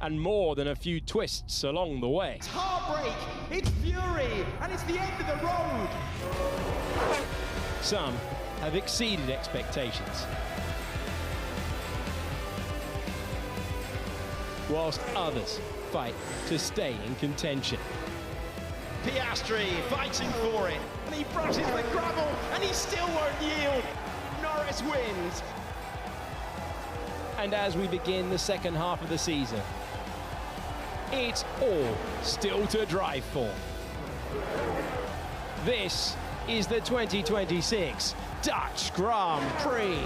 and more than a few twists along the way. It's heartbreak, it's fury, and it's the end of the road. Some have exceeded expectations, whilst others fight to stay in contention. Piastri fighting for it, and he brushes the gravel, and he still won't yield. Norris wins. And as we begin the second half of the season, it's all still to drive for. This is the 2026 Dutch Grand Prix.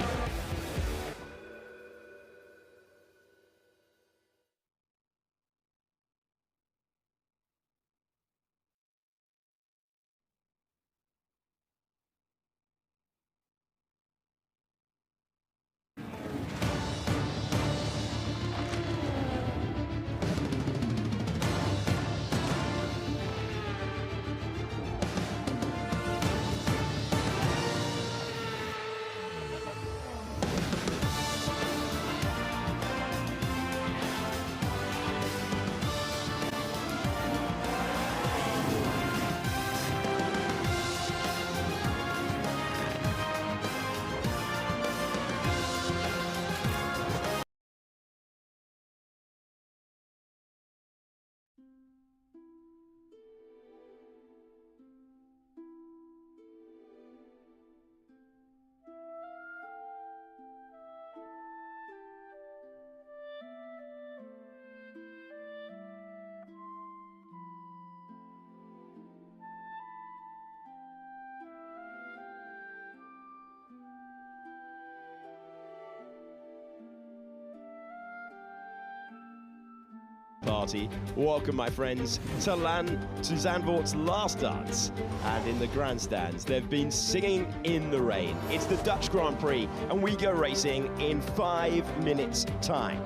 Party. Welcome, my friends, to Zandvoort's last dance. And in the grandstands, they've been singing in the rain. It's the Dutch Grand Prix, and we go racing in 5 minutes' time.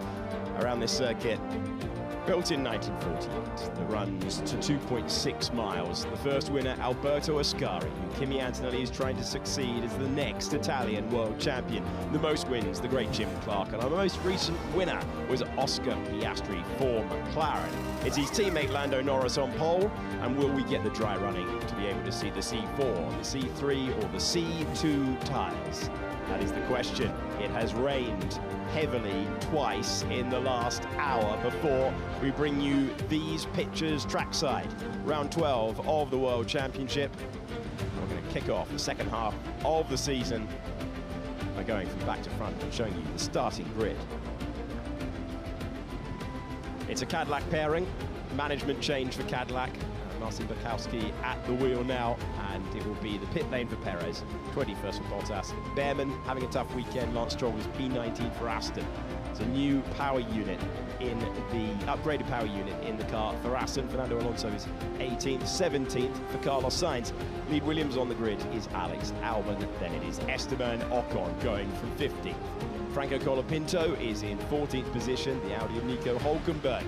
Around this circuit, built in 1948, that runs to 2.6 miles. The first winner, Alberto Ascari, who Kimi Antonelli is trying to succeed as the next Italian world champion. The most wins, the great Jim Clark, and our most recent winner was Oscar Piastri for McLaren. It's his teammate Lando Norris on pole, and will we get the dry running to be able to see the C4, the C3 or the C2 tyres? That is the question. It has rained heavily twice in the last hour before we bring you these pictures trackside. Round 12 of the World Championship. We're going to kick off the second half of the season by going from back to front and showing you the starting grid. It's a Cadillac pairing, management change for Cadillac. Marcin Bukowski at the wheel now, and it will be the pit lane for Perez, 21st for Bottas. Behrman having a tough weekend. Lance Stroll was P19 for Aston. It's a new power unit in the upgraded power unit in the car for Aston. Fernando Alonso is 18th, 17th for Carlos Sainz. Lead Williams on the grid is Alex Albon. Then it is Esteban Ocon going from 15th. Franco Colapinto is in 14th position. The Audi of Nico Hülkenberg,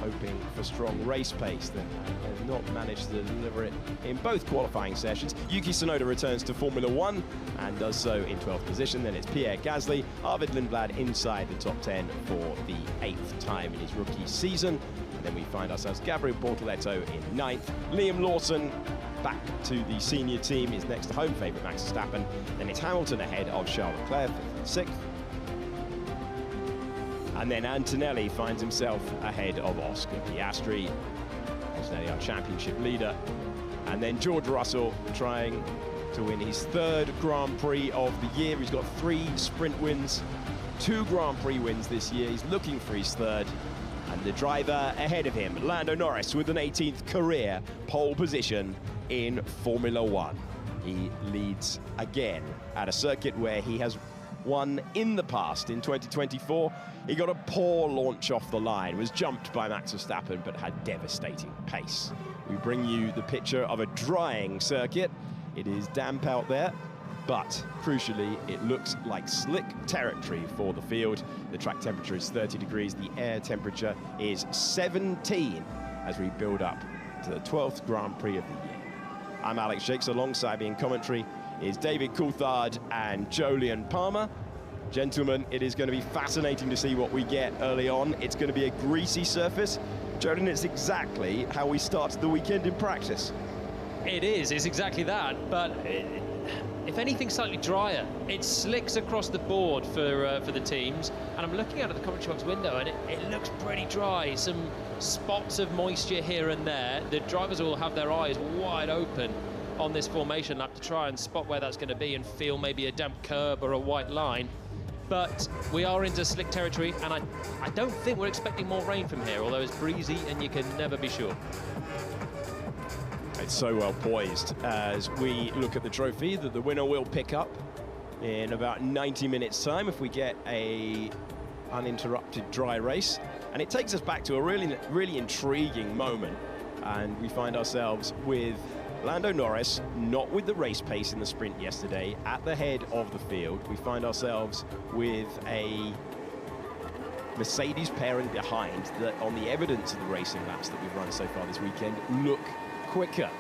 hoping for strong race pace that has not managed to deliver it in both qualifying sessions. Yuki Tsunoda returns to Formula One and does so in 12th position. Then it's Pierre Gasly, Arvid Lindblad inside the top 10 for the 8th time in his rookie season. And then we find ourselves Gabriel Bortoletto in 9th. Liam Lawson back to the senior team is next to home favourite Max Verstappen. Then it's Hamilton ahead of Charles Leclerc, 5th and 6th. And then Antonelli finds himself ahead of Oscar Piastri. Antonelli, our championship leader. And then George Russell trying to win his 3rd Grand Prix of the year. He's got 3 sprint wins, 2 Grand Prix wins this year. He's looking for his 3rd. And the driver ahead of him, Lando Norris, with an 18th career pole position in Formula One. He leads again at a circuit where he has won in the past. In 2024, he got a poor launch off the line, was jumped by Max Verstappen, but had devastating pace. We bring you the picture of a drying circuit. It is damp out there, but crucially, it looks like slick territory for the field. The track temperature is 30 degrees. The air temperature is 17 as we build up to the 12th Grand Prix of the year. I'm Alex Jakes. Alongside me in commentary is David Coulthard and Jolyon Palmer. Gentlemen, it is going to be fascinating to see what we get early on. It's going to be a greasy surface. Jordan, it's exactly how we started the weekend in practice. It is, it's exactly that, but if anything, slightly drier. It slicks across the board for the teams, and I'm looking out of the commentary box window, and it looks pretty dry. Some spots of moisture here and there. The drivers will have their eyes wide open on this formation lap to try and spot where that's going to be and feel maybe a damp curb or a white line. But we are into slick territory, and I don't think we're expecting more rain from here, although it's breezy and you can never be sure. It's so well poised as we look at the trophy that the winner will pick up in about 90 minutes time if we get a uninterrupted dry race. And it takes us back to a really intriguing moment, and we find ourselves with Lando Norris, not with the race pace in the sprint yesterday, at the head of the field. We find ourselves with a Mercedes pairing behind that, on the evidence of the racing laps that we've run so far this weekend, look quicker.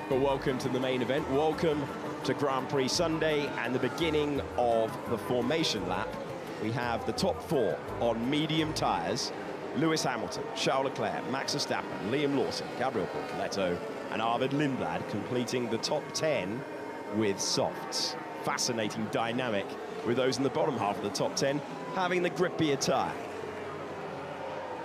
But welcome to the main event. Welcome to Grand Prix Sunday and the beginning of the formation lap. We have the top four on medium tyres: Lewis Hamilton, Charles Leclerc, Max Verstappen, Liam Lawson, Gabriel Bortoleto, and Arvid Lindblad completing the top 10 with softs. Fascinating dynamic with those in the bottom half of the top 10 having the grippier tyre.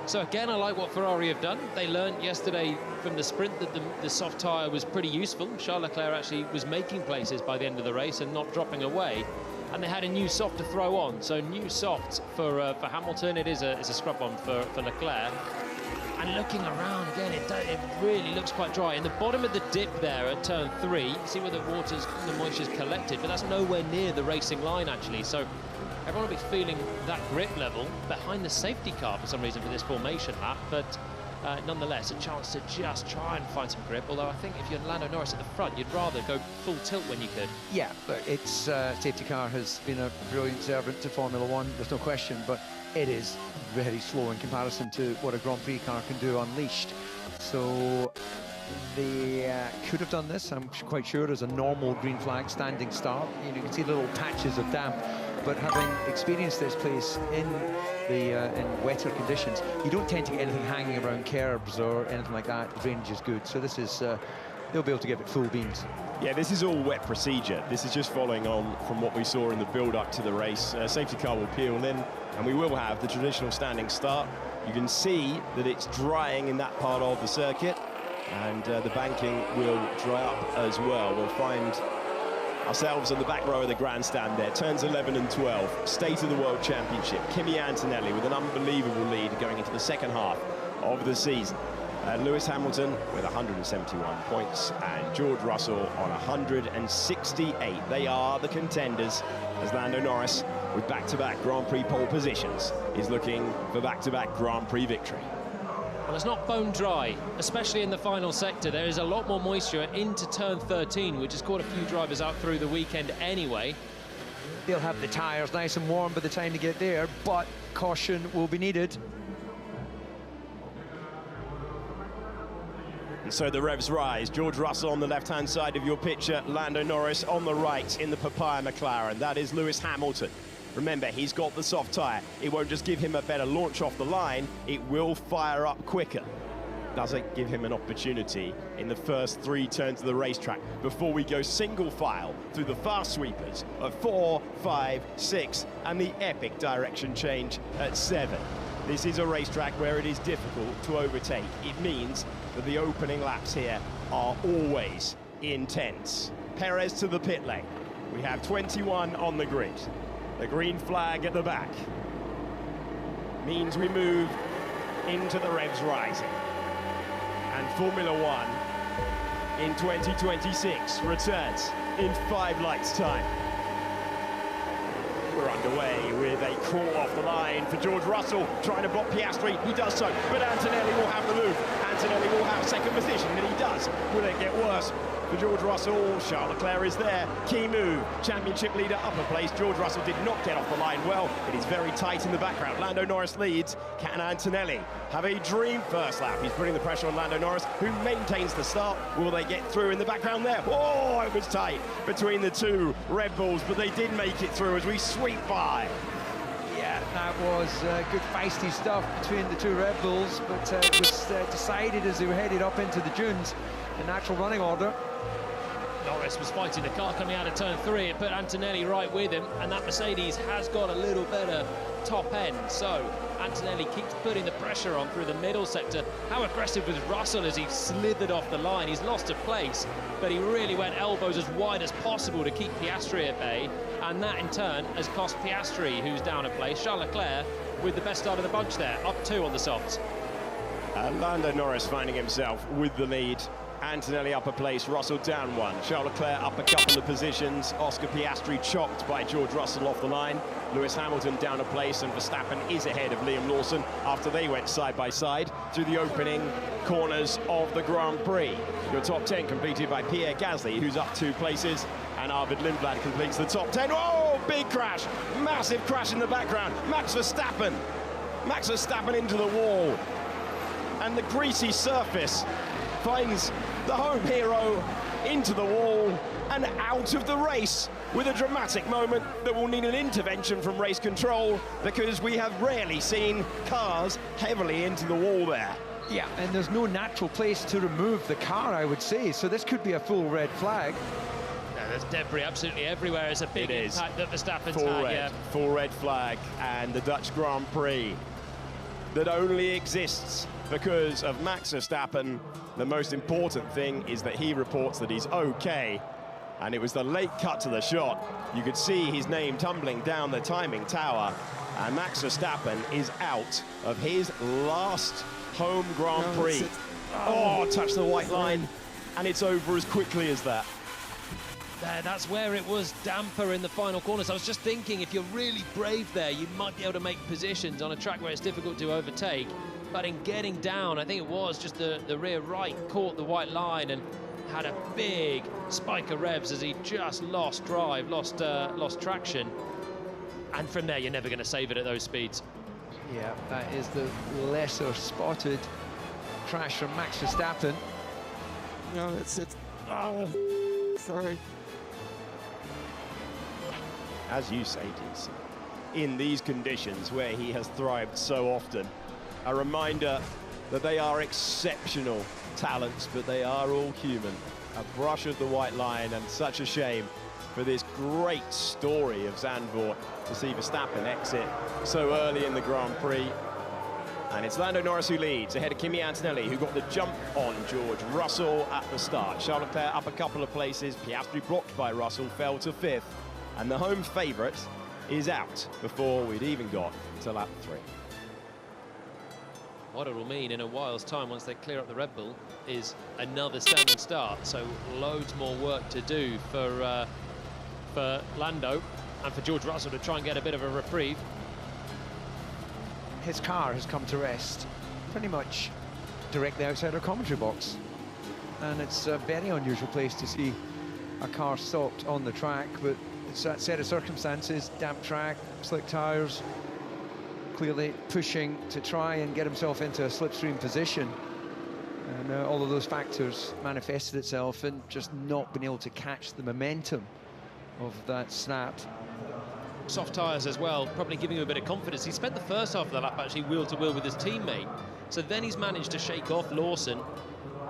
So again, I like what Ferrari have done. They learned yesterday from the sprint that the soft tyre was pretty useful. Charles Leclerc actually was making places by the end of the race and not dropping away. And they had a new soft to throw on. So new softs for Hamilton. It's a scrub on for Leclerc. And looking around again, it really looks quite dry. In the bottom of the dip there at turn 3, see where the moisture's collected, but that's nowhere near the racing line actually. So everyone will be feeling that grip level behind the safety car for some reason for this formation lap, but nonetheless a chance to just try and find some grip. Although I think if you're Lando Norris at the front, you'd rather go full tilt when you could. Yeah, but its safety car has been a brilliant servant to Formula One, there's no question, but it is very slow in comparison to what a Grand Prix car can do unleashed. So they could have done this, I'm quite sure, as a normal green flag standing start. You can see little patches of damp, but having experienced this place in wetter conditions, you don't tend to get anything hanging around curbs or anything like that. The drainage is good, so this is they'll be able to give it full beams. Yeah, this is all wet procedure. This is just following on from what we saw in the build-up to the race. Safety car will peel in, and we will have the traditional standing start. You can see that it's drying in that part of the circuit, and the banking will dry up as well. We'll find ourselves on the back row of the grandstand there. Turns 11 and 12, State of the World Championship. Kimi Antonelli with an unbelievable lead going into the second half of the season. Lewis Hamilton with 171 points and George Russell on 168. They are the contenders, as Lando Norris, with back-to-back Grand Prix pole positions, is looking for back-to-back Grand Prix victory. Well, it's not bone dry, especially in the final sector. There is a lot more moisture into turn 13, which has caught a few drivers out through the weekend anyway. They'll have the tyres nice and warm by the time they get there, but caution will be needed. And so the revs rise. George Russell on the left-hand side of your picture, Lando Norris on the right in the papaya McLaren. That is Lewis Hamilton. Remember, he's got the soft tyre. It won't just give him a better launch off the line, it will fire up quicker. Does it give him an opportunity in the first 3 turns of the racetrack before we go single file through the fast sweepers of 4, 5, 6, and the epic direction change at 7. This is a racetrack where it is difficult to overtake. It means that the opening laps here are always intense. Perez to the pit lane. We have 21 on the grid. The green flag at the back means we move into the revs rising. And Formula One in 2026 returns in 5 lights time. We're underway with a crawl off the line for George Russell, trying to block Piastri. He does so, but Antonelli will have the move. Antonelli will have second position, and he does. Will it get worse for George Russell? Charles Leclerc is there. Key move. Championship leader upper place. George Russell did not get off the line well. It is very tight in the background. Lando Norris leads. Can Antonelli have a dream first lap? He's putting the pressure on Lando Norris, who maintains the start. Will they get through in the background there? Oh, it was tight between the two Red Bulls, but they did make it through as we sweep by That was good feisty stuff between the two Red Bulls, but it was decided as they were headed up into the dunes, the natural running order. Norris was fighting the car coming out of turn 3. It put Antonelli right with him, and that Mercedes has got a little better top end. So Antonelli keeps putting the pressure on through the middle sector. How aggressive was Russell as he slithered off the line? He's lost a place, but he really went elbows as wide as possible to keep Piastri at bay, and that in turn has cost Piastri, who's down a place. Charles Leclerc with the best start of the bunch there, up 2 on the softs. Lando Norris finding himself with the lead. Antonelli up a place, Russell down 1. Charles Leclerc up a couple of positions. Oscar Piastri chopped by George Russell off the line. Lewis Hamilton down a place, and Verstappen is ahead of Liam Lawson after they went side by side through the opening corners of the Grand Prix. Your top 10 completed by Pierre Gasly, who's up 2 places, and Arvid Lindblad completes the top 10. Oh, big crash, massive crash in the background. Max Verstappen into the wall, and the greasy surface finds the home hero into the wall and out of the race with a dramatic moment that will need an intervention from race control, because we have rarely seen cars heavily into the wall there. Yeah, and there's no natural place to remove the car, I would say, so this could be a full red flag. No, there's debris absolutely everywhere. It's a big impact that Verstappen's had. Full red flag, and the Dutch Grand Prix that only exists because of Max Verstappen. The most important thing is that he reports that he's okay, and it was the late cut to the shot. You could see his name tumbling down the timing tower, and Max Verstappen is out of his last home Grand Prix. Oh, touched the white line, and it's over as quickly as that. That's where it was damper in the final corners. I was just thinking, if you're really brave there, you might be able to make positions on a track where it's difficult to overtake. But in getting down, I think it was just the rear right caught the white line and had a big spike of revs as he just lost drive, lost traction. And from there, you're never going to save it at those speeds. Yeah, that is the lesser spotted crash from Max Verstappen. No, it's oh, sorry. As you say, DC, in these conditions where he has thrived so often, a reminder that they are exceptional talents, but they are all human. A brush of the white line, and such a shame for this great story of Zandvoort to see Verstappen exit so early in the Grand Prix. And it's Lando Norris who leads, ahead of Kimi Antonelli, who got the jump on George Russell at the start. Charles Leclerc up a couple of places. Piastri blocked by Russell, fell to 5th. And the home favourite is out before we'd even got to lap 3. What it will mean in a while's time, once they clear up the Red Bull, is another standing start. So loads more work to do for Lando and for George Russell to try and get a bit of a reprieve. His car has come to rest pretty much directly outside our commentary box. And it's a very unusual place to see a car stopped on the track, but it's that set of circumstances, damp track, slick tyres, clearly pushing to try and get himself into a slipstream position. And all of those factors manifested itself in just not being able to catch the momentum of that snap. Soft tyres as well, probably giving him a bit of confidence. He spent the first half of the lap actually wheel-to-wheel with his teammate. So then he's managed to shake off Lawson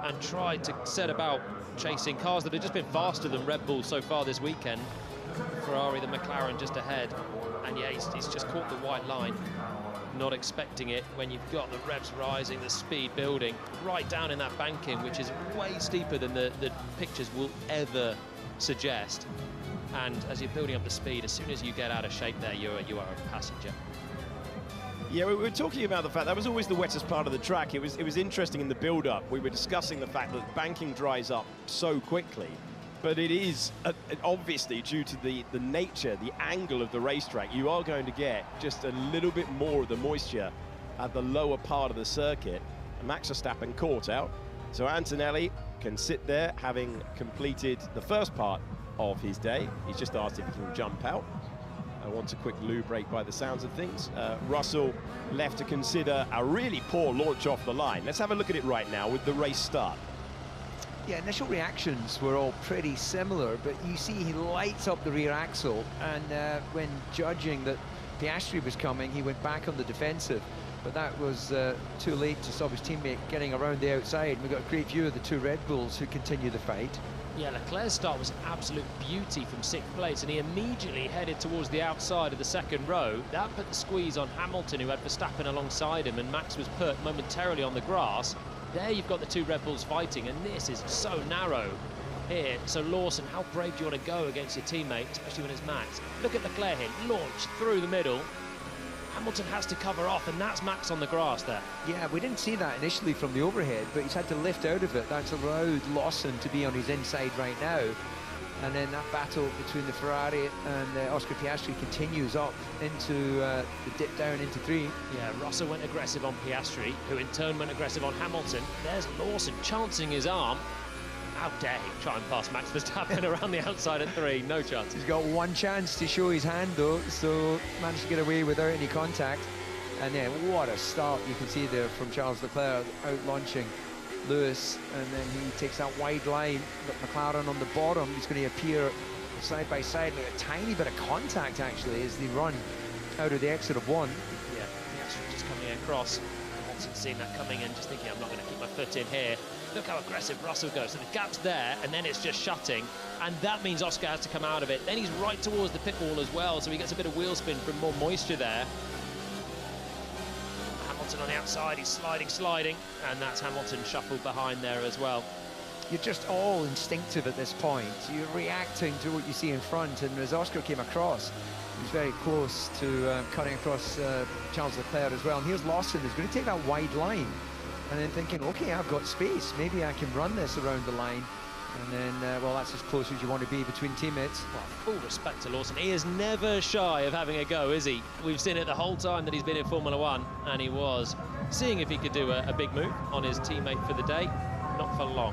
and tried to set about chasing cars that have just been faster than Red Bull so far this weekend. Ferrari, the McLaren just ahead. And yeah, he's just caught the white line. Not expecting it when you've got the revs rising, the speed building, right down in that banking, which is way steeper than the pictures will ever suggest. And as you're building up the speed, as soon as you get out of shape there, you are a passenger. Yeah, we were talking about the fact that was always the wettest part of the track. It was interesting in the build-up. We were discussing the fact that banking dries up so quickly, but it is obviously due to the nature, the angle of the racetrack. You are going to get just a little bit more of the moisture at the lower part of the circuit. And Max Verstappen caught out, so Antonelli can sit there having completed the first part of his day. He's just asked if he can jump out. I want a quick loo break by the sounds of things. Russell left to consider a really poor launch off the line. Let's have a look at it right now with the race start. Yeah, initial reactions were all pretty similar, but you see he lights up the rear axle, and when judging that Piastri was coming, he went back on the defensive, but that was too late to stop his teammate getting around the outside. We've got a great view of the two Red Bulls who continue the fight. Yeah, Leclerc's start was an absolute beauty from 6th place, and he immediately headed towards the outside of the second row. That put the squeeze on Hamilton, who had Verstappen alongside him, and Max was put momentarily on the grass. There you've got the two Red Bulls fighting, and this is so narrow here. So Lawson, how brave do you want to go against your teammate, especially when it's Max? Look at Leclerc here, launched through the middle. Hamilton has to cover off, and that's Max on the grass there. Yeah, we didn't see that initially from the overhead, but he's had to lift out of it. That's allowed Lawson to be on his inside right now. And then that battle between the Ferrari and Oscar Piastri continues up into the dip down into 3. Yeah, Russell went aggressive on Piastri, who in turn went aggressive on Hamilton. There's Lawson chancing his arm. How dare he try and pass Max Verstappen around the outside at 3? No chance. He's got one chance to show his hand though, so managed to get away without any contact. And then what a start you can see there from Charles Leclerc, out launching Lewis, and then he takes that wide line. But McLaren on the bottom, he's going to appear side by side with a tiny bit of contact actually as they run out of the exit of 1. Yeah, Piastri just coming across. Hamilton seeing that coming in, just thinking I'm not going to keep my foot in here. Look how aggressive Russell goes. So the gap's there, and then it's just shutting, and that means Oscar has to come out of it. Then he's right towards the pit wall as well, so he gets a bit of wheel spin from more moisture there. Hamilton on the outside, he's sliding, and that's Hamilton shuffled behind there as well. You're just all instinctive at this point. You're reacting to what you see in front, and as Oscar came across, he was very close to cutting across Charles Leclerc as well. And here's Lawson, who's going to take that wide line, and then thinking, okay, I've got space, maybe I can run this around the line. And then, well, that's as close as you want to be between teammates. Well, full respect to Lawson. He is never shy of having a go, is he? We've seen it the whole time that he's been in Formula One, and he was seeing if he could do a big move on his teammate for the day. Not for long.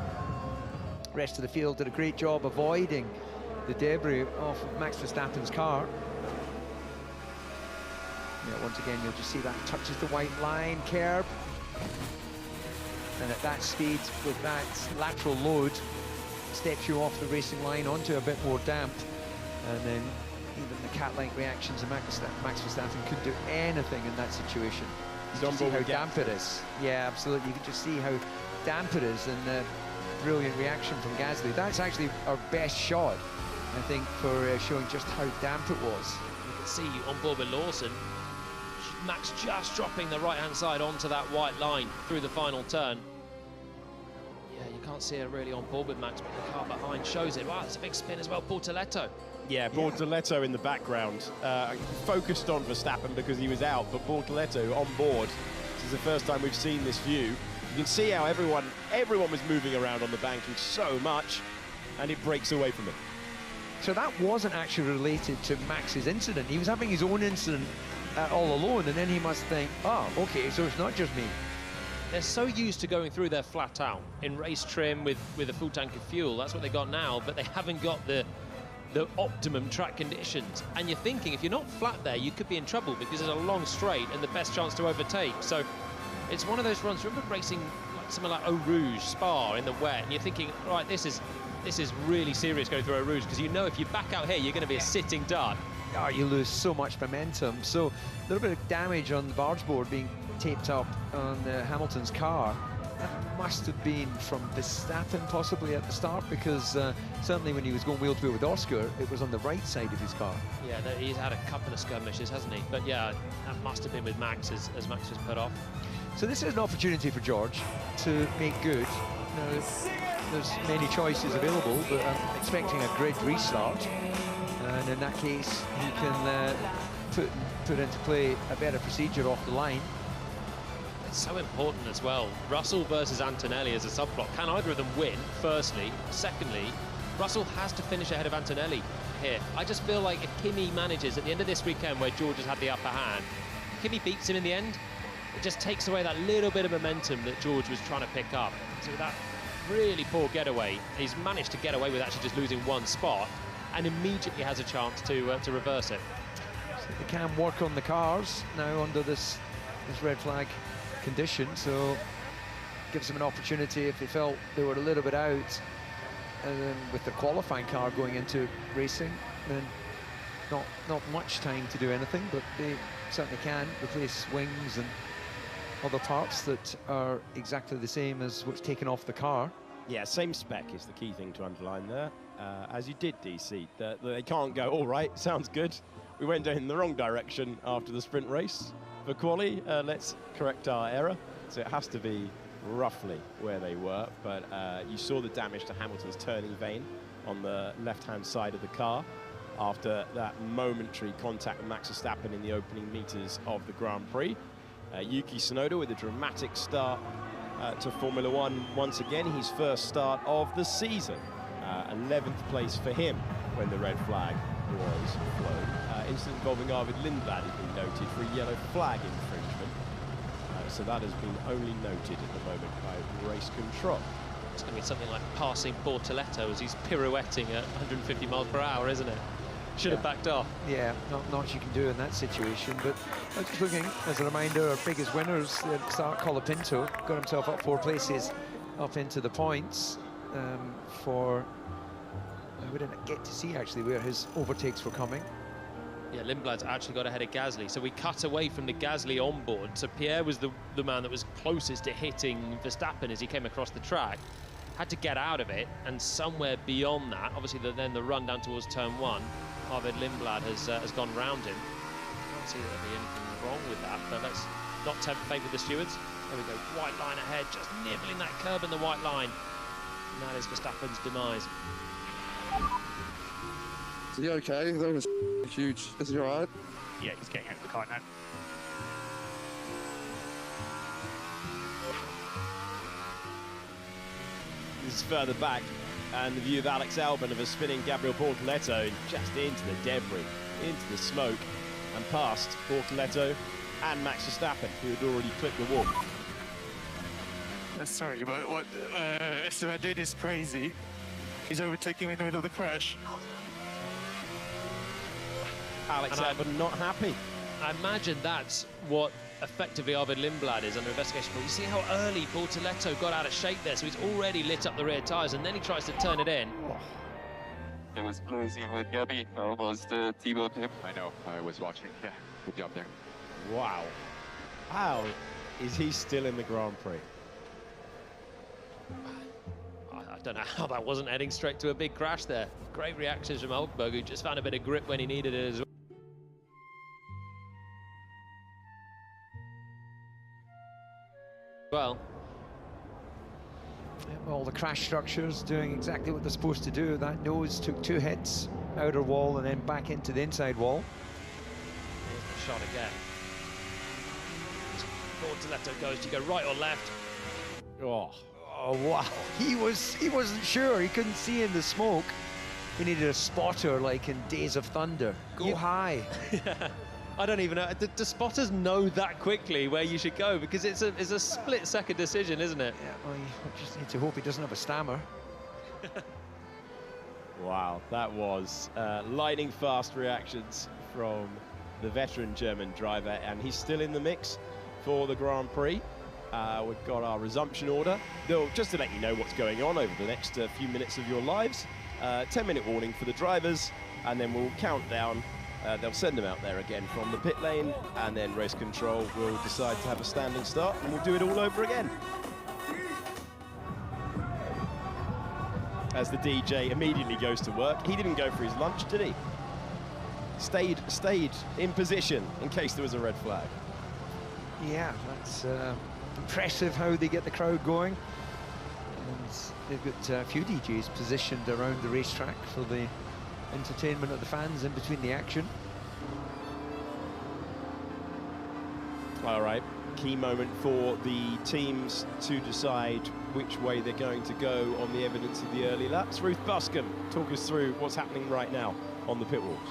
Rest of the field did a great job avoiding the debris off of Max Verstappen's car. Yeah, once again, you'll just see that touches the white line, curb. And at that speed, with that lateral load, steps you off the racing line onto a bit more damp. And then even the cat-like reactions of Max Verstappen couldn't do anything in that situation. You can see how damp it is. Yeah, absolutely. You can just see how damp it is, and the brilliant reaction from Gasly. That's actually our best shot, I think, for showing just how damp it was. You can see on board with Lawson, Max just dropping the right-hand side onto that white line through the final turn. Yeah, you can't see it really on board with Max, but the car behind shows it. Wow, it's a big spin as well, Bortoleto. Yeah, Bortoleto in the background, focused on Verstappen because he was out, but Bortoleto on board. This is the first time we've seen this view. You can see how everyone was moving around on the banking so much, and it breaks away from him. So that wasn't actually related to Max's incident. He was having his own incident all alone, and then he must think, oh, okay, so it's not just me. They're so used to going through their flat out in race trim with a full tank of fuel. That's what they got now, but they haven't got the optimum track conditions. And you're thinking, if you're not flat there, you could be in trouble because there's a long straight and the best chance to overtake. So it's one of those runs. Remember racing like something like Eau Rouge, Spa in the wet, and you're thinking, right, this is really serious going through Eau Rouge, because you know if you back out here, you're going to be a sitting duck. Oh, you lose so much momentum. So a little bit of damage on the barge board being taped up on Hamilton's car. That must have been from Verstappen possibly at the start, because certainly when he was going wheel to wheel with Oscar, it was on the right side of his car. Yeah, he's had a couple of skirmishes, hasn't he? But yeah, that must have been with Max as Max was put off. So this is an opportunity for George to make good. Now, there's many choices available, but I'm expecting a grid restart. And in that case, he can put into play a better procedure off the line. It's so important as well. Russell versus Antonelli as a subplot. Can either of them win, firstly? Secondly, Russell has to finish ahead of Antonelli here. I just feel like if Kimi manages at the end of this weekend, where George has had the upper hand, Kimi beats him in the end, it just takes away that little bit of momentum that George was trying to pick up. So that really poor getaway, he's managed to get away with actually just losing one spot, and immediately has a chance to reverse it. So they can work on the cars now under this red flag condition, so gives them an opportunity if they felt they were a little bit out, and then with the qualifying car going into racing, then Not much time to do anything, but they certainly can replace wings and other parts that are exactly the same as what's taken off the car. Yeah, same spec is the key thing to underline there. As you did, DC, they can't go, all right, sounds good. We went in the wrong direction after the sprint race. For quali, let's correct our error. So it has to be roughly where they were, but you saw the damage to Hamilton's turning vane on the left-hand side of the car after that momentary contact with Max Verstappen in the opening meters of the Grand Prix. Yuki Tsunoda with a dramatic start to Formula One once again, his first start of the season. 11th place for him when the red flag was flown. Incident involving Arvid Lindblad has been noted for a yellow flag infringement. So that has been only noted at the moment by race control. It's going to be something like passing Bortoletto as he's pirouetting at 150 miles per hour, isn't it? Should have backed off. Yeah, not much you can do in that situation. But just looking, as a reminder, our biggest winners at the start, Colapinto got himself up 4 places up into the points we didn't get to see actually where his overtakes were coming. Yeah, Lindblad's actually got ahead of Gasly, so we cut away from the Gasly onboard. So Pierre was the man that was closest to hitting Verstappen as he came across the track. Had to get out of it, and somewhere beyond that, obviously then the run down towards turn 1, Arvid Lindblad has gone round him. I don't see that there'll be anything wrong with that, but let's not tempt fate with the stewards. There we go, white line ahead, just nibbling that curb in the white line. And that is Verstappen's demise. Is he okay? That was huge. Is he alright? Yeah, he's getting out of the car now. This is further back, and the view of Alex Albon of a spinning Gabriel Bortoletto just into the debris, into the smoke, and past Bortoletto and Max Verstappen, who had already clipped the wall. Sorry, but what Esteban did is crazy. He's overtaking me in the middle of the crash. Alex Albon not happy. I imagine that's what effectively Arvid Lindblad is under investigation for. You see how early Bortoletto got out of shape there, so he's already lit up the rear tyres, and then he tries to turn it in. It was closing with Gabby. I almost T-boned him. I know, I was watching. Yeah, good job there. Wow. How is he still in the Grand Prix? I don't know how that wasn't heading straight to a big crash there. Great reactions from Hulkenberg, who just found a bit of grip when he needed it as well. All the crash structures doing exactly what they're supposed to do. That nose took 2 hits, outer wall and then back into the inside wall. Here's the shot again. Bortoletto goes, do you go right or left? Oh wow, he wasn't sure. He couldn't see in the smoke. He needed a spotter like in Days of Thunder. Go high. Yeah. I don't even know. Do spotters know that quickly where you should go? Because it's a split-second decision, isn't it? Yeah, well, you just need to hope he doesn't have a stammer. Wow, that was lightning fast reactions from the veteran German driver, and he's still in the mix for the Grand Prix. We've got our resumption order. Though, just to let you know what's going on over the next few minutes of your lives, 10-minute warning for the drivers, and then we'll count down. They'll send them out there again from the pit lane, and then race control will decide to have a standing start, and we'll do it all over again. As the DJ immediately goes to work. He didn't go for his lunch, did he? Stayed in position in case there was a red flag. Yeah, that's impressive how they get the crowd going. And they've got a few DJs positioned around the racetrack for the entertainment of the fans in between the action. All right, key moment for the teams to decide which way they're going to go on the evidence of the early laps. Ruth Buscombe, talk us through what's happening right now on the pit walls.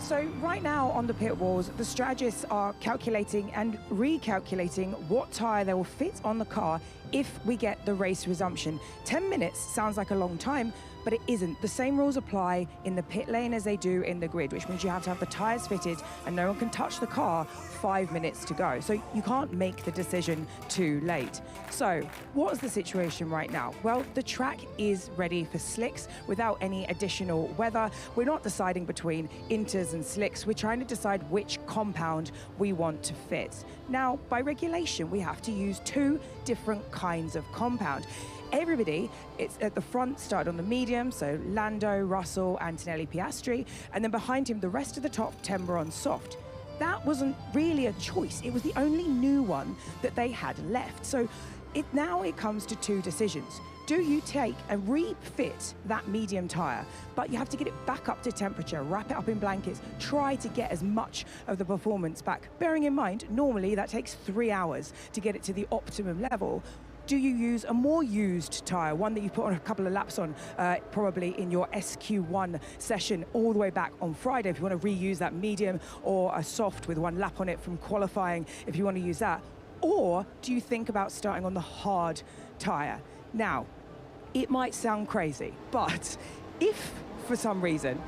So right now on the pit walls, the strategists are calculating and recalculating what tyre they will fit on the car if we get the race resumption. 10 minutes sounds like a long time, but it isn't. The same rules apply in the pit lane as they do in the grid, which means you have to have the tyres fitted and no one can touch the car 5 minutes to go. So you can't make the decision too late. So what is the situation right now? Well, the track is ready for slicks without any additional weather. We're not deciding between inters and slicks. We're trying to decide which compound we want to fit. Now, by regulation, we have to use 2 different kinds of compound. Everybody, it's at the front, started on the medium, so Lando, Russell, Antonelli, Piastri, and then behind him, the rest of the top 10 were on soft. That wasn't really a choice. It was the only new one that they had left. So now it comes to 2 decisions. Do you take and refit that medium tyre, but you have to get it back up to temperature, wrap it up in blankets, try to get as much of the performance back. Bearing in mind, normally that takes 3 hours to get it to the optimum level. Do you use a more used tyre, one that you put on a couple of laps on, probably in your SQ1 session all the way back on Friday, if you want to reuse that medium, or a soft with 1 lap on it from qualifying, if you want to use that? Or do you think about starting on the hard tyre? Now, it might sound crazy, but if for some reason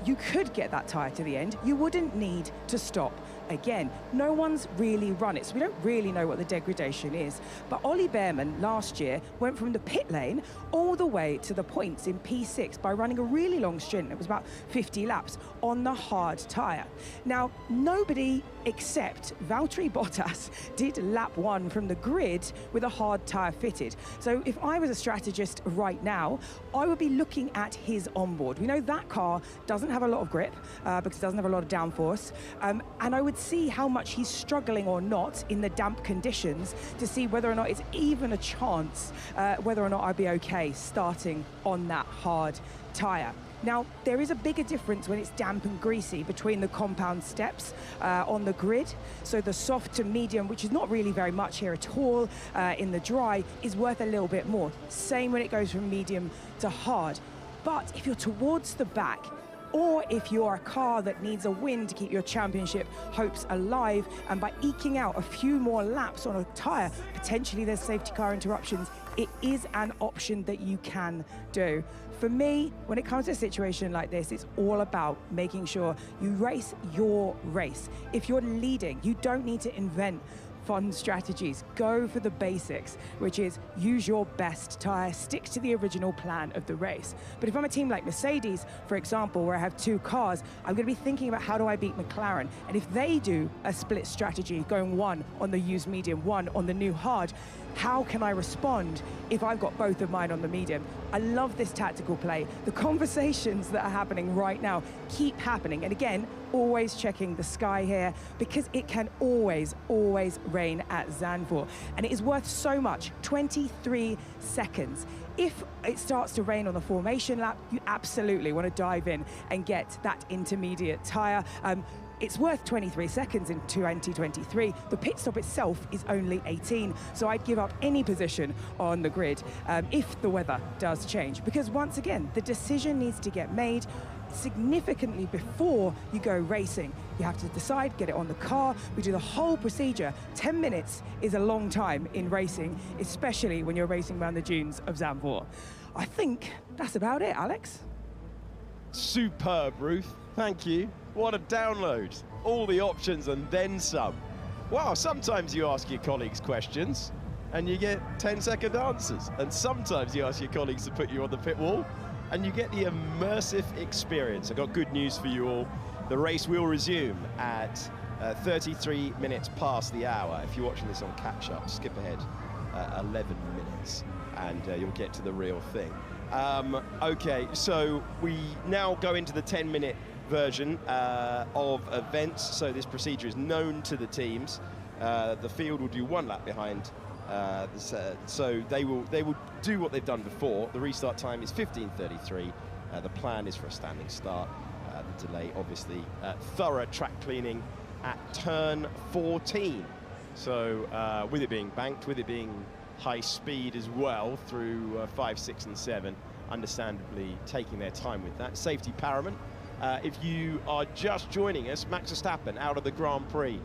you could get that tyre to the end, you wouldn't need to stop again. No one's really run it, so we don't really know what the degradation is. But Ollie Behrman last year went from the pit lane all the way to the points in P6 by running a really long stint. It was about 50 laps on the hard tyre. Now, nobody except Valtteri Bottas did lap 1 from the grid with a hard tyre fitted. So if I was a strategist right now, I would be looking at his onboard. We know that car doesn't have a lot of grip because it doesn't have a lot of downforce, and I would see how much he's struggling or not in the damp conditions to see whether or not it's even a chance whether or not I'd be okay starting on that hard tyre. Now, there is a bigger difference when it's damp and greasy between the compound steps on the grid. So the soft to medium, which is not really very much here at all in the dry, is worth a little bit more. Same when it goes from medium to hard. But if you're towards the back, or if you're a car that needs a win to keep your championship hopes alive, and by eking out a few more laps on a tyre, potentially there's safety car interruptions, it is an option that you can do. For me, when it comes to a situation like this, it's all about making sure you race your race. If you're leading, you don't need to invent fun strategies. Go for the basics, which is use your best tyre, stick to the original plan of the race. But if I'm a team like Mercedes, for example, where I have 2 cars, I'm going to be thinking about how do I beat McLaren. And if they do a split strategy, going 1 on the used medium, 1 on the new hard, how can I respond if I've got both of mine on the medium? I love this tactical play. The conversations that are happening right now keep happening. And again, always checking the sky here, because it can always rain at Zandvoort. And it is worth so much, 23 seconds. If it starts to rain on the formation lap, you absolutely want to dive in and get that intermediate tyre. It's worth 23 seconds in 2023. The pit stop itself is only 18, so I'd give up any position on the grid if the weather does change. Because once again, the decision needs to get made significantly before you go racing. You have to decide, get it on the car. We do the whole procedure. 10 minutes is a long time in racing, especially when you're racing around the dunes of Zandvoort. I think that's about it, Alex. Superb, Ruth. Thank you. What a download. All the options and then some. Wow, sometimes you ask your colleagues questions and you get 10-second answers. And sometimes you ask your colleagues to put you on the pit wall and you get the immersive experience. I've got good news for you all. The race will resume at 33 minutes past the hour. If you're watching this on catch-up, skip ahead 11 minutes and you'll get to the real thing. Okay, so we now go into the 10-minute version of events. So this procedure is known to the teams. The field will do 1 lap behind. So they will do what they've done before. The restart time is 15:33. The plan is for a standing start. The delay, obviously, thorough track cleaning at turn 14. So with it being banked, with it being high speed as well through 5, 6 and 7, understandably taking their time with that. Safety paramount. If you are just joining us, Max Verstappen out of the Grand Prix,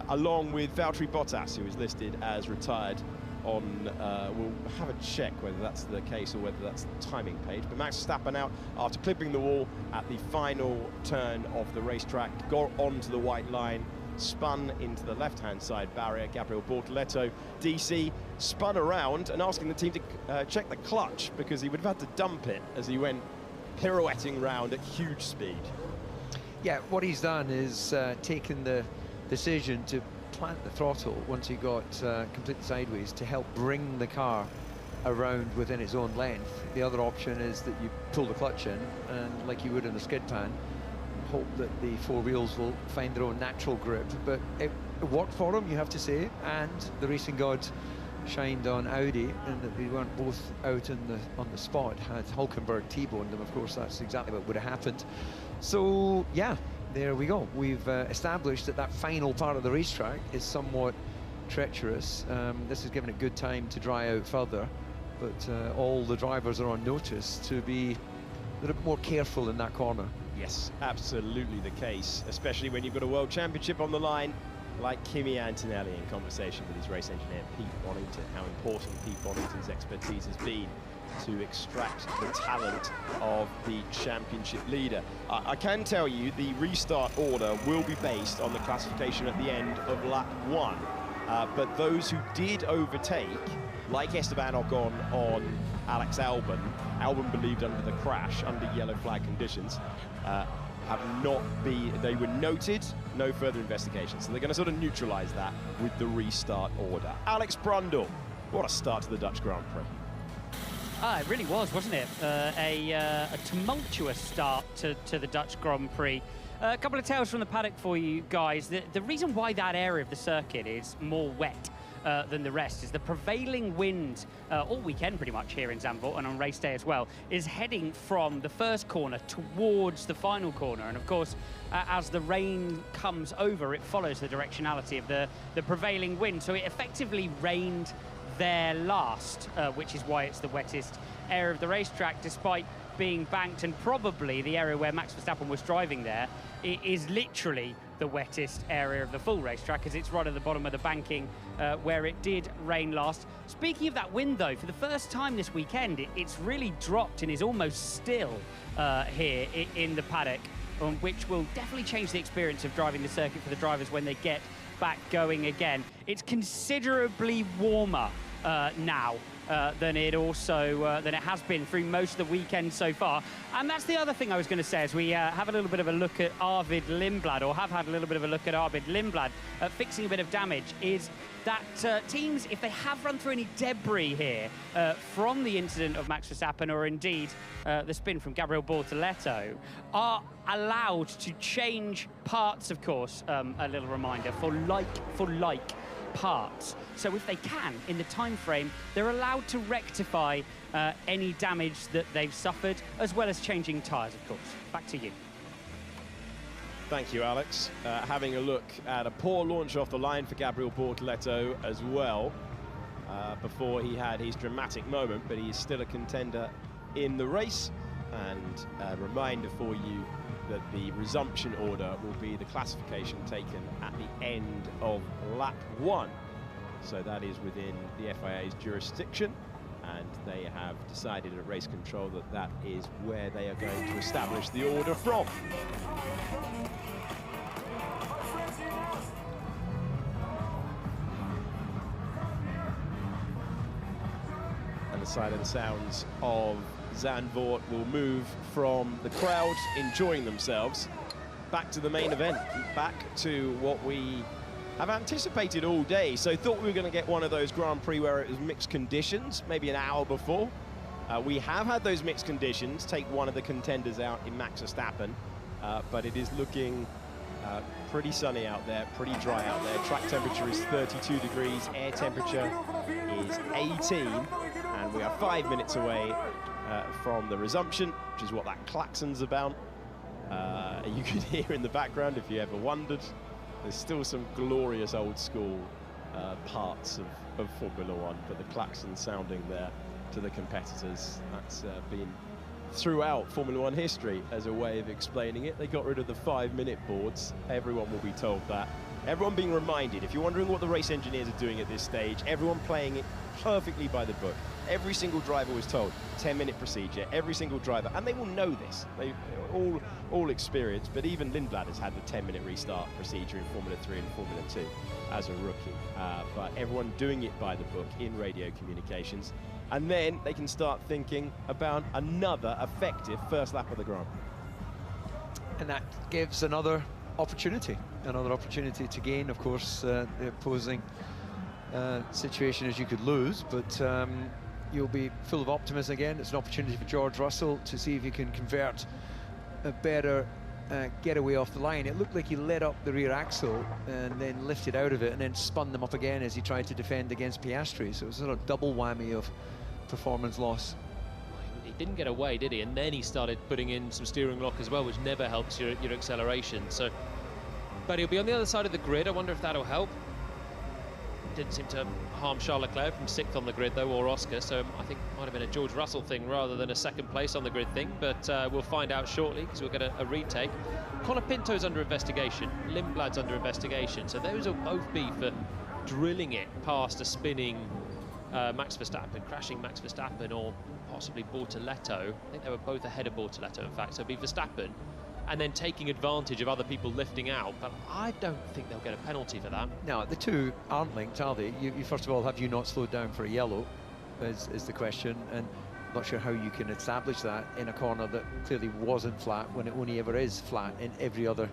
along with Valtteri Bottas, who is listed as retired on, we'll have a check whether that's the case or whether that's the timing page. But Max Verstappen out after clipping the wall at the final turn of the racetrack, got onto the white line, spun into the left-hand side barrier. Gabriel Bortoleto, DC, spun around and asking the team to check the clutch because he would have had to dump it as he went pirouetting round at huge speed. Yeah, what he's done is taken the decision to plant the throttle once he got completely sideways to help bring the car around within its own length. The other option is that you pull the clutch in and, like you would in a skid pan, hope that the four wheels will find their own natural grip. But it worked for him, you have to say, and the racing gods shined on Audi in that they weren't both out on the spot. Had Hulkenberg T-boned them, of course, that's exactly what would have happened. So yeah, there we go. We've established that that final part of the racetrack is somewhat treacherous. This is given it good time to dry out further, but all the drivers are on notice to be a little bit more careful in that corner. Yes, absolutely the case, especially when you've got a world championship on the line, like Kimi Antonelli in conversation with his race engineer Pete Bonington, how important Pete Bonington's expertise has been to extract the talent of the championship leader. I can tell you the restart order will be based on the classification at the end of lap 1, but those who did overtake, like Esteban Ocon on Alex Albon believed under the crash, under yellow flag conditions, have not been, they were noted, no further investigation. So they're going to sort of neutralize that with the restart order. Alex Brundle, what a start to the Dutch Grand Prix. It really was, wasn't it? A tumultuous start to the Dutch Grand Prix. A couple of tales from the paddock for you guys. The reason why that area of the circuit is more wet than the rest is the prevailing wind all weekend pretty much here in Zandvoort and on race day as well is heading from the first corner towards the final corner, and of course as the rain comes over it follows the directionality of the prevailing wind, so it effectively rained there last, which is why it's the wettest area of the racetrack despite being banked, and probably the area where Max Verstappen was driving there, it is literally the wettest area of the full racetrack as it's right at the bottom of the banking where it did rain last. Speaking of that wind though, for the first time this weekend it's really dropped and is almost still here in the paddock, which will definitely change the experience of driving the circuit for the drivers when they get back going again. It's considerably warmer now than it has been through most of the weekend so far. And that's the other thing I was going to say as we have a little bit of a look at Arvid Lindblad, or have had a little bit of a look at Arvid Lindblad fixing a bit of damage, is that teams, if they have run through any debris here from the incident of Max Verstappen, or indeed the spin from Gabriel Bortoleto, are allowed to change parts, of course, a little reminder, for like parts. So if they can, in the time frame, they're allowed to rectify any damage that they've suffered, as well as changing tyres, of course. Back to you. Thank you, Alex. Having a look at a poor launch off the line for Gabriel Bortoleto as well, before he had his dramatic moment, but he is still a contender in the race. And a reminder for you that the resumption order will be the classification taken at the end of lap 1. So that is within the FIA's jurisdiction, and they have decided at race control that that is where they are going to establish the order from. And the silent sounds of Zandvoort will move from the crowd enjoying themselves back to the main event, back to what we have anticipated all day. So thought we were going to get one of those Grand Prix where it was mixed conditions, maybe an hour before. We have had those mixed conditions, take one of the contenders out in Max Verstappen, but it is looking pretty sunny out there, pretty dry out there. Track temperature is 32 degrees, air temperature is 18, and we are 5 minutes away from the resumption, which is what that klaxon's about. You could hear in the background, if you ever wondered, there's still some glorious old school parts of Formula One, but the klaxon sounding there to the competitors, that's been throughout Formula One history as a way of explaining it. They got rid of the 5-minute boards. Everyone will be told that Everyone being reminded, if you're wondering what the race engineers are doing at this stage, everyone playing it perfectly by the book. Every single driver was told 10-minute procedure, every single driver, and they will know this. They all experienced, but even Lindblad has had the 10-minute restart procedure in Formula 3 and Formula 2 as a rookie. But everyone doing it by the book in radio communications, and then they can start thinking about another effective first lap of the Grand Prix. And that gives another opportunity to gain. Of course, the opposing situation is you could lose, but you'll be full of optimism again. It's an opportunity for George Russell to see if he can convert a better getaway off the line. It looked like he let up the rear axle and then lifted out of it and then spun them up again as he tried to defend against Piastri. So it was sort of double whammy of performance loss. He didn't get away, did he? And then he started putting in some steering lock as well, which never helps your acceleration. So, but he'll be on the other side of the grid. I wonder if that'll help. Didn't seem to harm Charles Leclerc from 6th on the grid though, or Oscar, so I think it might have been a George Russell thing rather than a second place on the grid thing, but we'll find out shortly because we'll get a retake. Colapinto's under investigation, Lindblad's under investigation, so those will both be for drilling it past a spinning Max Verstappen, crashing Max Verstappen, or possibly Bortoletto. I think they were both ahead of Bortoletto, in fact, so it'll be Verstappen, and then taking advantage of other people lifting out, but I don't think they'll get a penalty for that. No, the two aren't linked, are they? You first of all, have you not slowed down for a yellow, is the question, and I'm not sure how you can establish that in a corner that clearly wasn't flat when it only ever is flat in every other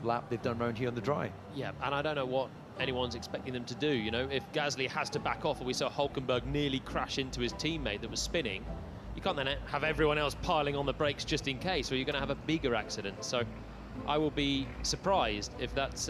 lap they've done around here on the dry. Yeah, and I don't know what anyone's expecting them to do, you know, if Gasly has to back off, and we saw Hülkenberg nearly crash into his teammate that was spinning, you can't then have everyone else piling on the brakes just in case, or you're going to have a bigger accident. So I will be surprised if that's...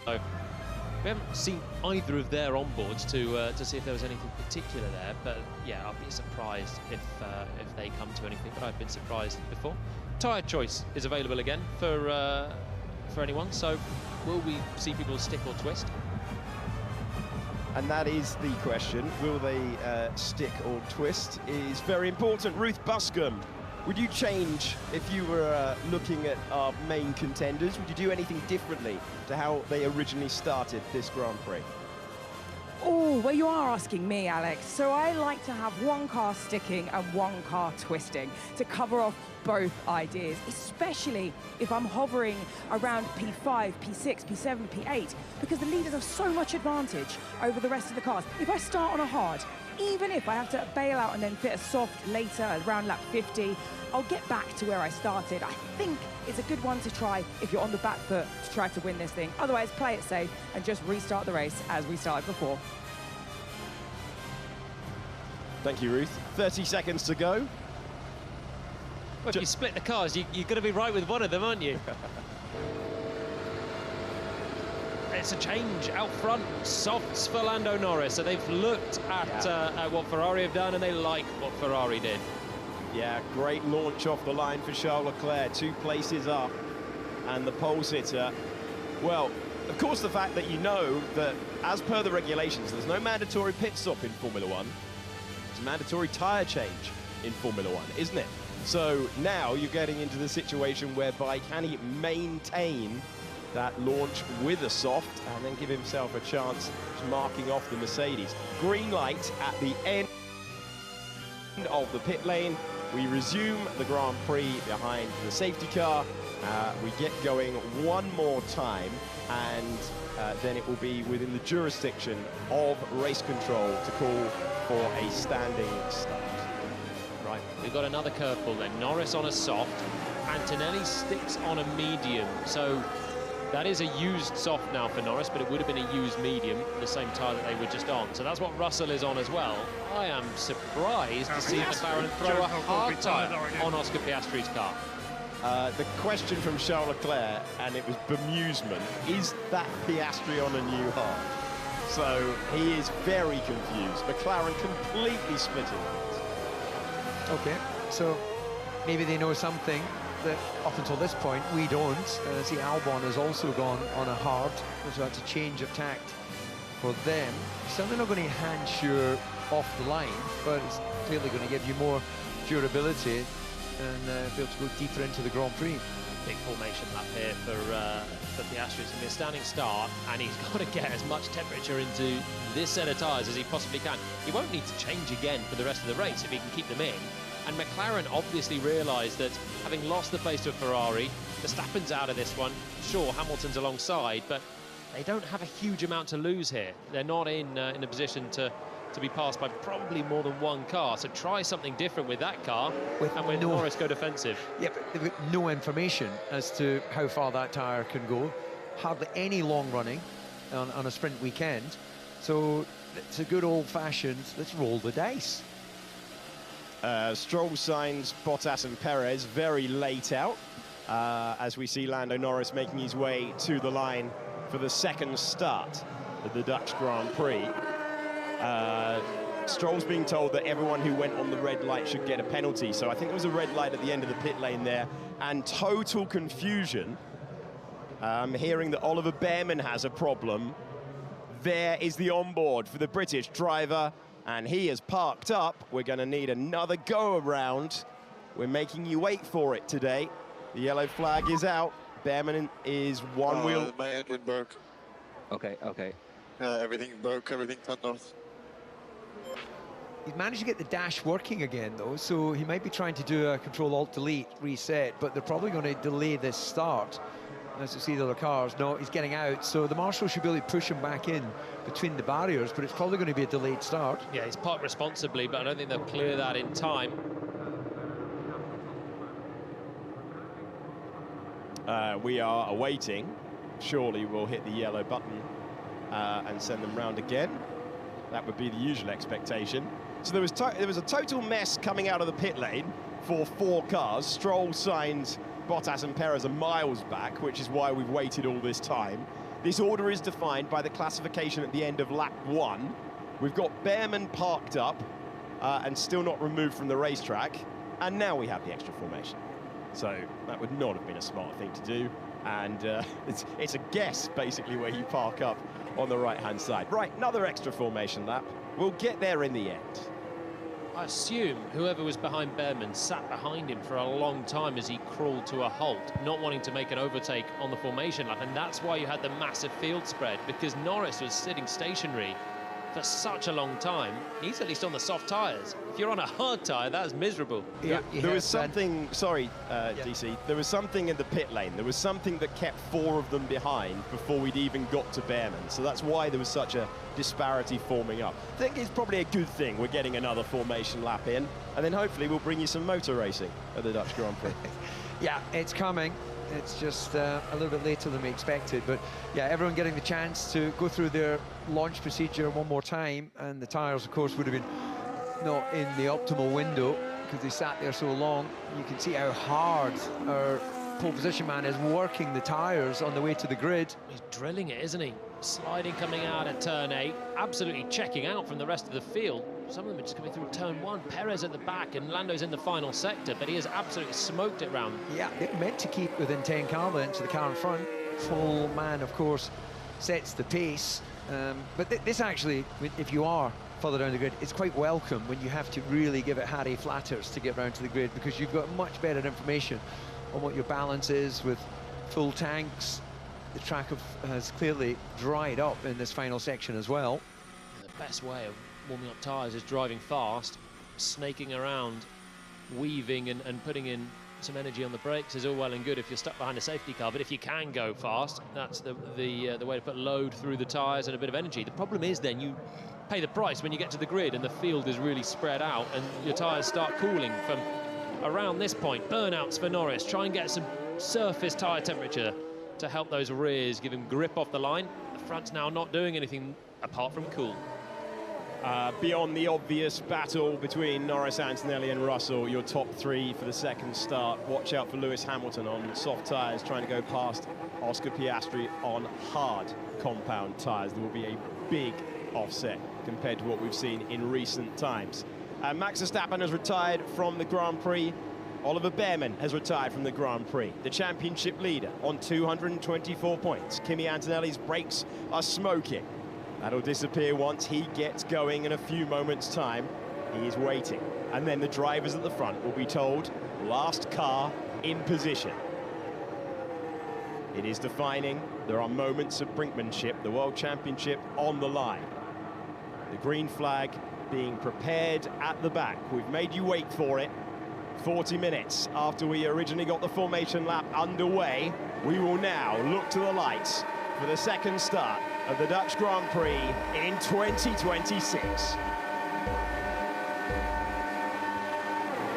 So we haven't seen either of their onboards to see if there was anything particular there, but yeah, I'll be surprised if they come to anything, but I've been surprised before. Tyre choice is available again for anyone, so will we see people stick or twist? And that is the question. Will they stick or twist is very important. Ruth Buscombe, would you change, if you were looking at our main contenders, would you do anything differently to how they originally started this Grand Prix? Oh, well, you are asking me, Alex. So I like to have one car sticking and one car twisting to cover off both ideas, especially if I'm hovering around P5, P6, P7, P8, because the leaders have so much advantage over the rest of the cars. If I start on a hard, even if I have to bail out and then fit a soft later around lap 50, I'll get back to where I started. I think it's a good one to try if you're on the back foot to try to win this thing. Otherwise, play it safe and just restart the race as we started before. Thank you, Ruth. 30 seconds to go. Well, if you split the cars, you're going to be right with one of them, aren't you? It's a change out front. Softs for Lando Norris. So they've looked at what Ferrari have done, and they like what Ferrari did. Yeah, great launch off the line for Charles Leclerc. 2 places up. And the pole sitter. Well, of course, the fact that you know that, as per the regulations, there's no mandatory pit stop in Formula 1. It's a mandatory tyre change in Formula 1, isn't it? So now you're getting into the situation whereby can he maintain that launch with a soft and then give himself a chance of marking off the Mercedes. Green light at the end of the pit lane. We resume the Grand Prix behind the safety car. We get going one more time, and then it will be within the jurisdiction of race control to call for a standing start. Right, we've got another curveball then. Norris on a soft. Antonelli sticks on a medium, so that is a used soft now for Norris, but it would have been a used medium, the same tire that they were just on. So that's what Russell is on as well. I am surprised to see McLaren throw a hard tire on Oscar Piastri's car. The question from Charles Leclerc, and it was bemusement, is that Piastri on a new hard? So he is very confused. McLaren completely split it. Okay, so maybe they know something that up until this point we don't. See, Albon has also gone on a hard, so that's a change of tact for them. Certainly not going to hand sure off the line, but it's clearly going to give you more durability and be able to go deeper into the Grand Prix. Big formation lap here for Piastri. It's going to be a standing start, and he's got to get as much temperature into this set of tyres as he possibly can. He won't need to change again for the rest of the race if he can keep them in. And McLaren obviously realised that having lost the place to a Ferrari, Verstappen's out of this one. Sure, Hamilton's alongside, but they don't have a huge amount to lose here. They're not in a position to be passed by probably more than one car. So try something different with that car, and with Norris go defensive. Yeah, but they've got no information as to how far that tyre can go. Hardly any long running on a sprint weekend. So it's a good old-fashioned, let's roll the dice. Stroll, Sainz, Bottas and Perez very late out, as we see Lando Norris making his way to the line for the second start of the Dutch Grand Prix. Stroll's being told that everyone who went on the red light should get a penalty, so I think there was a red light at the end of the pit lane there, and total confusion. Hearing that Oliver Bearman has a problem. There is the onboard for the British driver, and he has parked up. We're going to need another go-around. We're making you wait for it today. The yellow flag is out. Bearman is one wheel. My engine broke. Okay. Everything broke, everything turned off. He's managed to get the dash working again, though, so he might be trying to do a Control-Alt-Delete reset, but they're probably going to delay this start. As you see the other cars, no, he's getting out, so the marshal should be able to push him back in between the barriers, but it's probably going to be a delayed start. Yeah, he's parked responsibly, but I don't think they'll clear that in time. We are awaiting. Surely we'll hit the yellow button and send them round again. That would be the usual expectation. So there was a total mess coming out of the pit lane for 4 cars. Stroll, Sainz, Bottas and Perez are miles back, which is why we've waited all this time. This order is defined by the classification at the end of lap 1. We've got Bearman parked up and still not removed from the racetrack, and now we have the extra formation. So that would not have been a smart thing to do, and it's a guess, basically, where you park up on the right-hand side. Right, another extra formation lap. We'll get there in the end. I assume whoever was behind Bearman sat behind him for a long time as he crawled to a halt, not wanting to make an overtake on the formation lap, and that's why you had the massive field spread, because Norris was sitting stationary for such a long time. He's at least on the soft tyres. If you're on a hard tyre, that's miserable. Yeah, there was something, sorry, DC, there was something in the pit lane. There was something that kept 4 of them behind before we'd even got to Bearman. So that's why there was such a disparity forming up. I think it's probably a good thing we're getting another formation lap in, and then hopefully we'll bring you some motor racing at the Dutch Grand Prix. Yeah, it's coming. It's just a little bit later than we expected, but yeah, everyone getting the chance to go through their launch procedure one more time, and the tyres, of course, would have been not in the optimal window because they sat there so long. You can see how hard our pole position man is working the tyres on the way to the grid. He's drilling it, isn't he? Sliding coming out at turn 8, absolutely checking out from the rest of the field. Some of them are just coming through turn 1. Perez at the back and Lando's in the final sector, but he has absolutely smoked it round. Yeah, they're meant to keep within 10 car lengths to the car in front. Full man, of course, sets the pace. But this actually, if you are further down the grid, it's quite welcome when you have to really give it Harry Flatters to get round to the grid, because you've got much better information on what your balance is with full tanks. The track has clearly dried up in this final section as well. And the best way of warming up tyres is driving fast, snaking around, weaving and putting in some energy on the brakes is all well and good if you're stuck behind a safety car, but if you can go fast, that's the way to put load through the tyres and a bit of energy. The problem is then you pay the price when you get to the grid and the field is really spread out and your tyres start cooling from around this point. Burnouts for Norris. Try and get some surface tyre temperature to help those rears, give him grip off the line. The front's now not doing anything apart from cool. Beyond the obvious battle between Norris, Antonelli and Russell, your top three for the second start. Watch out for Lewis Hamilton on soft tyres, trying to go past Oscar Piastri on hard compound tyres. There will be a big offset compared to what we've seen in recent times. Max Verstappen has retired from the Grand Prix. Oliver Behrman has retired from the Grand Prix. The championship leader on 224 points. Kimi Antonelli's brakes are smoking. That'll disappear once he gets going in a few moments' time. He is waiting. And then the drivers at the front will be told, last car in position. It is defining. There are moments of brinkmanship. The World Championship on the line. The green flag being prepared at the back. We've made you wait for it. 40 minutes after we originally got the formation lap underway, we will now look to the lights for the second start of the Dutch Grand Prix in 2026.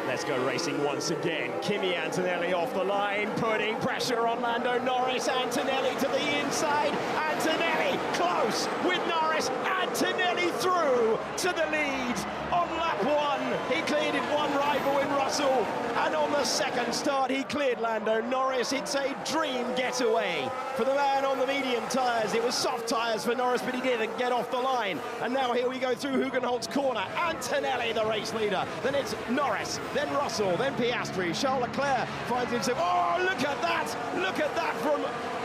Let's go racing once again. Kimi Antonelli off the line, putting pressure on Lando Norris. Antonelli to the inside. Antonelli close with Norris. Antonelli through to the lead on lap one. He cleared it one rival in Russell. And on the second start, he cleared Lando Norris. It's a dream getaway for the man on the medium tyres. It was soft tyres for Norris, but he didn't get off the line. And now here we go through Hugenholt's corner. Antonelli, the race leader. Then it's Norris, then Russell, then Piastri. Charles Leclerc finds himself. Oh, look at that! Look at that from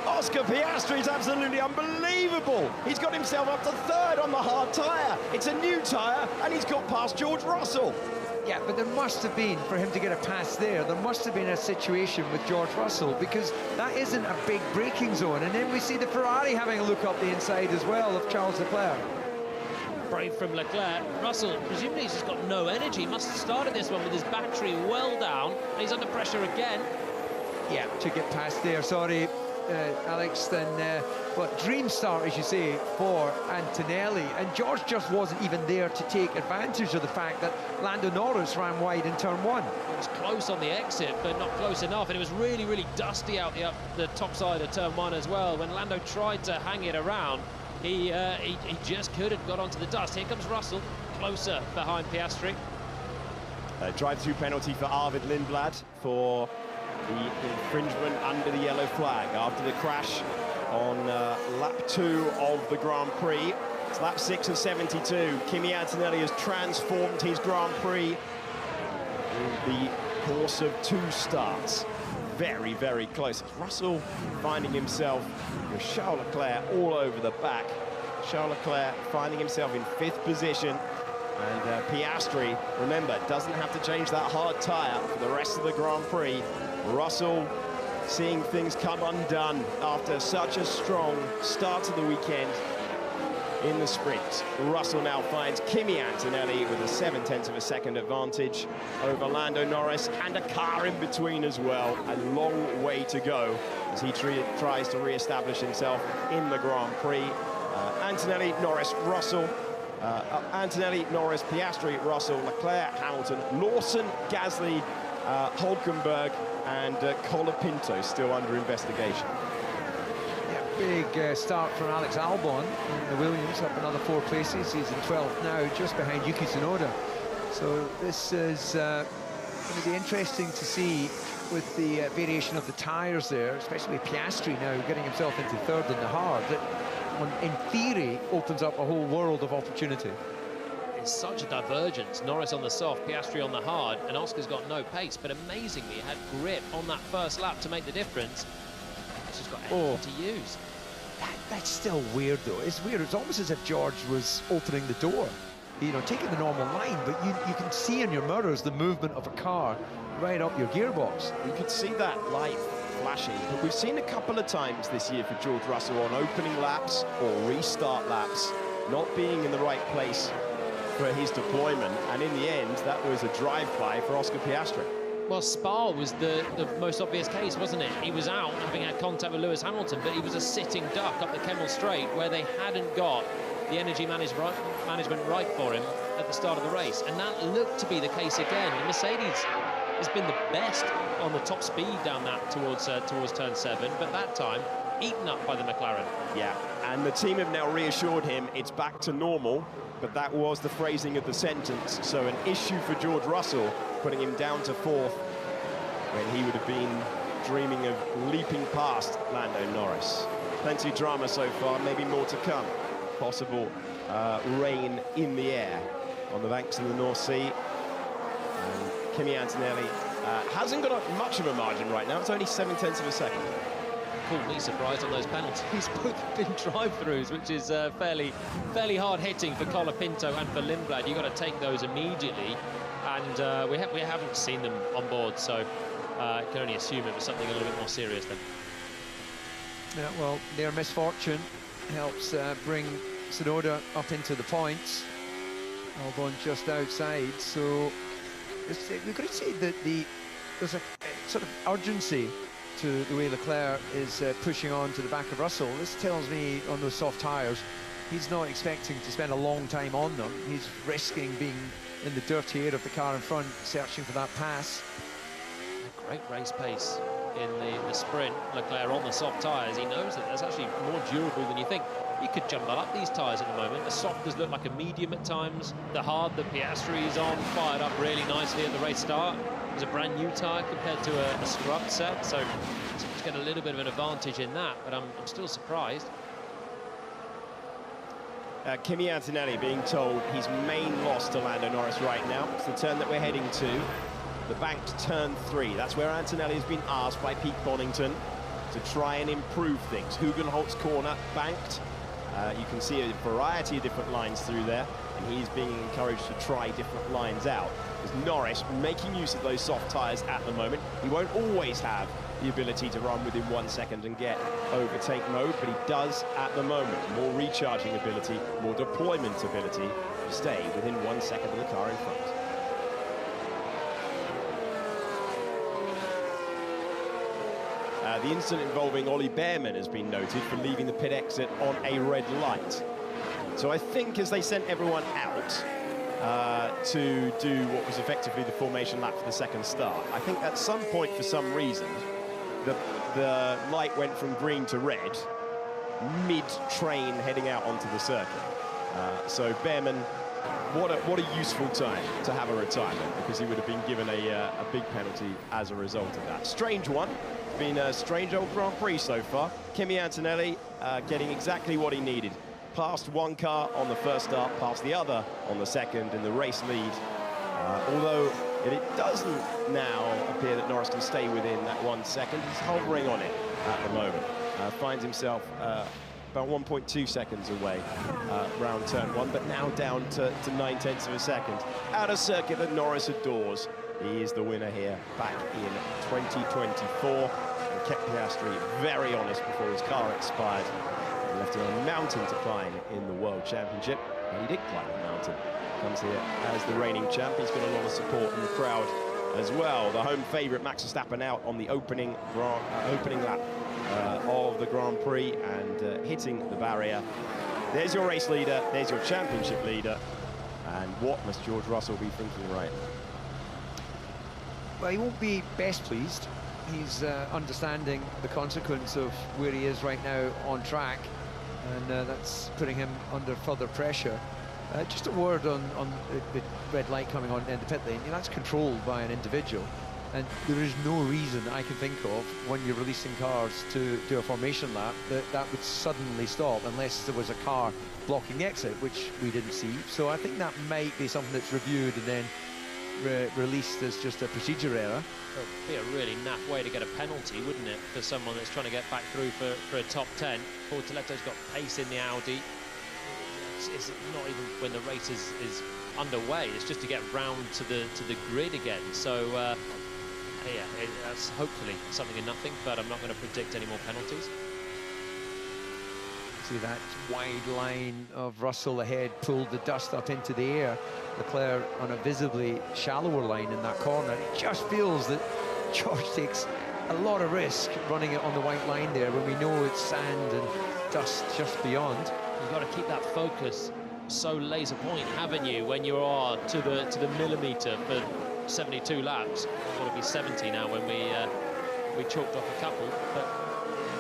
Oscar Piastri. It's absolutely unbelievable. He's got himself up to third on the hard tyre. It's a new tyre, and he's got past George Russell. Yeah, but there must have been, for him to get a pass there, there must have been a situation with George Russell, because that isn't a big braking zone. And then we see the Ferrari having a look up the inside as well of Charles Leclerc. Brave from Leclerc. Russell, presumably he's just got no energy. He must have started this one with his battery well down, and he's under pressure again. Yeah, to get past there, sorry, Alex, then, but dream start, as you say, for Antonelli, and George just wasn't even there to take advantage of the fact that Lando Norris ran wide in turn one. It was close on the exit, but not close enough, and it was really, really dusty out the top side of turn one as well. When Lando tried to hang it around, he just couldn't got onto the dust. Here comes Russell, closer behind Piastri. Drive-through penalty for Arvid Lindblad for the infringement under the yellow flag after the crash on lap 2 of the Grand Prix. It's lap 6 of 72. Kimi Antonelli has transformed his Grand Prix in the course of 2 starts. Very, very close. It's Russell finding himself with Charles Leclerc all over the back. Charles Leclerc finding himself in 5th position. And Piastri, remember, doesn't have to change that hard tyre for the rest of the Grand Prix. Russell seeing things come undone after such a strong start to the weekend in the sprint. Russell now finds Kimi Antonelli with a 0.7 of a second advantage over Lando Norris, and a car in between as well. A long way to go as he tries to re-establish himself in the Grand Prix. Antonelli, Norris, Russell. Antonelli, Norris, Piastri, Russell, Leclerc, Hamilton, Lawson, Gasly, Hulkenberg, and Colapinto still under investigation. Yeah, big start from Alex Albon in the Williams, up another 4 places. He's in 12th now, just behind Yuki Tsunoda. So this is going to be interesting to see with the variation of the tyres there, especially Piastri now getting himself into 3rd in the hard. That one, in theory, opens up a whole world of opportunity. It's such a divergence. Norris on the soft, Piastri on the hard, and Oscar's got no pace, but amazingly he had grip on that first lap to make the difference. He's just got anything to use. That's still weird, though. It's weird. It's almost as if George was opening the door, you know, taking the normal line, but you can see in your mirrors the movement of a car right up your gearbox. You could see that light flashing, but we've seen a couple of times this year for George Russell on opening laps or restart laps not being in the right place for his deployment, and in the end that was a drive-by for Oscar Piastri. Well, Spa was the most obvious case, wasn't it? He was out having had contact with Lewis Hamilton, but he was a sitting duck up the Kemmel Straight where they hadn't got the energy management right for him at the start of the race, and that looked to be the case again. The Mercedes has been the best on the top speed down that towards turn 7, but that time eaten up by the McLaren. Yeah, and the team have now reassured him it's back to normal, but that was the phrasing of the sentence. So an issue for George Russell, putting him down to 4th when he would have been dreaming of leaping past Lando Norris. Plenty of drama so far, maybe more to come. Possible rain in the air on the banks of the North Sea. And Kimi Antonelli hasn't got much of a margin right now. It's only 0.7 of a second. Caught me surprised on those penalties. Both have been drive-throughs, which is fairly hard-hitting for Colapinto and for Lindblad. You've got to take those immediately, and we haven't seen them on board, so I can only assume it was something a little bit more serious then. Yeah, well, their misfortune helps bring Tsunoda up into the points. Albon just outside, so we've got to say that there's a sort of urgency to the way Leclerc is pushing on to the back of Russell. This tells me on those soft tyres, he's not expecting to spend a long time on them. He's risking being in the dirty air of the car in front, searching for that pass. A great race pace in the sprint. Leclerc on the soft tyres. He knows that that's actually more durable than you think. You could jumble up these tyres at the moment. The soft does look like a medium at times. The hard that Piastri is on fired up really nicely at the race start. It was a brand new tyre compared to a scrub set, so he's got a little bit of an advantage in that, but I'm still surprised. Kimi Antonelli being told his main loss to Lando Norris right now. It's the turn that we're heading to, the banked turn 3. That's where Antonelli has been asked by Pete Bonington to try and improve things. Hugenholtz corner banked. You can see a variety of different lines through there, and he's being encouraged to try different lines out. As Norris making use of those soft tyres at the moment. He won't always have the ability to run within 1 second and get overtake mode, but he does at the moment. More recharging ability, more deployment ability to stay within 1 second of the car in front. The incident involving Ollie Behrman has been noted for leaving the pit exit on a red light. So I think as they sent everyone out to do what was effectively the formation lap for the second start, I think at some point, for some reason, the light went from green to red mid-train heading out onto the circuit. So Behrman, what a useful time to have a retirement, because he would have been given a big penalty as a result of that. Strange one. Been a strange old Grand Prix so far. Kimi Antonelli getting exactly what he needed. Passed one car on the first start, passed the other on the second in the race lead. Although it doesn't now appear that Norris can stay within that 1 second. He's hovering on it at the moment. Finds himself about 1.2 seconds away round turn 1, but now down to 0.9 of a second. At a circuit that Norris adores. He is the winner here back in 2024. And kept Piastri very honest before his car expired. He left him a mountain to climb in the World Championship. And he did climb the mountain. Comes here as the reigning champ. He's got a lot of support in the crowd as well. The home favourite Max Verstappen out on the opening lap of the Grand Prix and hitting the barrier. There's your race leader. There's your championship leader. And what must George Russell be thinking right now? Well, he won't be best pleased. He's understanding the consequence of where he is right now on track, and that's putting him under further pressure. Just a word on the red light coming on in the pit lane. That's controlled by an individual, and there is no reason I can think of when you're releasing cars to do a formation lap that would suddenly stop unless there was a car blocking the exit, which we didn't see. So I think that might be something that's reviewed and then released as just a procedure error. It would be a really naff way to get a penalty, wouldn't it, for someone that's trying to get back through for a top 10. Bortoletto's got pace in the Audi. It's not even when the race is underway. It's just to get round to the grid again. So yeah, that's hopefully something in nothing, but I'm not going to predict any more penalties. See that wide line of Russell ahead pulled the dust up into the air. Leclerc on a visibly shallower line in that corner. It just feels that George takes a lot of risk running it on the white line there when we know it's sand and dust just beyond. You've got to keep that focus so laser point, haven't you, when you are to the millimetre for 72 laps. It would be 70 now when we chalked off a couple. But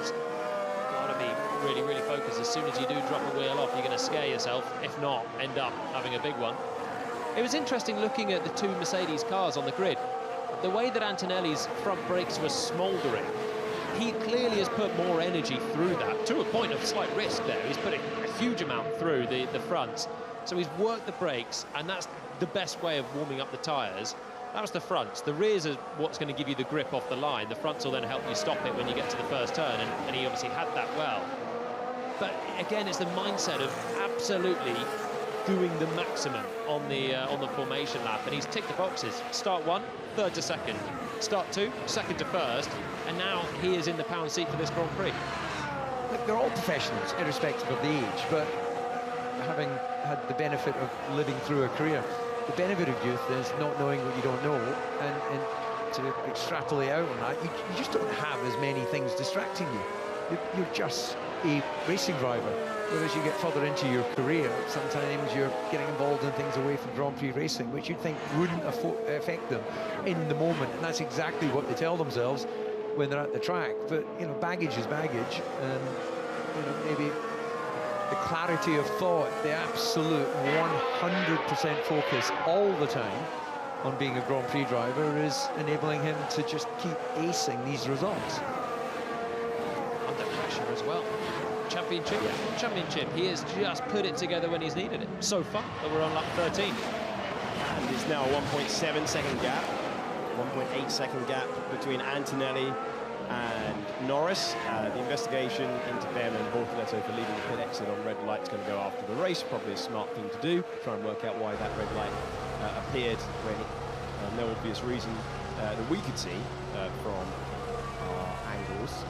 it's got to be really, really focused. As soon as you do drop a wheel off, you're going to scare yourself. If not, end up having a big one. It was interesting looking at the two Mercedes cars on the grid. The way that Antonelli's front brakes were smouldering, he clearly has put more energy through that, to a point of slight risk there. He's put a huge amount through the fronts. So he's worked the brakes, and that's the best way of warming up the tyres. That was the fronts. The rears are what's going to give you the grip off the line. The fronts will then help you stop it when you get to the first turn, and he obviously had that well. But again, it's the mindset of absolutely doing the maximum on the formation lap, and he's ticked the boxes. Start 1, third to second. Start 2, second to first, and now he is in the pound seat for this Grand Prix. Look, they're all professionals, irrespective of the age, but having had the benefit of living through a career, the benefit of youth is not knowing what you don't know, and to extrapolate out on that, you just don't have as many things distracting you. You're just a racing driver. Whereas you get further into your career, sometimes you're getting involved in things away from Grand Prix racing, which you'd think wouldn't affect them in the moment. And that's exactly what they tell themselves when they're at the track. But, you know, baggage is baggage. And, you know, maybe the clarity of thought, the absolute 100% focus all the time on being a Grand Prix driver is enabling him to just keep acing these results. Under pressure as well. Championship, he has just put it together when he's needed it so far. But we're on lap 13. And it's now a 1.7 second gap, 1.8 second gap between Antonelli and Norris. The investigation into Ben and Bortoletto for leaving the pit exit on red light is going to go after the race. Probably a smart thing to do. Try and work out why that red light appeared when no obvious reason that we could see from our angles.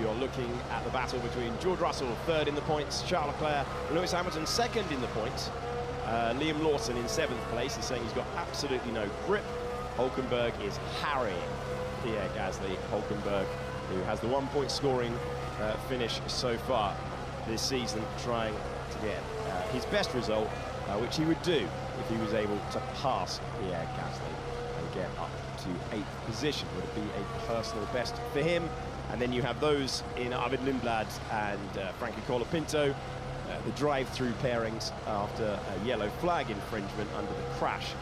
You're looking at the battle between George Russell, third in the points, Charles Leclerc, Lewis Hamilton, second in the points. Liam Lawson in 7th place is saying he's got absolutely no grip. Hulkenberg is harrying Pierre Gasly. Hulkenberg, who has the 1-point scoring finish so far this season, trying to get his best result, which he would do if he was able to pass Pierre Gasly and get up to 8th position. Would it be a personal best for him? And then you have those in Arvid Lindblad and Frankie Colapinto, the drive-through pairings after a yellow flag infringement under the crash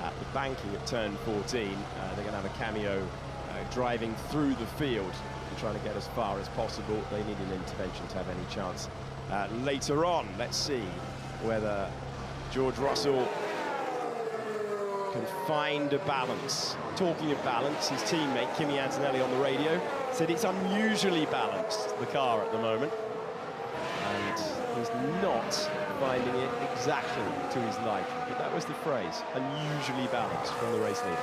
at the banking at turn 14. They're going to have a cameo driving through the field and trying to get as far as possible. They need an intervention to have any chance later on. Let's see whether George Russell can find a balance. Talking of balance, his teammate Kimi Antonelli on the radio said it's unusually balanced, the car at the moment, and he's not finding it exactly to his liking. But that was the phrase, unusually balanced, from the race leader.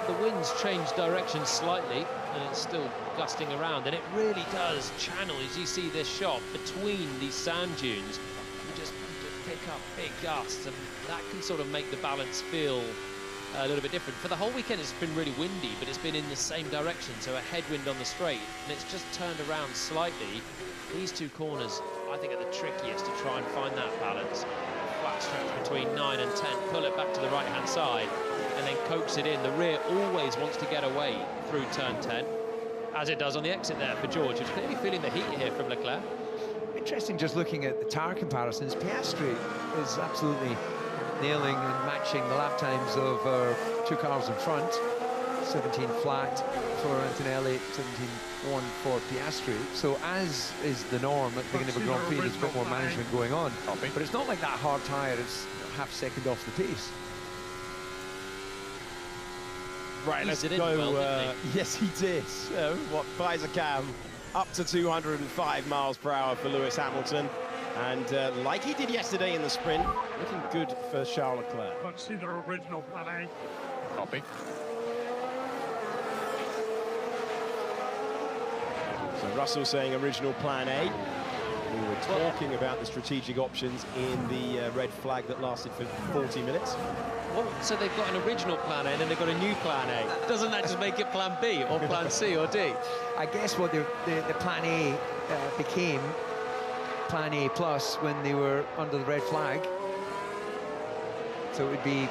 The wind's changed direction slightly, and it's still gusting around, and it really does channel, as you see this shot, between these sand dunes. You just pick up big gusts, and that can sort of make the balance feel a little bit different. For the whole weekend, it's been really windy, but it's been in the same direction, so a headwind on the straight, and it's just turned around slightly. These two corners, I think, are the trickiest to try and find that balance. Flat stretch between 9 and 10, pull it back to the right-hand side, and then coax it in. The rear always wants to get away through turn 10, as it does on the exit there for George, who's clearly feeling the heat here from Leclerc. Interesting just looking at the tyre comparisons. Piastri is absolutely nailing and matching the lap times of our two cars in front. 17 flat for Antonelli, 17.1 for Piastri. So as is the norm at the beginning of a Grand Prix, there's a bit more management going on. But it's not like that hard tyre is half second off the pace. Right, let's go. Yes, he did. What, visor cam up to 205 miles per hour for Lewis Hamilton. And like he did yesterday in the sprint, looking good for Charles Leclerc. Consider original plan A. Copy. So Russell saying original plan A. We were talking about the strategic options in the red flag that lasted for 40 minutes. Well, so they've got an original plan A and then they've got a new plan A. Doesn't that just make it plan B or plan C or D? I guess what the plan A became plan A plus when they were under the red flag. So it would be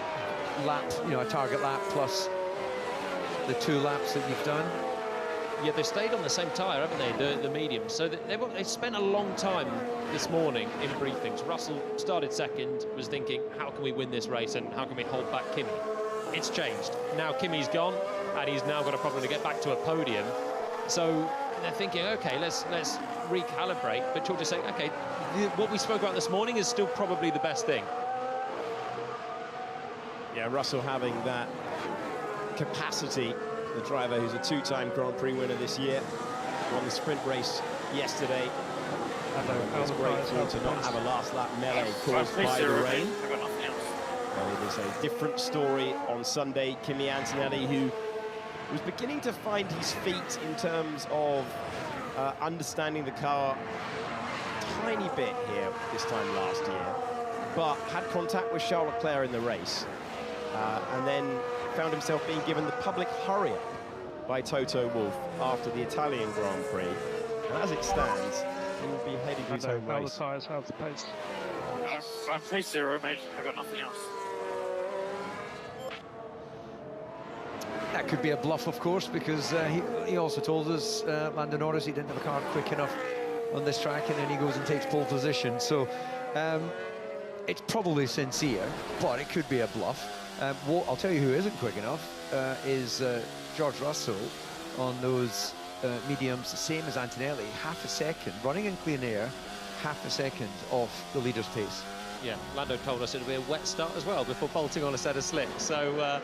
lap, you know, a target lap plus the 2 laps that you've done. Yeah, they've stayed on the same tyre, haven't they, the medium? So they spent a long time this morning in briefings. Russell started second, was thinking, how can we win this race and how can we hold back Kimi? It's changed. Now Kimi's gone, and he's now got a problem to get back to a podium. So they're thinking, okay, let's recalibrate. But George is saying, okay, what we spoke about this morning is still probably the best thing. Yeah, Russell having that capacity, the driver who's a 2-time Grand Prix winner this year, won the sprint race yesterday. It's grateful to not have a last lap melee caused by the rain. Well, it is a different story on Sunday. Kimi Antonelli, who was beginning to find his feet in terms of understanding the car a tiny bit here this time last year, but had contact with Charles Leclerc in the race, and then found himself being given the public hurry-up by Toto Wolff after the Italian Grand Prix. And as it stands, he will be heading to his home race. How the tyres, how's the pace? I'm pace 0, mate. I've got nothing else. That could be a bluff, of course, because he also told us, Lando Norris, he didn't have a car quick enough on this track, and then he goes and takes pole position. So it's probably sincere, but it could be a bluff. I'll tell you who isn't quick enough is George Russell on those mediums, same as Antonelli, half a second, running in clean air, half a second off the leader's pace. Yeah, Lando told us it'll be a wet start as well before bolting on a set of slicks. So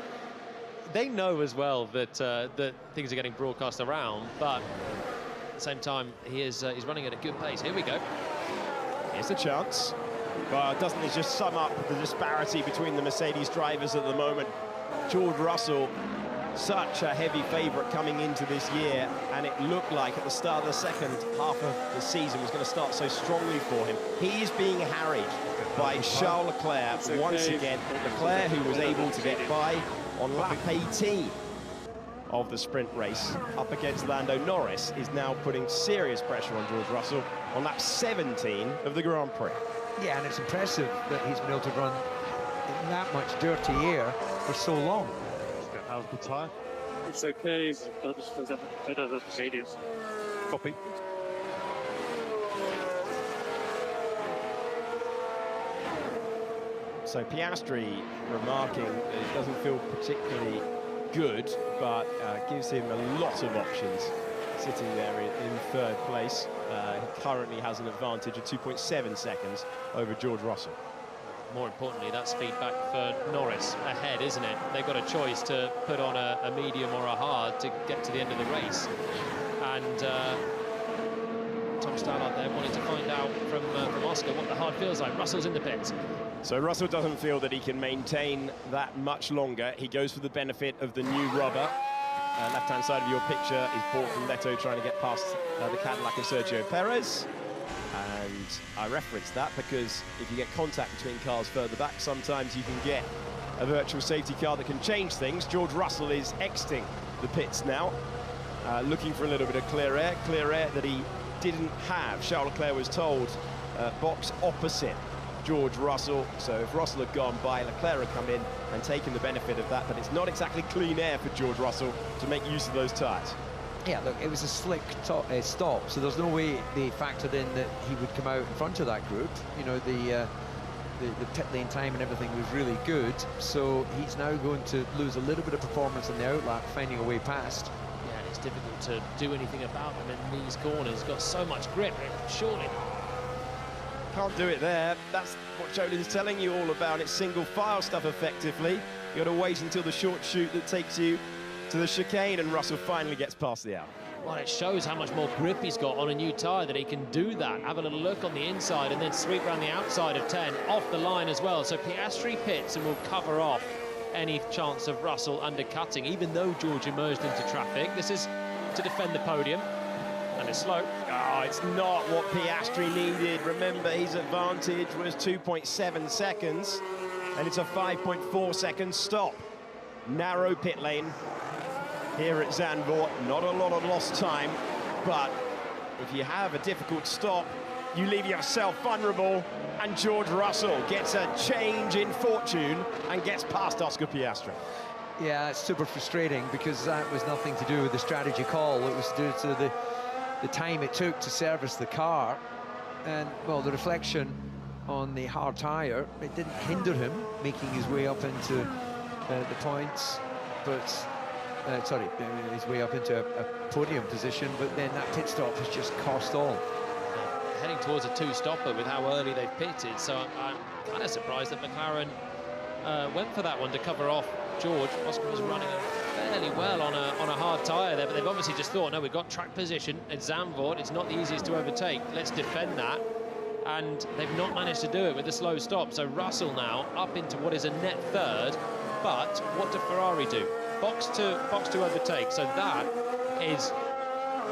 they know as well that that things are getting broadcast around, but at the same time, he's running at a good pace. Here we go. Here's a chance. But doesn't it just sum up the disparity between the Mercedes drivers at the moment? George Russell, such a heavy favourite coming into this year, and it looked like at the start of the second half of the season was going to start so strongly for him. He is being harried by Charles Leclerc once again. Leclerc, who was able to get by on lap 18 of the sprint race up against Lando Norris, is now putting serious pressure on George Russell on lap 17 of the Grand Prix. Yeah, and it's impressive that he's been able to run in that much dirty air for so long. How's the tyre? It's okay, but it's better than the mediums. Copy. So Piastri remarking that it doesn't feel particularly good, but gives him a lot of options sitting there in third place. He currently has an advantage of 2.7 seconds over George Russell. More importantly, that's feedback for Norris ahead, isn't it? They've got a choice to put on a medium or a hard to get to the end of the race. And Tom Stallard there wanting to find out from Oscar what the hard feels like. Russell's in the pits. So Russell doesn't feel that he can maintain that much longer. He goes for the benefit of the new rubber. Left-hand side of your picture is bought from Leto trying to get past the Cadillac of Sergio Perez. And I reference that because if you get contact between cars further back, sometimes you can get a virtual safety car that can change things. George Russell is exiting the pits now, looking for a little bit of clear air that he didn't have. Charles Leclerc was told box opposite George Russell. So if Russell had gone by, Leclerc had come in and taken the benefit of that, but it's not exactly clean air for George Russell to make use of those tyres. Yeah, look, it was a slick stop, so there's no way they factored in that he would come out in front of that group. You know, the pit lane time and everything was really good, so he's now going to lose a little bit of performance in the outlap, finding a way past. Yeah, it's difficult to do anything about him in these corners. He's got so much grip, surely. Can't do it there. That's what Jolin's telling you all about. It's single file stuff effectively. You've got to wait until the short chute that takes you to the chicane, and Russell finally gets past the out. Well, it shows how much more grip he's got on a new tyre, that he can do that. Have a little look on the inside and then sweep around the outside of 10, off the line as well. So Piastri pits and will cover off any chance of Russell undercutting, even though George emerged into traffic. This is to defend the podium, and it's slow. Oh, it's not what Piastri needed. Remember, his advantage was 2.7 seconds, and it's a 5.4 second stop. Narrow pit lane here at Zandvoort. Not a lot of lost time, but if you have a difficult stop, you leave yourself vulnerable, and George Russell gets a change in fortune and gets past Oscar Piastri. Yeah, it's super frustrating because that was nothing to do with the strategy call. It was due to the time it took to service the car. And, well, the reflection on the hard tyre, it didn't hinder him making his way up into the points, but, sorry, his way up into a podium position, but then that pit stop has just cost all. Heading towards a two-stopper with how early they've pitted, so I'm kind of surprised that McLaren went for that one to cover off George. Oscar was running fairly well on a hard tyre there, but they've obviously just thought, no, we've got track position at Zandvoort, it's not the easiest to overtake, let's defend that. And they've not managed to do it with the slow stop. So Russell now up into what is a net third, but what do Ferrari do? Box to overtake, so that is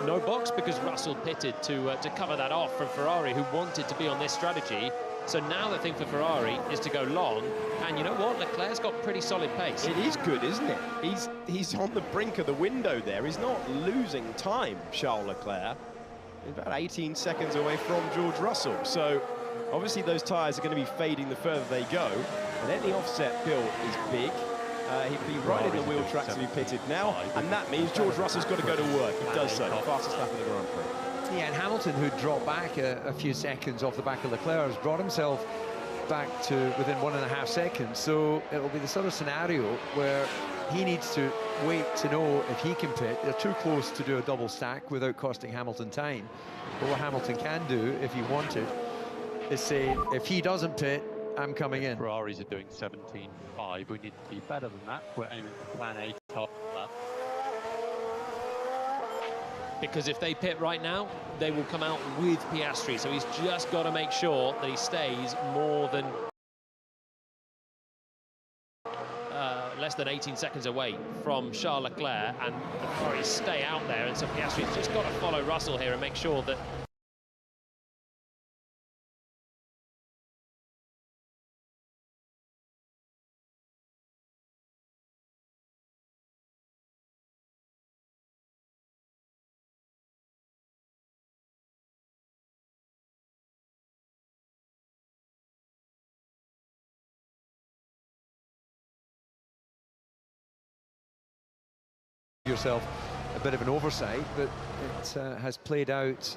no box because Russell pitted to cover that off from Ferrari, who wanted to be on this strategy. So now the thing for Ferrari is to go long, and you know what? Leclerc's got pretty solid pace. It is good, isn't it? He's on the brink of the window there. He's not losing time, Charles Leclerc. He's about 18 seconds away from George Russell. So obviously those tyres are going to be fading the further they go. And any offset build is big. He'd be right in the wheel track to be pitted now, and that means George Russell's got to go to work. He does so. Fastest lap in the Grand Prix. Yeah, and Hamilton, who dropped back a few seconds off the back of Leclerc, has brought himself back to within 1.5 seconds. So it'll be the sort of scenario where he needs to wait to know if he can pit. They're too close to do a double stack without costing Hamilton time. But what Hamilton can do, if he wanted, is say, if he doesn't pit, I'm coming in. Ferraris are doing 17.5. We need to be better than that. We're aiming for plan A top lap. Because if they pit right now, they will come out with Piastri. So he's just got to make sure that he stays more than less than 18 seconds away from Charles Leclerc, and the Ferraris stay out there. And so Piastri's just got to follow Russell here and make sure that yourself a bit of an oversight, but it has played out.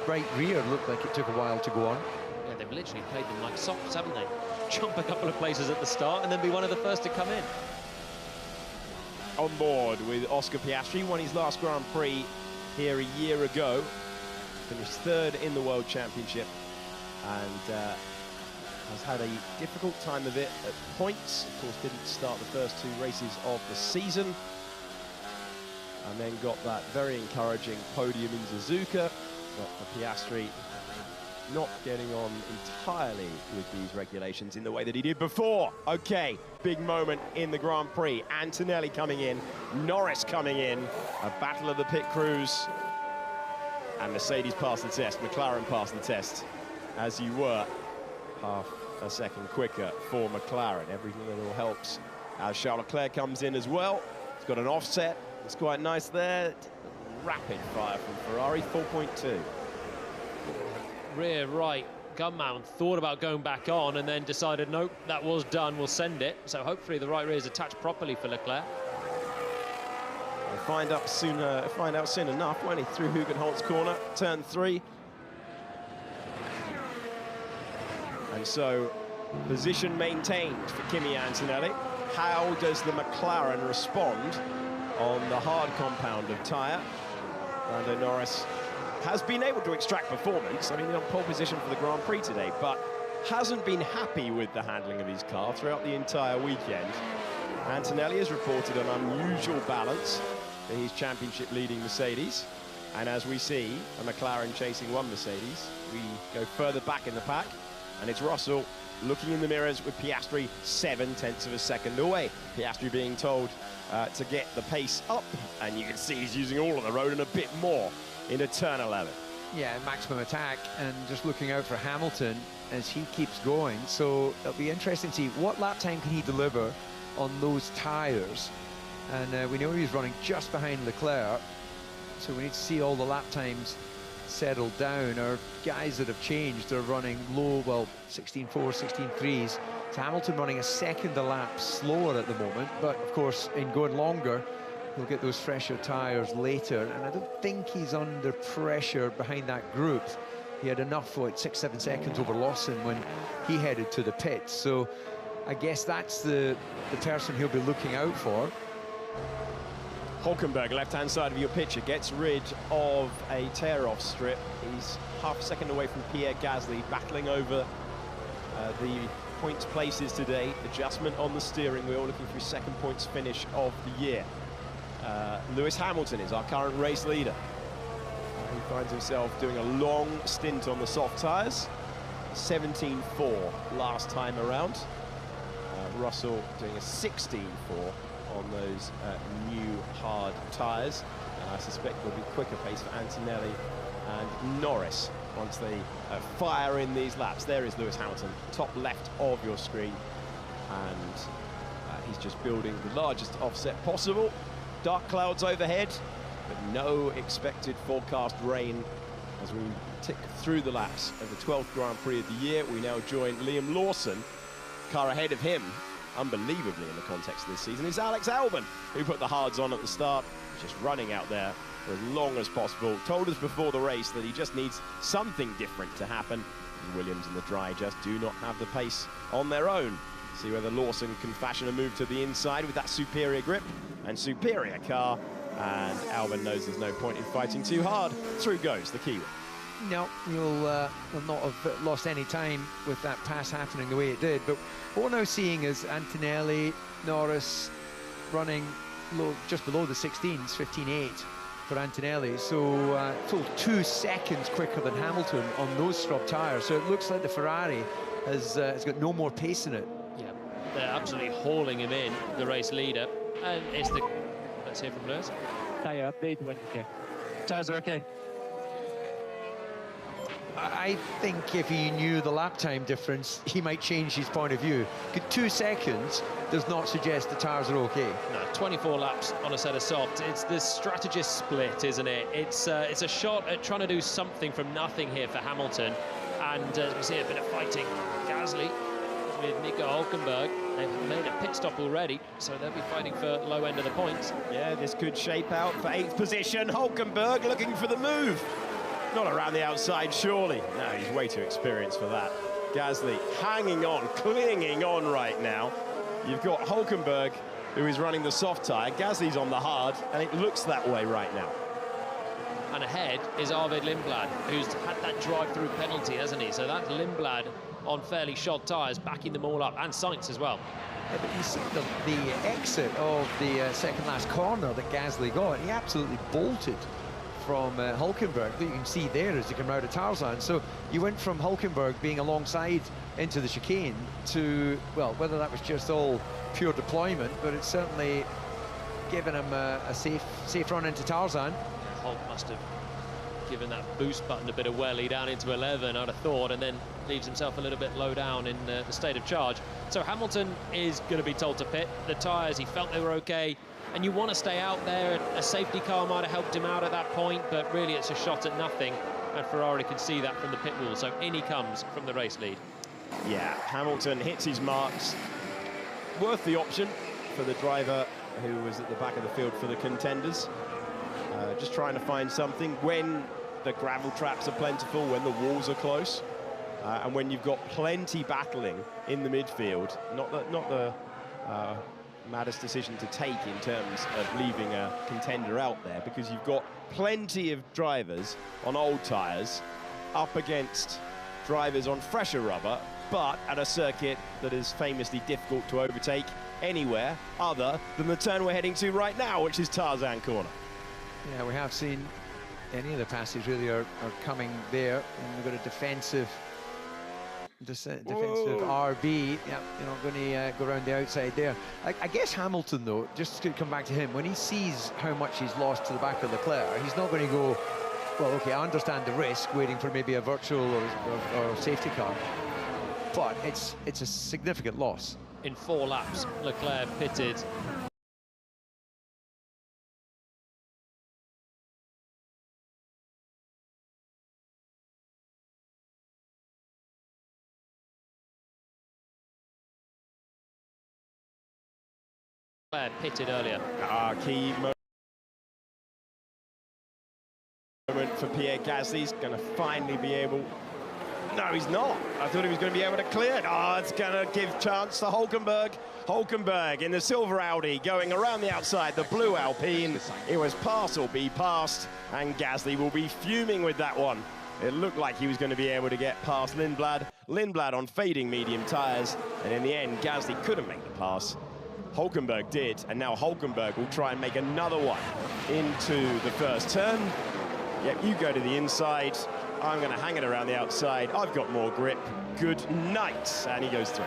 Right rear looked like it took a while to go on. Yeah, they've literally played them like socks, haven't they? Jump a couple of places at the start and then be one of the first to come in. On board with Oscar Piastri, won his last Grand Prix here a year ago, finished third in the World Championship, and has had a difficult time of it at points. Of course, didn't start the first two races of the season, and then got that very encouraging podium in Suzuka. But for Piastri, not getting on entirely with these regulations in the way that he did before. Okay, big moment in the Grand Prix. Antonelli coming in, Norris coming in, a battle of the pit crews. And Mercedes passed the test, McLaren passed the test, as you were half a second quicker for McLaren. Everything that all helps as Charles Leclerc comes in as well. He's got an offset, it's quite nice there. Rapid fire from Ferrari, 4.2. Rear right gun mount thought about going back on and then decided, nope, that was done, we'll send it. So hopefully the right rear is attached properly for Leclerc. We'll find out soon enough, won't he? Through Hugenholtz corner, turn 3. And so position maintained for Kimi Antonelli. How does the McLaren respond on the hard compound of tyre? Lando Norris has been able to extract performance. I mean, he's on pole position for the Grand Prix today, but hasn't been happy with the handling of his car throughout the entire weekend. Antonelli has reported an unusual balance for his championship-leading Mercedes. And as we see, a McLaren chasing one Mercedes, we go further back in the pack, and it's Russell looking in the mirrors with Piastri 0.7 of a second away. Piastri being told to get the pace up, and you can see he's using all of the road and a bit more into turn 11. Yeah, maximum attack, and just looking out for Hamilton as he keeps going. So it'll be interesting to see what lap time can he deliver on those tyres. And we know he's running just behind Leclerc, so we need to see all the lap times settled down. Our guys that have changed are running low, well, 16.4, 16.3s. So Hamilton running a second a lap slower at the moment, but of course in going longer he'll get those fresher tyres later, and I don't think he's under pressure behind that group. He had enough, what, 6-7 seconds over Lawson when he headed to the pits, so I guess that's the person he'll be looking out for. Hulkenberg, left-hand side of your picture, gets rid of a tear-off strip. He's half a second away from Pierre Gasly, battling over the points places today. Adjustment on the steering wheel, looking for his second points finish of the year. Lewis Hamilton is our current race leader. He finds himself doing a long stint on the soft tyres. 17.4 last time around. Russell doing a 16.4 on those new hard tyres, and I suspect there'll be quicker pace for Antonelli and Norris once they fire in these laps. There is Lewis Hamilton, top left of your screen, and he's just building the largest offset possible. Dark clouds overhead, but no expected forecast rain as we tick through the laps of the 12th Grand Prix of the year. We now join Liam Lawson. Car ahead of him, unbelievably in the context of this season, is Alex Albon, who put the hards on at the start, just running out there for as long as possible. Told us before the race that he just needs something different to happen. And Williams and the Dry just do not have the pace on their own. See whether Lawson can fashion a move to the inside with that superior grip and superior car. And Albon knows there's no point in fighting too hard. Through goes the Kiwi. No, you'll not have lost any time with that pass happening the way it did. But what we're now seeing is Antonelli, Norris running low, just below the 16s, 15.8 for Antonelli. So full 2 seconds quicker than Hamilton on those scrub tyres. So it looks like the Ferrari has got no more pace in it. Yeah, they're absolutely hauling him in, the race leader. And it's the... Let's hear from Lewis. Tyre update when okay. Tyres are okay. I think if he knew the lap time difference, he might change his point of view. 2 seconds does not suggest the tyres are okay. No, 24 laps on a set of soft. It's the strategist split, isn't it? It's a shot at trying to do something from nothing here for Hamilton. And we see a bit of fighting. Gasly with Nico Hulkenberg. They've made a pit stop already, so they'll be fighting for low end of the points. Yeah, this could shape out for 8th position. Hulkenberg looking for the move. Not around the outside, surely. No, he's way too experienced for that. Gasly hanging on, clinging on right now. You've got Hulkenberg, who is running the soft tyre. Gasly's on the hard, and it looks that way right now. And ahead is Arvid Lindblad, who's had that drive-through penalty, hasn't he? So that's Lindblad on fairly shod tyres, backing them all up, and Sainz as well. Yeah, but you see the exit of the second last corner that Gasly got, he absolutely bolted from Hulkenberg. That you can see there as he came out of Tarzan. So you went from Hulkenberg being alongside into the chicane to, well, whether that was just all pure deployment, but it's certainly given him a safe run into Tarzan. Hulk must have given that boost button a bit of welly down into 11, I'd have thought, and then leaves himself a little bit low down in the state of charge. So Hamilton is going to be told to pit. The tyres, he felt they were okay, and you want to stay out there. A safety car might have helped him out at that point, but really it's a shot at nothing, and Ferrari can see that from the pit wall. So in he comes from the race lead. Yeah, Hamilton hits his marks. Worth the option for the driver who was at the back of the field for the contenders. Just trying to find something when the gravel traps are plentiful, when the walls are close, and when you've got plenty battling in the midfield. Not the maddest decision to take in terms of leaving a contender out there, because you've got plenty of drivers on old tyres up against drivers on fresher rubber, but at a circuit that is famously difficult to overtake anywhere other than the turn we're heading to right now, which is Tarzan Corner. Yeah, we have seen any of the passes really are coming there, and we've got a defensive RB. Yeah, you know, going to go around the outside there. I guess Hamilton, though, just to come back to him, when he sees how much he's lost to the back of Leclerc, he's not going to go well, okay, I understand the risk, waiting for maybe a virtual or safety car, but it's a significant loss. In 4 laps, Leclerc pitted. Leclerc pitted earlier. Key moment for Pierre Gasly. He's going to finally be able... No, he's not. I thought he was going to be able to clear it. It's going to give chance to Hulkenberg. Hulkenberg in the silver Audi going around the outside, the blue Alpine. It was pass or be passed, and Gasly will be fuming with that one. It looked like he was going to be able to get past Lindblad. Lindblad on fading medium tyres, and in the end, Gasly couldn't make the pass. Hulkenberg did, and now Hulkenberg will try and make another one into the first turn. Yep, you go to the inside. I'm going to hang it around the outside. I've got more grip. Good night. And he goes through.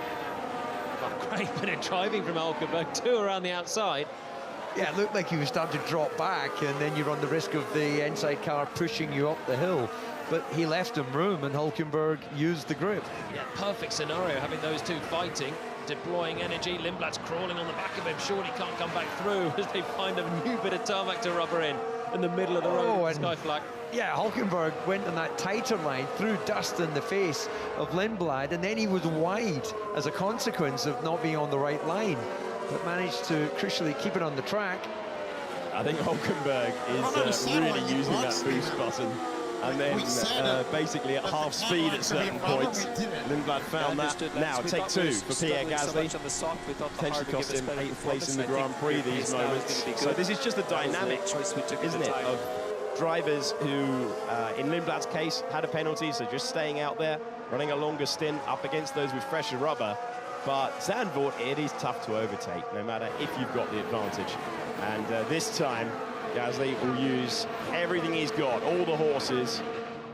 Oh, great bit of driving from Hulkenberg, 2 around the outside. Yeah, it looked like he was starting to drop back, and then you run the risk of the inside car pushing you up the hill. But he left him room, and Hulkenberg used the grip. Yeah, perfect scenario, having those 2 fighting, deploying energy. Lindblad's crawling on the back of him. Surely can't come back through as they find a new bit of tarmac to rubber in the middle of the road. And Sky Flag. Yeah, Hulkenberg went on that tighter line, threw dust in the face of Lindblad, and then he was wide as a consequence of not being on the right line, but managed to crucially keep it on the track. I think Hulkenberg is really using that boost button, and then basically at half speed at certain points. Lindblad found that. Now take 2 for Pierre Gasly. Potentially cost him 8th place in the Grand Prix these moments. So this is just the dynamic, isn't it, of drivers who, in Lindblad's case, had a penalty, so just staying out there, running a longer stint up against those with fresher rubber. But Zandvoort, it is tough to overtake, no matter if you've got the advantage. And this time, Gasly will use everything he's got, all the horses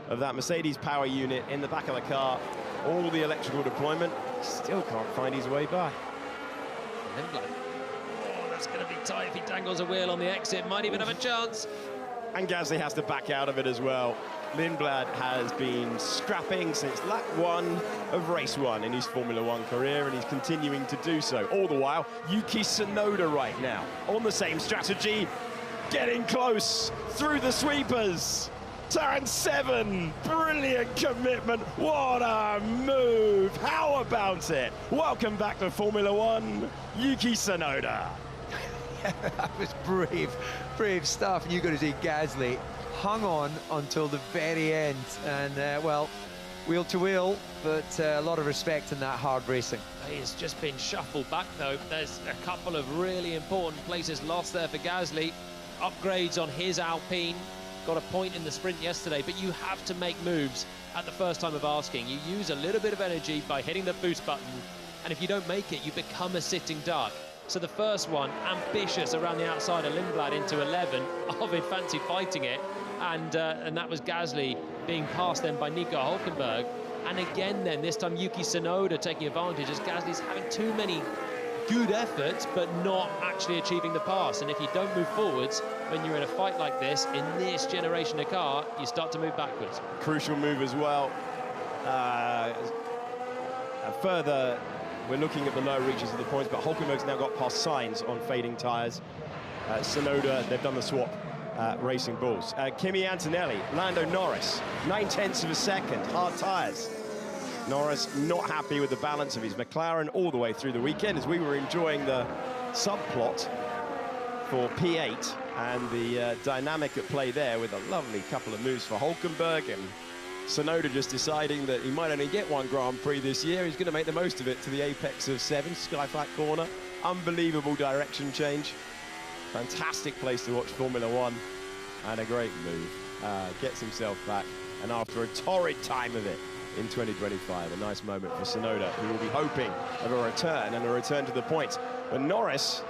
of that Mercedes power unit in the back of the car, all the electrical deployment, still can't find his way by. Lindblad. Oh, that's going to be tight if he dangles a wheel on the exit, might even have a chance. And Gasly has to back out of it as well. Lindblad has been scrapping since lap 1 of race 1 in his Formula 1 career, and he's continuing to do so. All the while, Yuki Tsunoda right now on the same strategy, getting close through the sweepers. Turn 7, brilliant commitment. What a move. How about it? Welcome back to Formula 1, Yuki Tsunoda. That was brave stuff. And you got to see Gasly hung on until the very end, and well, wheel to wheel, but a lot of respect in that hard racing. He's just been shuffled back though. There's a couple of really important places lost there for Gasly. Upgrades on his Alpine, got a point in the sprint yesterday, but you have to make moves at the first time of asking. You use a little bit of energy by hitting the boost button, and if you don't make it, you become a sitting duck. So the first one, ambitious around the outside of Lindblad into 11. Ovid fancy fighting it, and that was Gasly being passed then by Nico Hulkenberg. And again then, this time Yuki Tsunoda taking advantage as Gasly's having too many good efforts, but not actually achieving the pass. And if you don't move forwards, when you're in a fight like this, in this generation of car, you start to move backwards. Crucial move as well. Further, we're looking at the lower reaches of the points, but Hulkenberg's now got past Sainz on fading tyres. Tsunoda, they've done the swap, racing bulls. Kimi Antonelli, Lando Norris, 9/10 of a second, hard tyres. Norris not happy with the balance of his McLaren all the way through the weekend, as we were enjoying the subplot for P8 and the dynamic at play there with a lovely couple of moves for Hulkenberg, and Tsunoda just deciding that he might only get 1 Grand Prix this year. He's going to make the most of it to the apex of 7, Sky Flat corner. Unbelievable direction change. Fantastic place to watch Formula 1, and a great move. Gets himself back, and after a torrid time of it in 2025, a nice moment for Tsunoda, who will be hoping of a return and a return to the points. But Norris,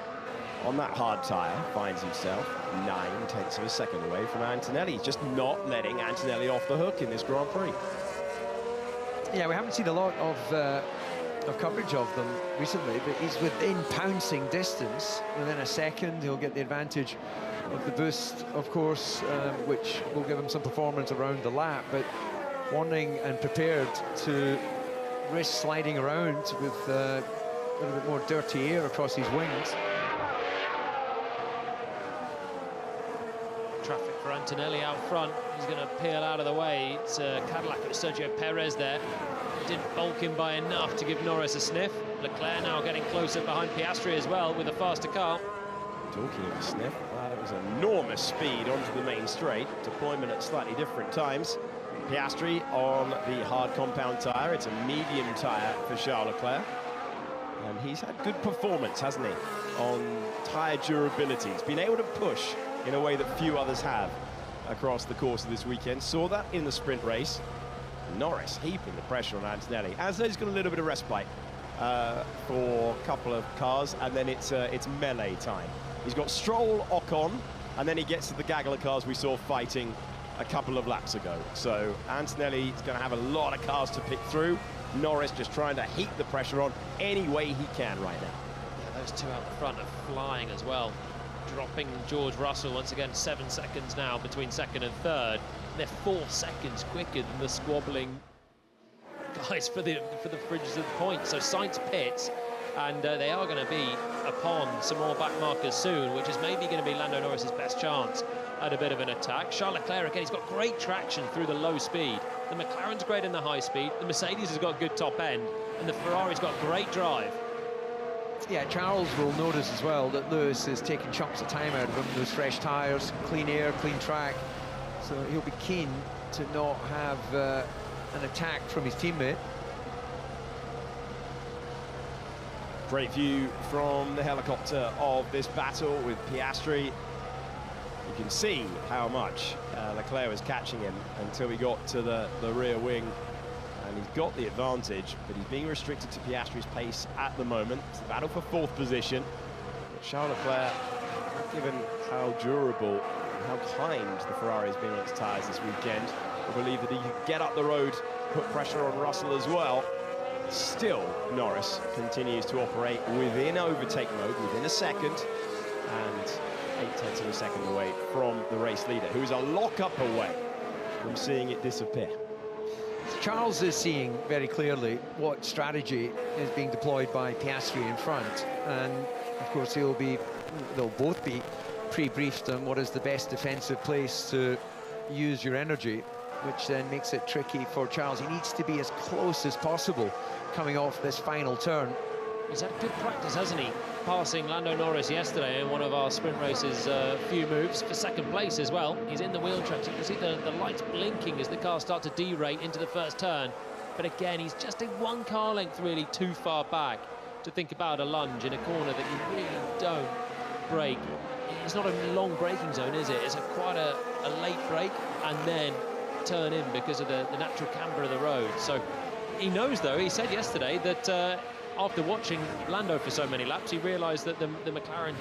on that hard tyre, finds himself 9/10 of a second away from Antonelli. He's just not letting Antonelli off the hook in this Grand Prix. Yeah, we haven't seen a lot of of coverage of them recently, but he's within pouncing distance. Within a second, he'll get the advantage of the boost, of course, which will give him some performance around the lap, but wanting and prepared to risk sliding around with a little bit more dirty air across his wings. Traffic for Antonelli out front. He's going to peel out of the way. It's Cadillac of Sergio Perez there. Didn't bulk him by enough to give Norris a sniff. Leclerc now getting closer behind Piastri as well with a faster car. Talking of a sniff, wow, that was enormous speed onto the main straight. Deployment at slightly different times. Piastri on the hard compound tyre. It's a medium tyre for Charles Leclerc. And he's had good performance, hasn't he, on tyre durability. He's been able to push in a way that few others have across the course of this weekend. Saw that in the sprint race. Norris heaping the pressure on Antonelli. Antonelli's got a little bit of respite for a couple of cars, and then it's melee time. He's got Stroll, Ocon, and then he gets to the gaggle of cars we saw fighting a couple of laps ago. So Antonelli is going to have a lot of cars to pick through. Norris just trying to heap the pressure on any way he can right now. Yeah, those two out the front are flying as well. Dropping George Russell once again, 7 seconds now between second and third. They're 4 seconds quicker than the squabbling guys for the fringes of the point. So Sainz pits, and they are going to be upon some more back markers soon, which is maybe going to be Lando Norris's best chance at a bit of an attack. Charles Leclerc again, he's got great traction through the low speed. The McLaren's great in the high speed. The Mercedes has got good top end, and the Ferrari's got great drive. Yeah, Charles will notice as well that Lewis is taking chunks of time out of him. Those fresh tyres, clean air, clean track. So he'll be keen to not have an attack from his teammate. Great view from the helicopter of this battle with Piastri. You can see how much Leclerc was catching him until he got to the rear wing. And he's got the advantage, but he's being restricted to Piastri's pace at the moment. It's a battle for 4th position. But Charles Leclerc, given how durable and how kind the Ferrari has been on its tyres this weekend, I believe that he could get up the road, put pressure on Russell as well. Still, Norris continues to operate within overtake mode, within a second, and 0.8 of a second away from the race leader, who is a lock-up away from seeing it disappear. Charles is seeing very clearly what strategy is being deployed by Piastri in front, and of course they'll both be pre-briefed on what is the best defensive place to use your energy, which then makes it tricky for Charles. He needs to be as close as possible coming off this final turn. He's had good practice, hasn't he? Passing Lando Norris yesterday in one of our sprint races, few moves for second place as well. He's in the wheel tracks. You can see the lights blinking as the cars start to derate into the first turn. But again, he's just a 1 car length really too far back to think about a lunge in a corner that you really don't brake. It's not a long braking zone, is it? It's quite a late brake and then turn in because of the natural camber of the road. So he knows, though, he said yesterday that after watching Lando for so many laps, he realised that the McLaren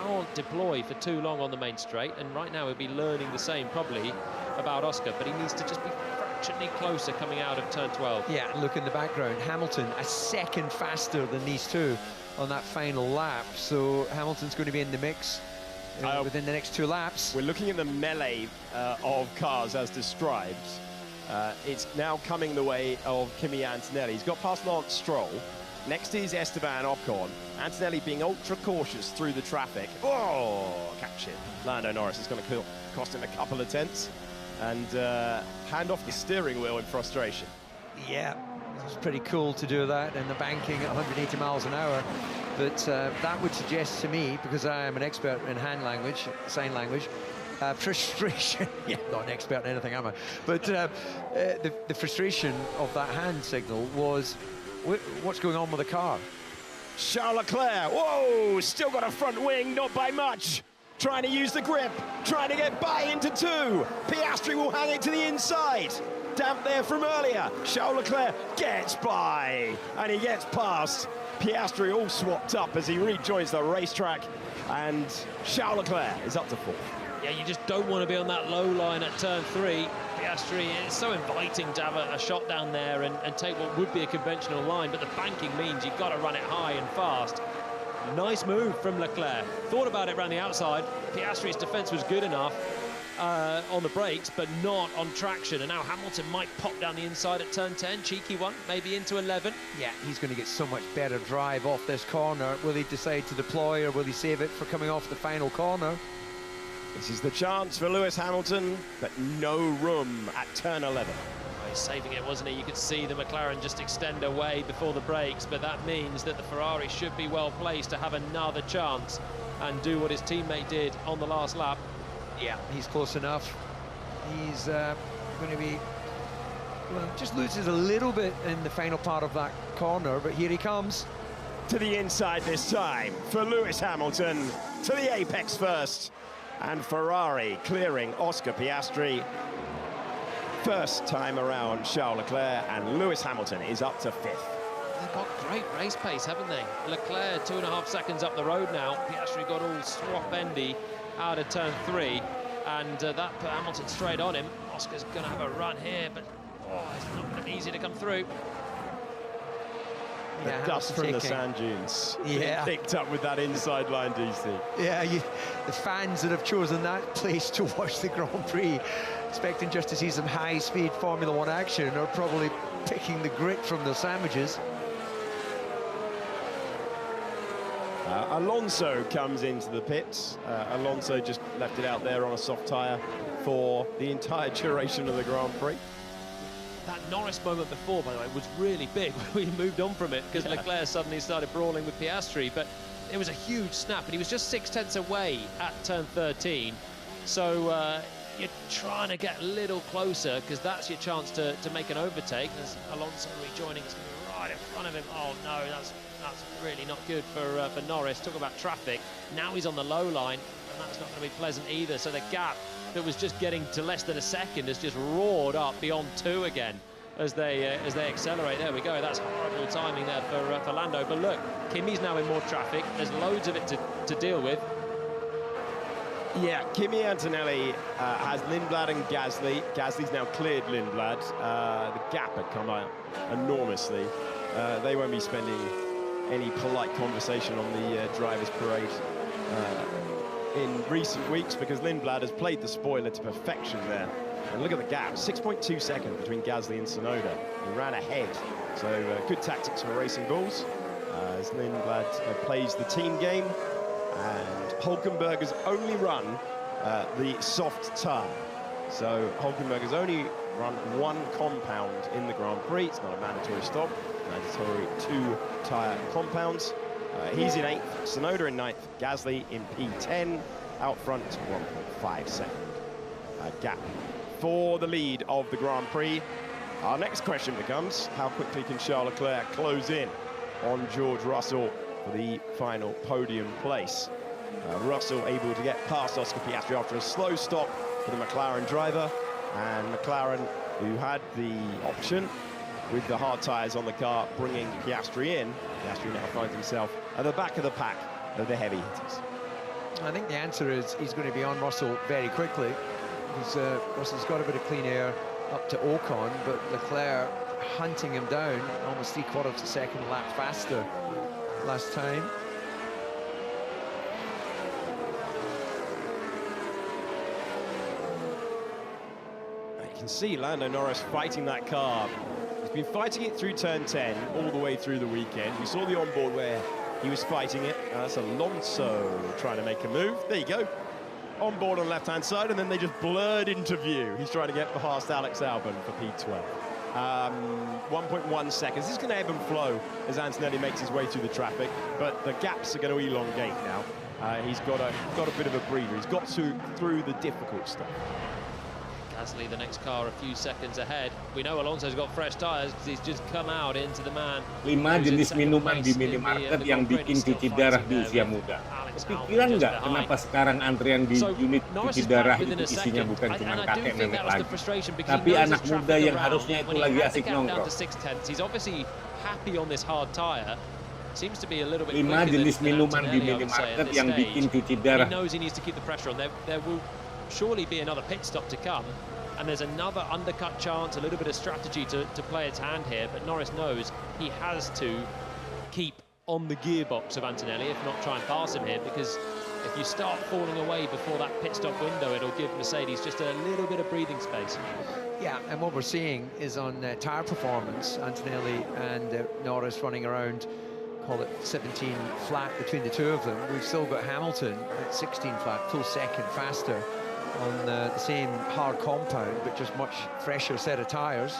can't deploy for too long on the main straight, and right now he'll be learning the same probably about Oscar, but he needs to just be fractionally closer coming out of turn 12. Yeah, look in the background, Hamilton a second faster than these two on that final lap, so Hamilton's going to be in the mix within the next 2 laps. We're looking at the melee of cars as described. It's now coming the way of Kimi Antonelli. He's got past Lance Stroll. Next is Esteban Ocon. Antonelli being ultra cautious through the traffic. Oh, catch it. Lando Norris is going to cost him a couple of tenths and hand off the steering wheel in frustration. Yeah, it's pretty cool to do that in the banking at 180 miles an hour. But that would suggest to me, because I am an expert in hand language, sign language, frustration. Yeah, not an expert in anything, am I? But the frustration of that hand signal was, what's going on with the car? Charles Leclerc, whoa, still got a front wing, not by much. Trying to use the grip, trying to get by into 2. Piastri will hang it to the inside. Damp there from earlier. Charles Leclerc gets by, and he gets past. Piastri all swapped up as he rejoins the racetrack, and Charles Leclerc is up to 4th. Yeah, you just don't want to be on that low line at turn 3. Piastri, it's so inviting to have a shot down there and take what would be a conventional line, but the banking means you've got to run it high and fast. Nice move from Leclerc. Thought about it around the outside. Piastri's defence was good enough on the brakes, but not on traction. And now Hamilton might pop down the inside at turn 10. Cheeky one, maybe into 11. Yeah, he's going to get so much better drive off this corner. Will he decide to deploy, or will he save it for coming off the final corner? This is the chance for Lewis Hamilton, but no room at turn 11. He's saving it, wasn't he? You could see the McLaren just extend away before the brakes, but that means that the Ferrari should be well placed to have another chance and do what his teammate did on the last lap. Yeah, he's close enough. He's going to be, well, just loses a little bit in the final part of that corner, but here he comes. To the inside this time for Lewis Hamilton, to the apex first. And Ferrari clearing Oscar Piastri. First time around, Charles Leclerc, and Lewis Hamilton is up to 5th. They've got great race pace, haven't they? Leclerc 2.5 seconds up the road now. Piastri got all swap-endy out of turn 3, and that put Hamilton straight on him. Oscar's going to have a run here, but it's not going to be easy to come through. The dust from the sand dunes. Yeah. Picked up with that inside line, DC. Yeah, the fans that have chosen that place to watch the Grand Prix, expecting just to see some high-speed Formula 1 action, are probably picking the grit from the sandwiches. Alonso comes into the pits. Alonso just left it out there on a soft tyre for the entire duration of the Grand Prix. That Norris moment before, by the way, was really big. We moved on from it because Leclerc suddenly started brawling with Piastri, but it was a huge snap, and he was just 0.6 away at turn 13. So you're trying to get a little closer because that's your chance to make an overtake. There's Alonso rejoining, it's right in front of him. Oh no, that's really not good for Norris. Talk about traffic. Now he's on the low line, and that's not going to be pleasant either. So the gap that was just getting to less than a second has just roared up beyond 2 again as they accelerate. There we go. That's horrible timing there for Lando. But look, Kimi's now in more traffic. There's loads of it to deal with. Yeah, Kimi Antonelli has Lindblad and Gasly. Gasly's now cleared Lindblad. The gap had come out enormously. They won't be spending any polite conversation on the drivers' parade in recent weeks, because Lindblad has played the spoiler to perfection there. And look at the gap, 6.2 seconds between Gasly and Tsunoda. He ran ahead, so good tactics for Racing Bulls as Lindblad plays the team game, and Hulkenberg only run the soft tyre. So Hulkenberg has only run 1 compound in the Grand Prix. It's not a mandatory stop, mandatory 2 tyre compounds. He's in 8th, Tsunoda in 9th, Gasly in P10, out front 1.5 second gap for the lead of the Grand Prix. Our next question becomes, how quickly can Charles Leclerc close in on George Russell for the final podium place? Russell able to get past Oscar Piastri after a slow stop for the McLaren driver, and McLaren, who had the option with the hard tyres on the car, bringing Piastri in. Piastri now finds himself at the back of the pack of the heavy hitters. I think the answer is he's going to be on Russell very quickly, because Russell's got a bit of clean air up to Ocon, but Leclerc hunting him down almost 3/4 second lap faster last time. You can see Lando Norris fighting that car. He's been fighting it through turn 10 all the way through the weekend. We saw the onboard where he was fighting it. That's Alonso trying to make a move. There you go. Onboard on the left-hand side, and then they just blurred into view. He's trying to get past Alex Albon for P12. 1.1 seconds. This is going to ebb and flow as Antonelli makes his way through the traffic, but the gaps are going to elongate now. He's got a bit of a breather. He's got through the difficult stuff. Gasly, the next car, a few seconds ahead. We know Alonso's got fresh tyres because he's just come out into the man. 5 jenis minuman di minimarket yang bikin cuci darah di usia muda. Kepikiran nggak kenapa sekarang antrian di unit cuci darah itu isinya bukan cuma kakek nenek lagi, tapi anak muda yang harusnya itu lagi asik nongkrong. 5 jenis minuman di minimarket yang bikin cuci darah. surely be another pit stop to come. And there's another undercut chance, a little bit of strategy to play its hand here. But Norris knows he has to keep on the gearbox of Antonelli, if not try and pass him here, because if you start falling away before that pit stop window, it'll give Mercedes just a little bit of breathing space. Yeah, and what we're seeing is on tyre performance, Antonelli and Norris running around, call it 17 flat between the two of them. We've still got Hamilton at 16 flat, full second faster on the same hard compound, but just much fresher set of tyres.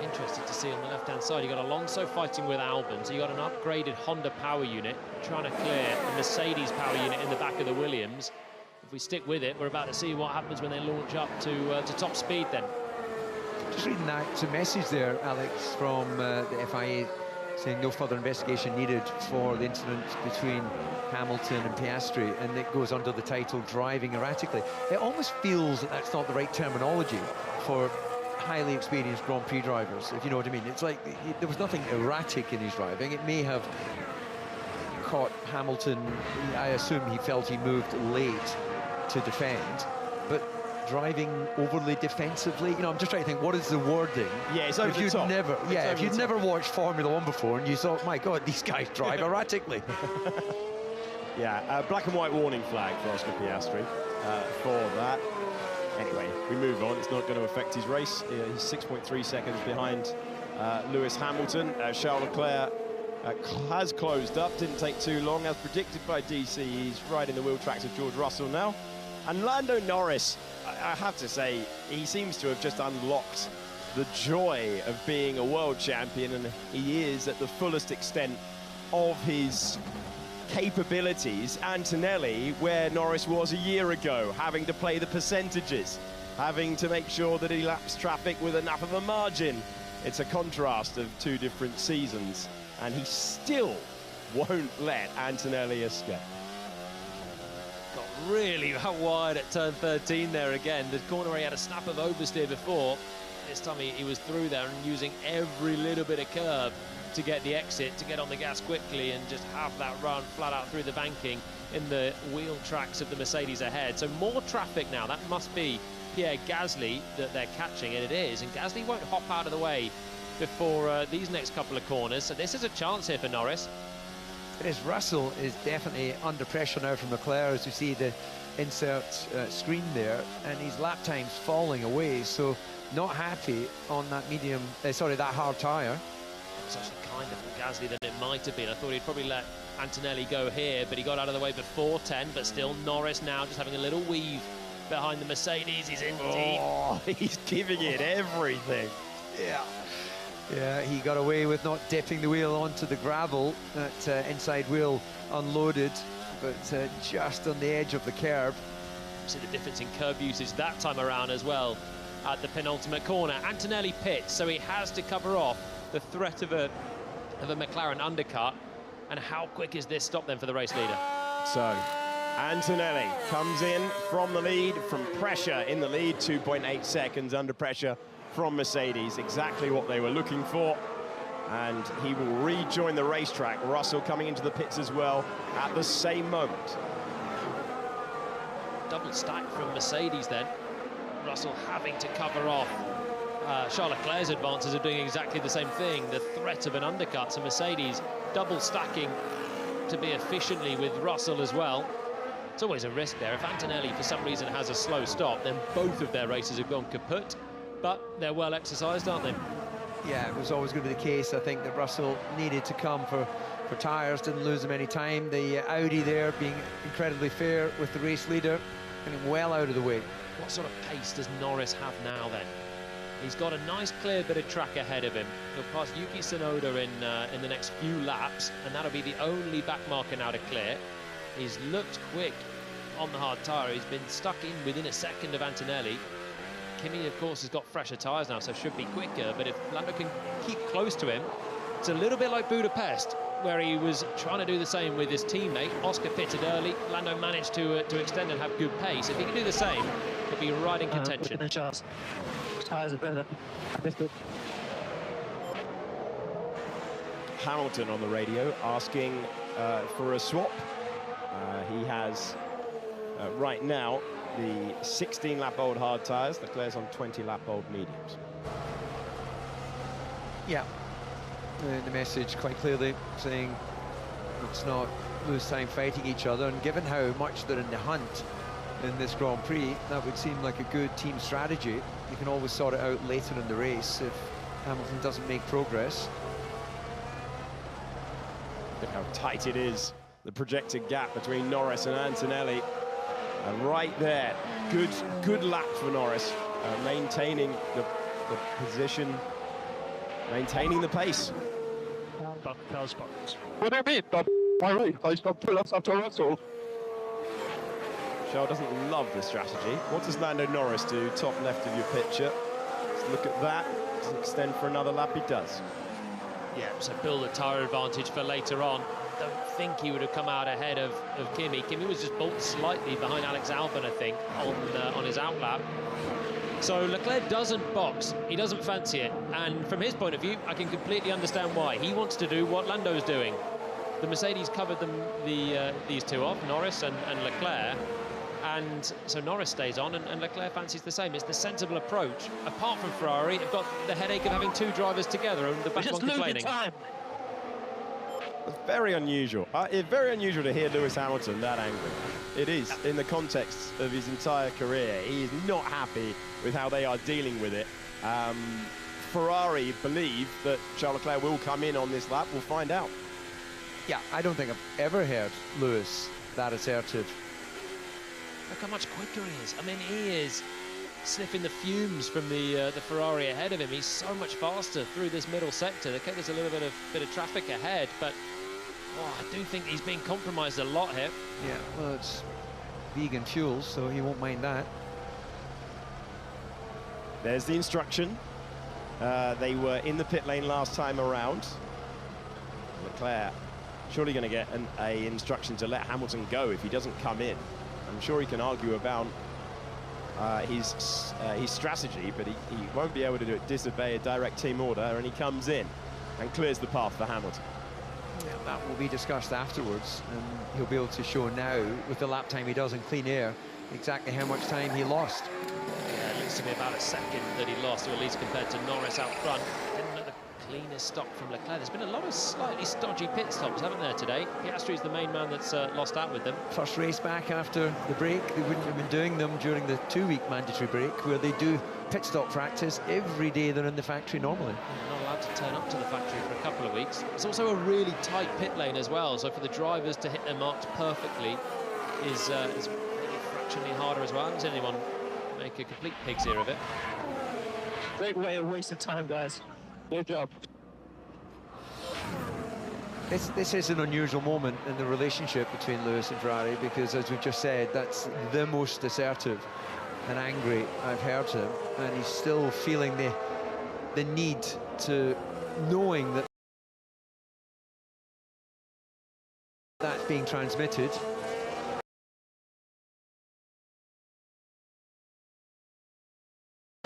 Interested to see on the left-hand side, you got Alonso fighting with Albon, so you got an upgraded Honda power unit trying to clear the Mercedes power unit in the back of the Williams. If we stick with it, we're about to see what happens when they launch up to top speed then. Just reading that message there, Alex, from the FIA, saying no further investigation needed for the incident between Hamilton and Piastri, and it goes under the title driving erratically. It almost feels that that's not the right terminology for highly experienced Grand Prix drivers, if you know what I mean. It's like there was nothing erratic in his driving. It may have caught Hamilton. I assume he felt he moved late to defend, but driving overly defensively, you know, I'm just trying to think, what is the wording? Yeah, it's over the top. If you'd never watched Formula One before and you thought, my God, these guys drive erratically. Yeah, black and white warning flag for Oscar Piastri for that. Anyway, we move on. It's not going to affect his race. He's 6.3 seconds behind Lewis Hamilton. Charles Leclerc has closed up. Didn't take too long. As predicted by DC, he's riding the wheel tracks of George Russell now. And Lando Norris, I have to say, he seems to have just unlocked the joy of being a world champion, and he is at the fullest extent of his capabilities. Antonelli, where Norris was a year ago, having to play the percentages, having to make sure that he laps traffic with enough of a margin. It's a contrast of two different seasons, and he still won't let Antonelli escape. Got really wide at turn 13 there again. The corner where he had a snap of oversteer before. This time he was through there and using every little bit of curve to get the exit, to get on the gas quickly and just have that run flat out through the banking in the wheel tracks of the Mercedes ahead. So more traffic now. That must be Pierre Gasly that they're catching, and it is. And Gasly won't hop out of the way before these next couple of corners. So this is a chance here for Norris. It is. Russell is definitely under pressure now from Leclerc, as you see the insert screen there, and his lap time's falling away, so not happy on that medium, that hard tyre. It's actually kinder for Gasly than it might have been. I thought he'd probably let Antonelli go here, but he got out of the way before 10, but still Norris now just having a little weave behind the Mercedes. He's in deep. Oh, he's giving it everything. Yeah, he got away with not dipping the wheel onto the gravel. That inside wheel unloaded, but just on the edge of the curb. See the difference in curb usage that time around as well at the penultimate corner. Antonelli pits, so he has to cover off the threat of a McLaren undercut. And how quick is this stop then for the race leader? So Antonelli comes in from the lead, from pressure in the lead, 2.8 seconds under pressure from Mercedes, exactly what they were looking for. And he will rejoin the racetrack. Russell coming into the pits as well at the same moment. Double stack from Mercedes then. Russell having to cover off Charles Leclerc's advances are doing exactly the same thing. The threat of an undercut, so Mercedes double stacking to be efficiently with Russell as well. It's always a risk there. If Antonelli for some reason has a slow stop, then both of their races have gone kaput, but they're well exercised, aren't they? Yeah, it was always going to be the case. I think that Russell needed to come for tyres, didn't lose them any time. The Audi there being incredibly fair with the race leader, getting well out of the way. What sort of pace does Norris have now then? He's got a nice clear bit of track ahead of him. He'll pass Yuki Tsunoda in the next few laps, and that'll be the only back marker now to clear. He's looked quick on the hard tyre. He's been stuck in within a second of Antonelli. Kimi, of course, has got fresher tyres now, so should be quicker, but if Lando can keep close to him, it's a little bit like Budapest, where he was trying to do the same with his teammate. Oscar pitted early. Lando managed to extend and have good pace. If he can do the same, he'll be right in contention. Tyres are better. Hamilton on the radio asking for a swap. He has right now the 16-lap-old hard tyres. Leclerc's on 20-lap-old mediums. Yeah, the message quite clearly saying let's not lose time fighting each other, and given how much they're in the hunt in this Grand Prix, that would seem like a good team strategy. You can always sort it out later in the race if Hamilton doesn't make progress. Look how tight it is, the projected gap between Norris and Antonelli. And right there, good lap for Norris, maintaining the position, maintaining the pace. What do you mean? Why really? I stopped 2 laps after Russell. Charles doesn't love the strategy. What does Lando Norris do? Top left of your picture. Let's look at that. Does it extend for another lap? He does. Yeah, so build a tyre advantage for later on. Don't think he would have come out ahead of Kimi. Kimi was just bolted slightly behind Alex Albon, I think, on his outlap. So Leclerc doesn't box, he doesn't fancy it, and from his point of view, I can completely understand why. He wants to do what Lando's doing. The Mercedes covered these two off, Norris and Leclerc, and so Norris stays on, and Leclerc fancies the same. It's the sensible approach. Apart from Ferrari, have got the headache of having 2 drivers together and the back one complaining. It's very unusual. It's very unusual to hear Lewis Hamilton that angry. It is, in the context of his entire career. He is not happy with how they are dealing with it. Ferrari believe that Charles Leclerc will come in on this lap. We'll find out. Yeah, I don't think I've ever heard Lewis that assertive. Look how much quicker he is. I mean, he is sniffing the fumes from the Ferrari ahead of him. He's so much faster through this middle sector. Okay, there's a little bit of traffic ahead, but I do think he's being compromised a lot here. Yeah, well, it's vegan fuel, so he won't mind that. There's the instruction. They were in the pit lane last time around. Leclerc surely going to get an instruction to let Hamilton go if he doesn't come in. I'm sure he can argue about his strategy, but he won't be able to disobey a direct team order, and he comes in and clears the path for Hamilton. Yeah, that will be discussed afterwards, and he'll be able to show now, with the lap time he does in clean air, exactly how much time he lost. Yeah, it looks to be about a second that he lost, or at least compared to Norris out front. Didn't look the cleanest stop from Leclerc. There's been a lot of slightly stodgy pit stops, haven't there, today? Piastri's the main man that's lost out with them. First race back after the break. They wouldn't have been doing them during the 2-week mandatory break, where they do pit stop practice every day they're in the factory normally. They're not allowed to turn up to the factory for a couple of weeks. It's also a really tight pit lane as well, so for the drivers to hit their marks perfectly is really fractionally harder as well. I haven't seen anyone make a complete pig's ear of it. Great way of wasting time, guys. Good job. This is an unusual moment in the relationship between Lewis and Ferrari, because, as we've just said, that's the most assertive and angry I've heard him, and he's still feeling the need to, knowing that that's being transmitted.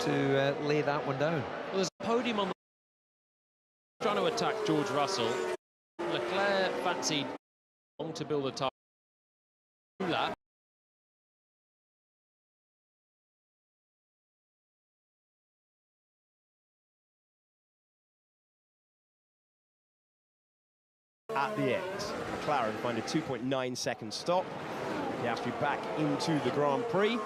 To lay that one down. Well, there's a podium on the trying to attack George Russell. Leclerc fancied to build a tyre. At the end, McLaren find a 2.9-second stop. Piastri back into the Grand Prix.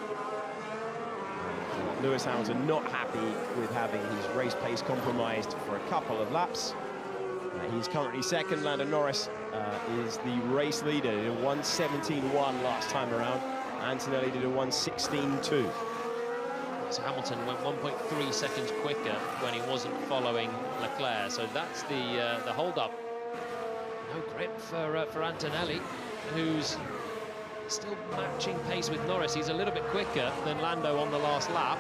Lewis Hamilton not happy with having his race pace compromised for a couple of laps. He's currently second. Lando Norris is the race leader. He did a 1:17.1 last time around. Antonelli did a 1:16.2. So Hamilton went 1.3 seconds quicker when he wasn't following Leclerc. So that's the hold-up. No grip for Antonelli, who's still matching pace with Norris. He's a little bit quicker than Lando on the last lap,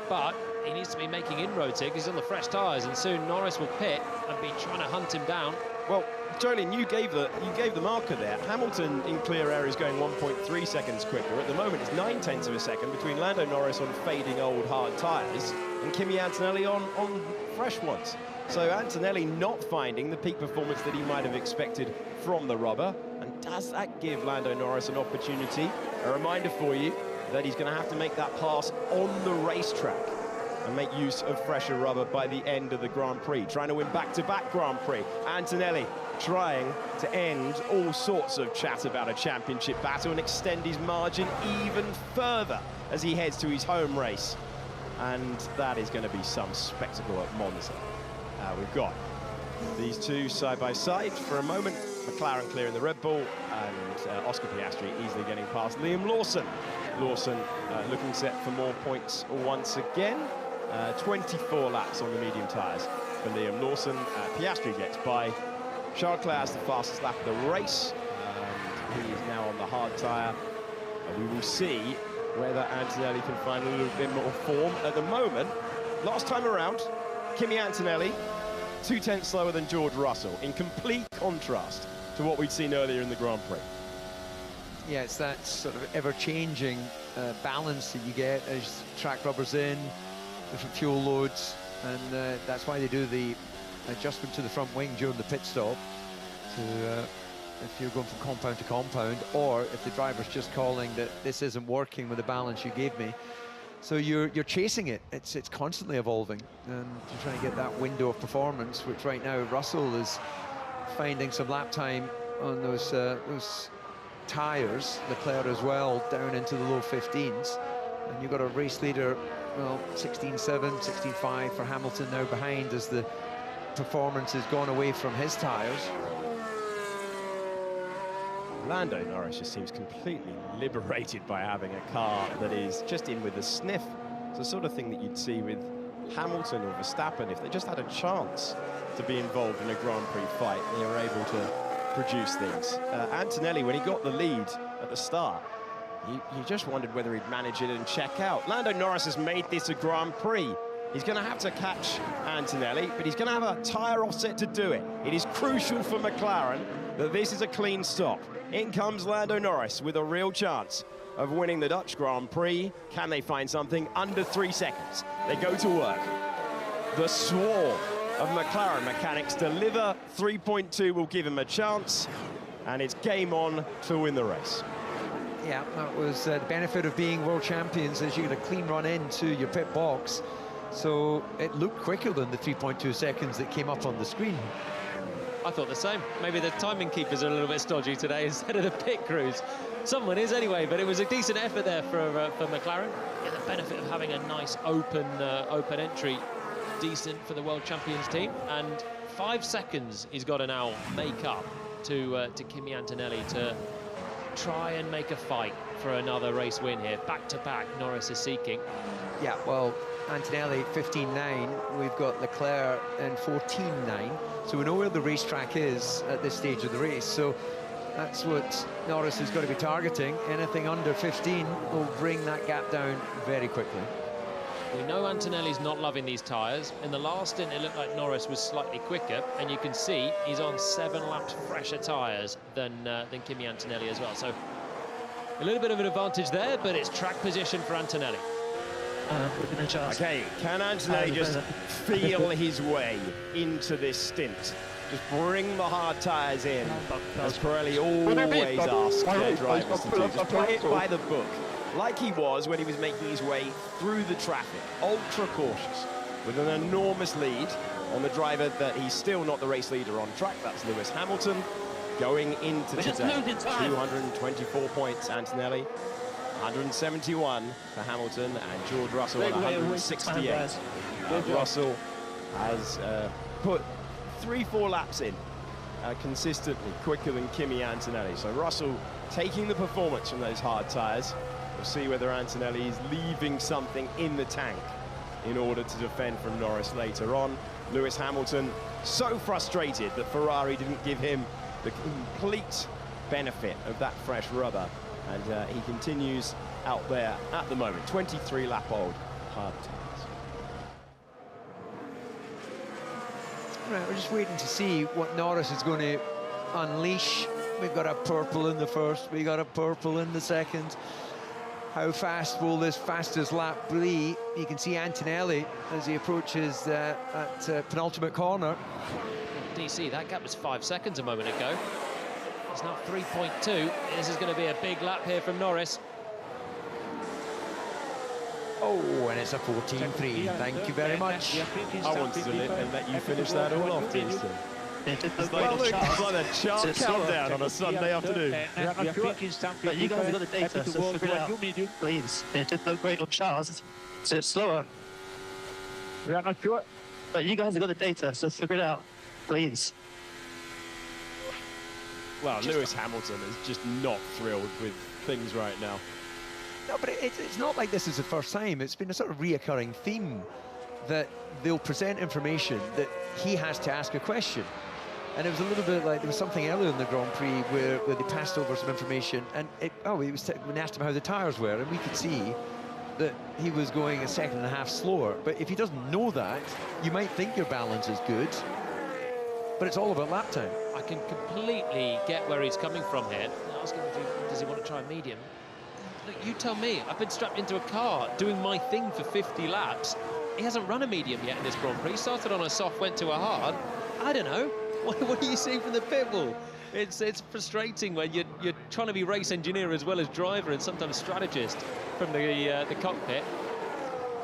but he needs to be making inroads here because he's on the fresh tyres, and soon Norris will pit and be trying to hunt him down. Well, Jolien, you gave the marker there. Hamilton in clear air is going 1.3 seconds quicker. At the moment, it's 0.9 of a second between Lando Norris on fading old hard tyres and Kimi Antonelli on fresh ones. So Antonelli not finding the peak performance that he might have expected from the rubber. And does that give Lando Norris an opportunity? A reminder for you, that he's going to have to make that pass on the racetrack and make use of fresher rubber by the end of the Grand Prix. Trying to win back-to-back Grand Prix. Antonelli trying to end all sorts of chat about a championship battle and extend his margin even further as he heads to his home race. And that is going to be some spectacle at Monza. We've got these two side by side for a moment. McLaren clearing the Red Bull, and Oscar Piastri easily getting past Liam Lawson. Lawson looking set for more points once again. 24 laps on the medium tyres for Liam Lawson. Piastri gets by. Charles Leclerc has the fastest lap of the race. He is now on the hard tyre. We will see whether Antonelli can find a little bit more form. At the moment, last time around, Kimi Antonelli 2/10 slower than George Russell, in complete contrast to what we'd seen earlier in the Grand Prix. Yeah, it's that sort of ever-changing balance that you get as track rubber's in, different fuel loads, and that's why they do the adjustment to the front wing during the pit stop, to if you're going from compound to compound, or if the driver's just calling that this isn't working with the balance you gave me. So you're chasing it. It's constantly evolving, and you're trying to get that window of performance, which right now Russell is finding some lap time on those tyres. Leclerc as well, down into the low 15s, and you've got a race leader, well, 16.7, 16.5 for Hamilton now behind as the performance has gone away from his tyres. Lando Norris just seems completely liberated by having a car that is just in with a sniff. It's the sort of thing that you'd see with Hamilton or Verstappen. If they just had a chance to be involved in a Grand Prix fight, they were able to produce things. Antonelli, when he got the lead at the start, you just wondered whether he'd manage it and check out. Lando Norris has made this a Grand Prix. He's going to have to catch Antonelli, but he's going to have a tyre offset to do it. It is crucial for McLaren that this is a clean stop. In comes Lando Norris with a real chance of winning the Dutch Grand Prix. Can they find something under 3 seconds? They go to work. The swarm of McLaren mechanics deliver. 3.2 will give him a chance, and it's game on to win the race. Yeah, that was the benefit of being world champions, is you get a clean run into your pit box. So it looked quicker than the 3.2 seconds that came up on the screen. I thought the same. Maybe the timing keepers are a little bit stodgy today instead of the pit crews. Someone is anyway, but it was a decent effort there for McLaren. Yeah, the benefit of having a nice open entry, decent for the world champions team. And 5 seconds he's got to now make up to Kimi Antonelli to try and make a fight for another race win here. Back to back, Norris is seeking. Yeah, well, Antonelli 15.9, we've got Leclerc in 14.9, so we know where the racetrack is at this stage of the race. So that's what Norris has got to be targeting. Anything under 15 will bring that gap down very quickly. We know Antonelli's not loving these tyres. In the last stint, it looked like Norris was slightly quicker, and you can see he's on 7 laps fresher tyres than Kimi Antonelli as well. So a little bit of an advantage there, but it's track position for Antonelli. Okay, can Antonelli just feel his way into this stint? Just bring the hard tyres in, as Pirelli always asks their drivers to do. Just play it by the book, like he was when he was making his way through the traffic. Ultra cautious, with an enormous lead on the driver that he's still not the race leader on track. That's Lewis Hamilton, going into today. 224 points, Antonelli. 171 for Hamilton, and George Russell on 168. Russell has put 3-4 laps in consistently quicker than Kimi Antonelli. So Russell taking the performance from those hard tyres. We'll see whether Antonelli is leaving something in the tank in order to defend from Norris later on. Lewis Hamilton so frustrated that Ferrari didn't give him the complete benefit of that fresh rubber. And he continues out there at the moment. 23-lap-old hard tyres. Right, we're just waiting to see what Norris is going to unleash. We've got a purple in the first, we got a purple in the second. How fast will this fastest lap be? You can see Antonelli as he approaches that penultimate corner. DC, that gap was 5 seconds a moment ago. It's now 3.2. This is going to be a big lap here from Norris. Oh, and it's a 14-3. Thank you very much. I wanted to let you finish that all off, Jason. It's like the chart countdown on a Sunday afternoon. But you guys have got the data, so figure it out. Please. It did look great on Charles. So it's slower. We are not sure. But you guys have got the data, so figure it out. Please. Well, Lewis Hamilton is just not thrilled with things right now. No, but it's not like this is the first time. It's been a sort of reoccurring theme that they'll present information that he has to ask a question. And it was a little bit like there was something earlier in the Grand Prix where they passed over some information, and we asked him how the tyres were, and we could see that he was going a second and a half slower. But if he doesn't know that, you might think your balance is good, but it's all about lap time. I can completely get where he's coming from here. Asking him, does he want to try medium? Look, you tell me. I've been strapped into a car doing my thing for 50 laps. He hasn't run a medium yet in this Grand Prix. Started on a soft, went to a hard. I don't know. What are you seeing from the pit wall? It's frustrating when you're trying to be race engineer as well as driver and sometimes strategist from the cockpit.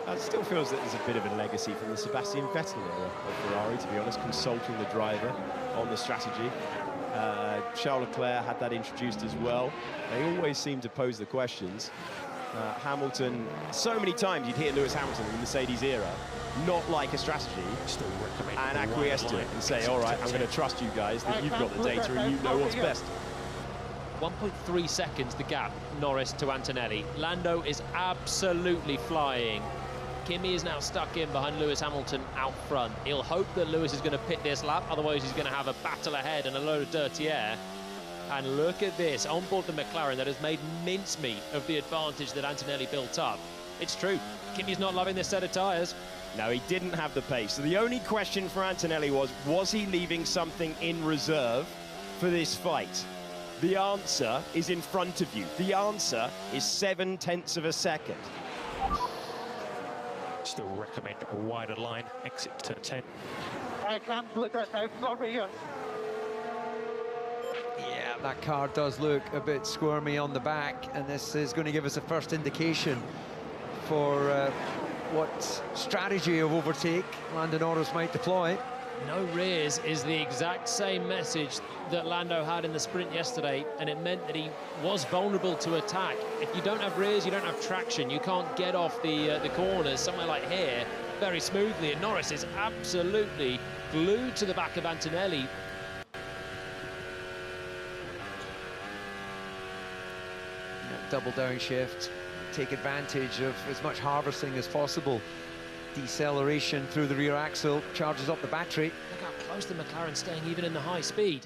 It still feels that there's a bit of a legacy from the Sebastian Vettel era of Ferrari, to be honest, consulting the driver on the strategy. Charles Leclerc had that introduced as well. They always seem to pose the questions. Hamilton, so many times you'd hear Lewis Hamilton in the Mercedes era not like a strategy and acquiesce to it and say, all right, I'm going to trust you guys that you've got the data and you know what's best. 1.3 seconds the gap, Norris to Antonelli. Lando is absolutely flying. Kimi is now stuck in behind Lewis Hamilton out front. He'll hope that Lewis is going to pit this lap, otherwise he's going to have a battle ahead and a load of dirty air. And look at this, on board the McLaren that has made mincemeat of the advantage that Antonelli built up. It's true, Kimi's not loving this set of tyres. No, he didn't have the pace. So the only question for Antonelli was he leaving something in reserve for this fight? The answer is in front of you. The answer is 0.7 of a second. Still recommend a wider line, exit to 10. I can't look at that, sorry. Yeah, that car does look a bit squirmy on the back, and this is going to give us a first indication for what strategy of overtake Lando Norris might deploy. No rears is the exact same message that Lando had in the sprint yesterday, and it meant that he was vulnerable to attack. If you don't have rears, you don't have traction. You can't get off the corners somewhere like here very smoothly, and Norris is absolutely glued to the back of Antonelli. Double downshift, take advantage of as much harvesting as possible. Deceleration through the rear axle, charges up the battery. Look how close the McLaren's staying even in the high speed.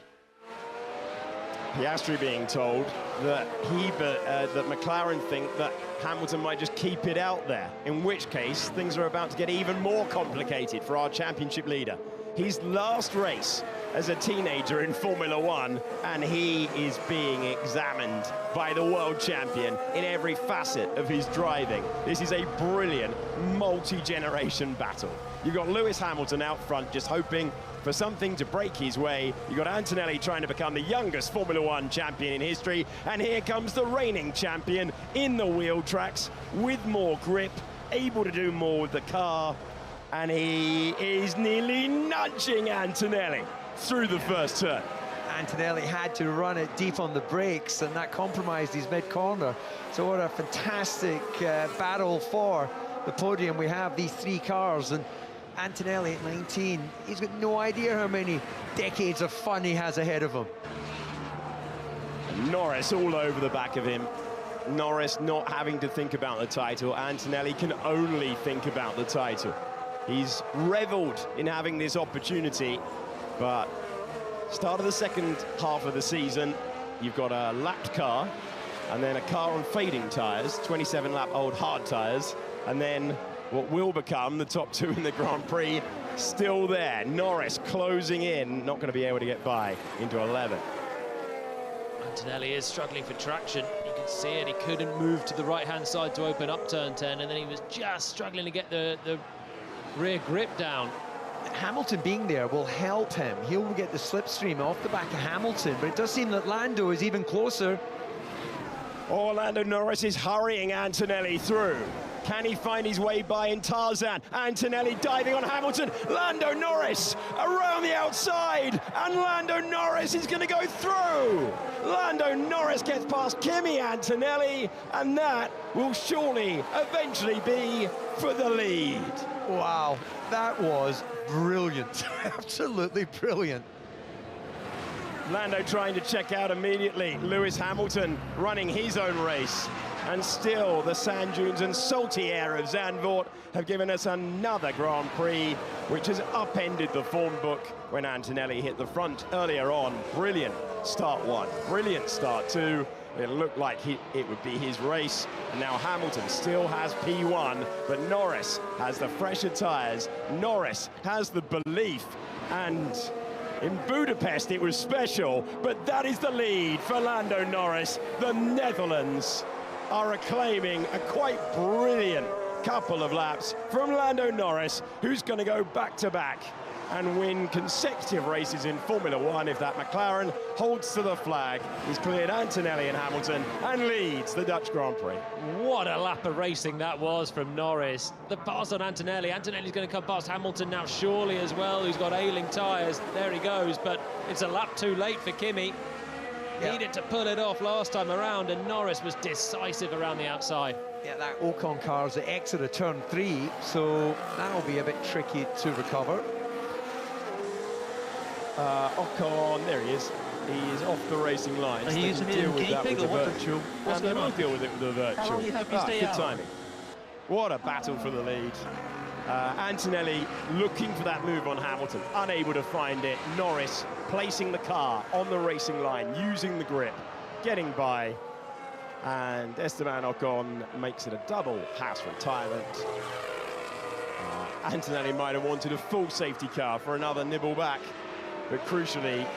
Piastri being told that that McLaren think that Hamilton might just keep it out there, in which case things are about to get even more complicated for our championship leader. His last race as a teenager in Formula One, and he is being examined by the world champion in every facet of his driving. This is a brilliant multi-generation battle. You've got Lewis Hamilton out front just hoping for something to break his way. You've got Antonelli trying to become the youngest Formula One champion in history, and here comes the reigning champion in the wheel tracks with more grip, able to do more with the car, and he is nearly nudging Antonelli through the first turn. Antonelli had to run it deep on the brakes, and that compromised his mid-corner. So what a fantastic battle for the podium. We have these three cars, and Antonelli at 19, he's got no idea how many decades of fun he has ahead of him. Norris all over the back of him. Norris not having to think about the title. Antonelli can only think about the title. He's reveled in having this opportunity, but start of the second half of the season, you've got a lapped car, and then a car on fading tyres, 27-lap-old hard tyres, and then what will become the top two in the Grand Prix still there. Norris closing in, not going to be able to get by into 11. Antonelli is struggling for traction. You can see it, he couldn't move to the right-hand side to open up turn 10, and then he was just struggling to get the rear grip down. Hamilton being there will help him. He'll get the slipstream off the back of Hamilton, but it does seem that Lando is even closer. Lando Norris is hurrying Antonelli through. Can he find his way by in Tarzan? Antonelli diving on Hamilton. Lando Norris around the outside, and Lando Norris is going to go through. Lando Norris gets past Kimi Antonelli, and that will surely eventually be for the lead. Wow, that was brilliant. Absolutely brilliant. Lando trying to check out immediately. Lewis Hamilton running his own race. And still, the sand dunes and salty air of Zandvoort have given us another Grand Prix, which has upended the form book when Antonelli hit the front earlier on. Brilliant start one, brilliant start two. It looked like it would be his race. And now Hamilton still has P1, but Norris has the fresher tyres. Norris has the belief. And in Budapest, it was special, but that is the lead for Lando Norris. The Netherlands are reclaiming a quite brilliant couple of laps from Lando Norris, who's going to go back-to-back and win consecutive races in Formula One if that McLaren holds to the flag. He's cleared Antonelli and Hamilton and leads the Dutch Grand Prix. What a lap of racing that was from Norris. The pass on Antonelli. Antonelli's going to come past Hamilton now surely as well, who's got ailing tyres. There he goes, but it's a lap too late for Kimi. Needed to pull it off last time around, and Norris was decisive around the outside. Yeah, that Ocon car's at exit of turn 3, so that'll be a bit tricky to recover. Ocon, there he is. He is off the racing lines. They can deal with that with the virtual. And they will deal with it with the virtual. Good timing. What a battle for the lead. Antonelli looking for that move on Hamilton, unable to find it. Norris placing the car on the racing line, using the grip, getting by. And Esteban Ocon makes it a double Haas retirement. Antonelli might have wanted a full safety car for another nibble back, but crucially,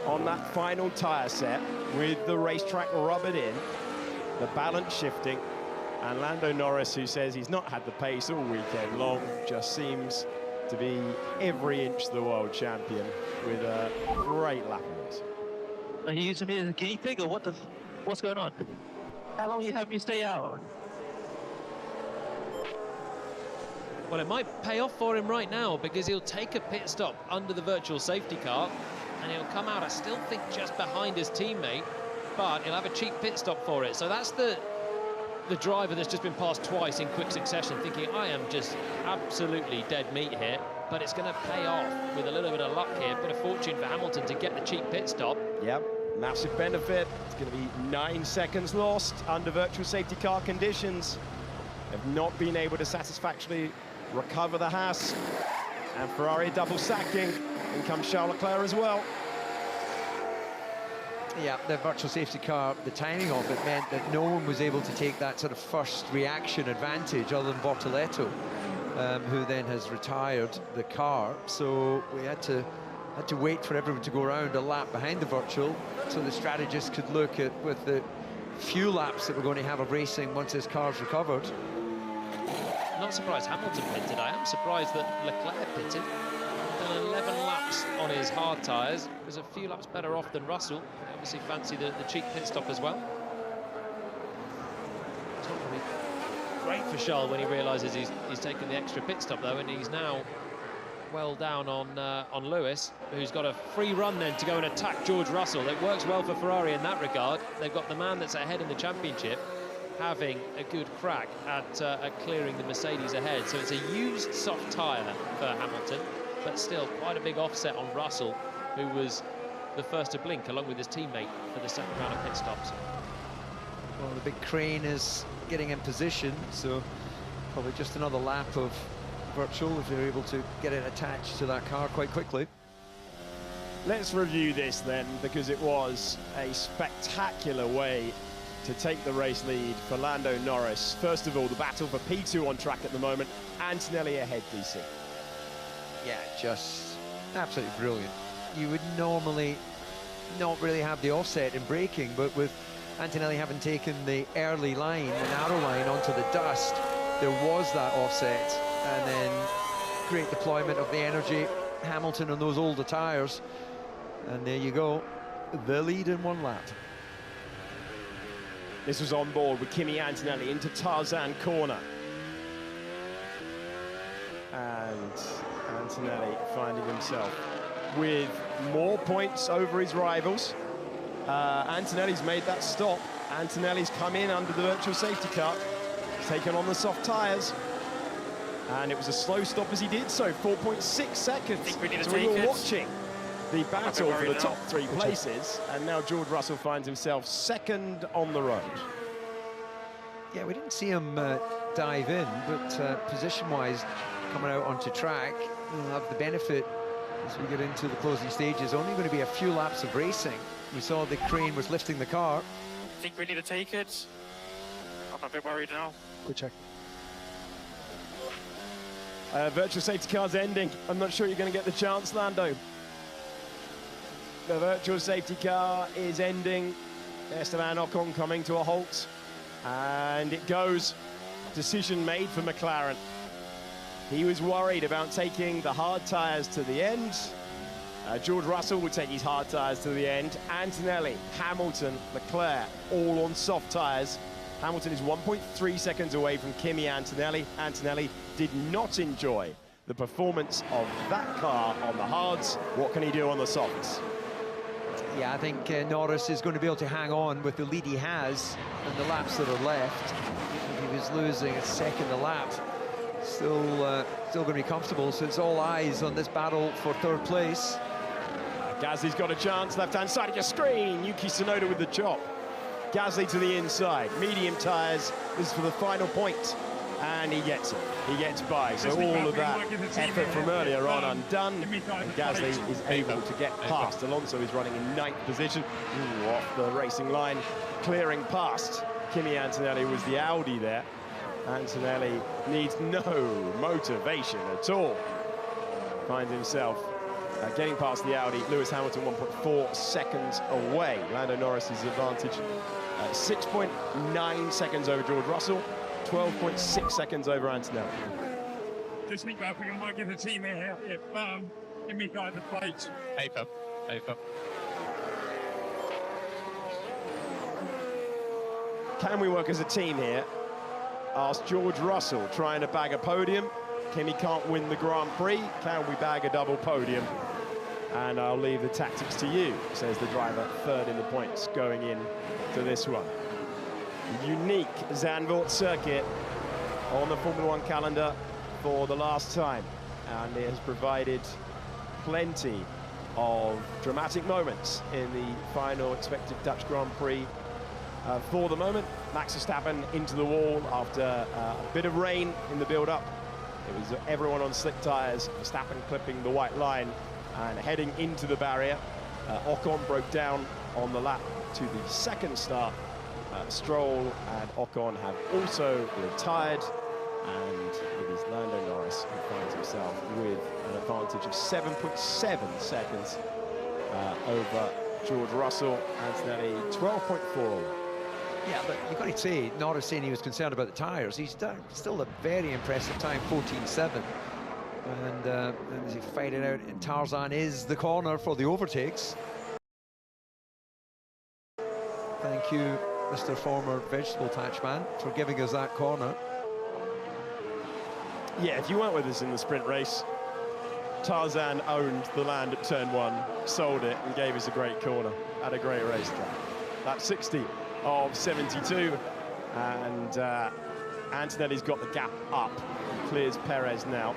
on that final tyre set, with the racetrack rubbered in, the balance shifting, and Lando Norris, who says he's not had the pace all weekend long, just seems to be every inch the world champion with a great lap race. Are you using me as a guinea pig, or what's going on? How long you have me stay out? Well, it might pay off for him right now, because he'll take a pit stop under the virtual safety car, and he'll come out, I still think, just behind his teammate, but he'll have a cheap pit stop for it. So that's the driver that's just been passed twice in quick succession, thinking, I am just absolutely dead meat here, but it's going to pay off with a little bit of luck here, a bit of fortune for Hamilton to get the cheap pit stop. Yep, massive benefit. It's going to be 9 seconds lost under virtual safety car conditions. Have not been able to satisfactorily recover the Haas, and Ferrari double sacking. In comes Charles Leclerc as well. Yeah, the virtual safety car, the timing of it meant that no one was able to take that sort of first reaction advantage other than Bortoleto, who then has retired the car. So we had to wait for everyone to go around a lap behind the virtual, so the strategists could look at with the few laps that we're going to have of racing once this car's recovered. Not surprised Hamilton pitted. I am surprised that Leclerc pitted. Done 11 laps on his hard tyres. Was a few laps better off than Russell. Obviously fancy the cheap pit stop as well. It's not going to be great for Charles when he realises he's taken the extra pit stop though, and he's now well down on Lewis, who's got a free run then to go and attack George Russell. It works well for Ferrari in that regard. They've got the man that's ahead in the championship having a good crack at clearing the Mercedes ahead. So it's a used soft tyre for Hamilton, but still quite a big offset on Russell, who was the first to blink along with his teammate for the second round of pit stops. Well, the big crane is getting in position, so probably just another lap of virtual if they're able to get it attached to that car quite quickly. Let's review this then, because it was a spectacular way to take the race lead for Lando Norris. First of all, the battle for P2 on track at the moment. Antonelli ahead, DC. Yeah, just absolutely brilliant. You would normally not really have the offset in braking, but with Antonelli having taken the early line, the narrow line onto the dust, there was that offset, and then great deployment of the energy. Hamilton on those older tyres, and there you go, the lead in one lap. This was on board with Kimi Antonelli into Tarzan corner. And Antonelli finding himself with more points over his rivals. Antonelli's made that stop. Antonelli's come in under the virtual safety car. He's taken on the soft tyres. And it was a slow stop as he did so, 4.6 seconds. So we were watching the battle for the top 3 places. And now George Russell finds himself second on the road. Yeah, we didn't see him dive in, but position-wise, coming out onto track, we'll have the benefit as we get into the closing stages. Only going to be a few laps of racing. We saw the crane was lifting the car. I think we need to take it. I'm a bit worried now. Good check. Virtual safety car's ending. I'm not sure you're going to get the chance, Lando. The virtual safety car is ending. Esteban Ocon coming to a halt. And it goes. Decision made for McLaren. He was worried about taking the hard tyres to the end. George Russell would take his hard tyres to the end. Antonelli, Hamilton, Leclerc, all on soft tyres. Hamilton is 1.3 seconds away from Kimi Antonelli. Antonelli did not enjoy the performance of that car on the hards. What can he do on the softs? Yeah, I think Norris is going to be able to hang on with the lead he has and the laps that are left. He was losing a second a lap. Still going to be comfortable, so it's all eyes on this battle for third place. Gasly's got a chance, left-hand side of your screen. Yuki Tsunoda with the chop. Gasly to the inside, medium tyres. This is for the final point, and he gets it. He gets by, so all of that effort from earlier on undone, and Gasly is able to get past. Alonso is running in 9th position. Ooh, off the racing line, clearing past. Kimi Antonelli was the Audi there. Antonelli needs no motivation at all. Finds himself getting past the Audi. Lewis Hamilton 1.4 seconds away. Lando Norris's advantage 6.9 seconds over George Russell, 12.6 seconds over Antonelli. Just think about if we can work as a team here. If me guys the plate. Paper. Can we work as a team here? Asked George Russell, trying to bag a podium. Kimi can't win the Grand Prix. Can we bag a double podium? And I'll leave the tactics to you, says the driver, third in the points going in to this one. Unique Zandvoort circuit on the Formula One calendar for the last time. And it has provided plenty of dramatic moments in the final expected Dutch Grand Prix. For the moment, Max Verstappen into the wall after a bit of rain in the build-up. It was everyone on slick tyres, Verstappen clipping the white line and heading into the barrier. Ocon broke down on the lap to the second start. Stroll and Ocon have also retired, and it is Lando Norris who finds himself with an advantage of 7.7 seconds over George Russell. Antonelli 12.4. Yeah, but you've got to say, Norris saying he was concerned about the tyres. He's done still a very impressive time, 14.7. And as he fight it out, and Tarzan is the corner for the overtakes. Thank you, Mr. Former Vegetable Touchman, for giving us that corner. Yeah, if you weren't with us in the sprint race, Tarzan owned the land at turn 1, sold it, and gave us a great corner at a great racetrack. Lap 60 of 72, and Antonelli's got the gap up. He clears Perez now,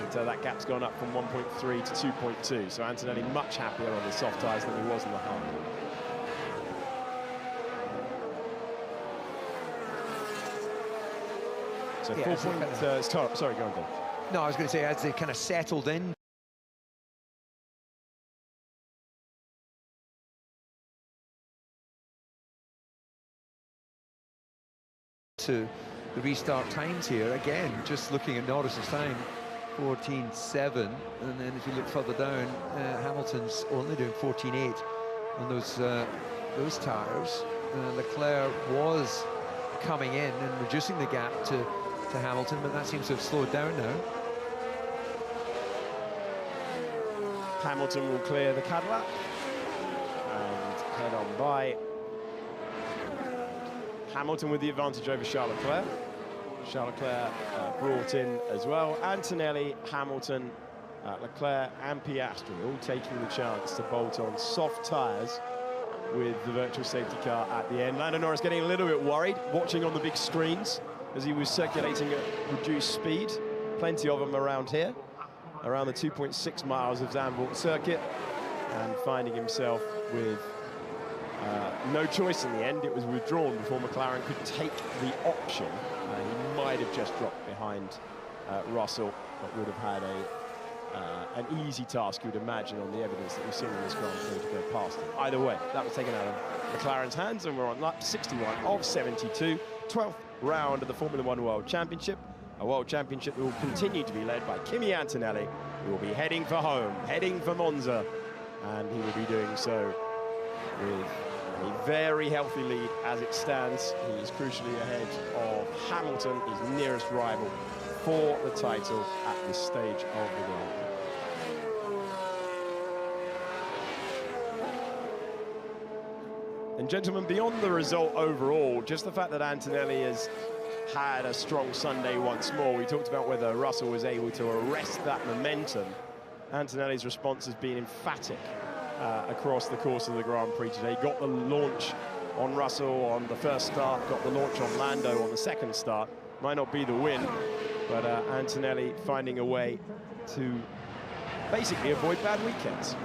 and that gap's gone up from 1.3 to 2.2. So Antonelli much happier on the soft tyres than he was in the hard. So yeah, 4 points. Sorry, go on, Dave. No, I was going to say, as they kind of settled in. To the restart times here, again, just looking at Norris's time, 14.7, and then if you look further down, Hamilton's only doing 14.8 on those tyres. Leclerc was coming in and reducing the gap to Hamilton, but that seems to have slowed down now. Hamilton will clear the Cadillac and head on by. Hamilton with the advantage over Charles Leclerc. Charles Leclerc brought in as well. Antonelli, Hamilton, Leclerc and Piastri all taking the chance to bolt on soft tyres with the virtual safety car at the end. Lando Norris getting a little bit worried, watching on the big screens as he was circulating at reduced speed. Plenty of them around here, around the 2.6 miles of Zandvoort circuit, and finding himself with no choice in the end. It was withdrawn before McLaren could take the option. He might have just dropped behind Russell, but would have had an easy task, you would imagine, on the evidence that we've seen in this Grand Prix to go past him. Either way, that was taken out of McLaren's hands, and we're on lap 61 of 72, 12th round of the Formula One World Championship, a World Championship that will continue to be led by Kimi Antonelli, who will be heading for home, heading for Monza, and he will be doing so with a very healthy lead as it stands. He is crucially ahead of Hamilton, his nearest rival, for the title at this stage of the Grand Prix. And gentlemen, beyond the result overall, just the fact that Antonelli has had a strong Sunday once more. We talked about whether Russell was able to arrest that momentum. Antonelli's response has been emphatic across the course of the Grand Prix today. Got the launch on Russell on the first start, got the launch on Lando on the second start. Might not be the win, but Antonelli finding a way to basically avoid bad weekends.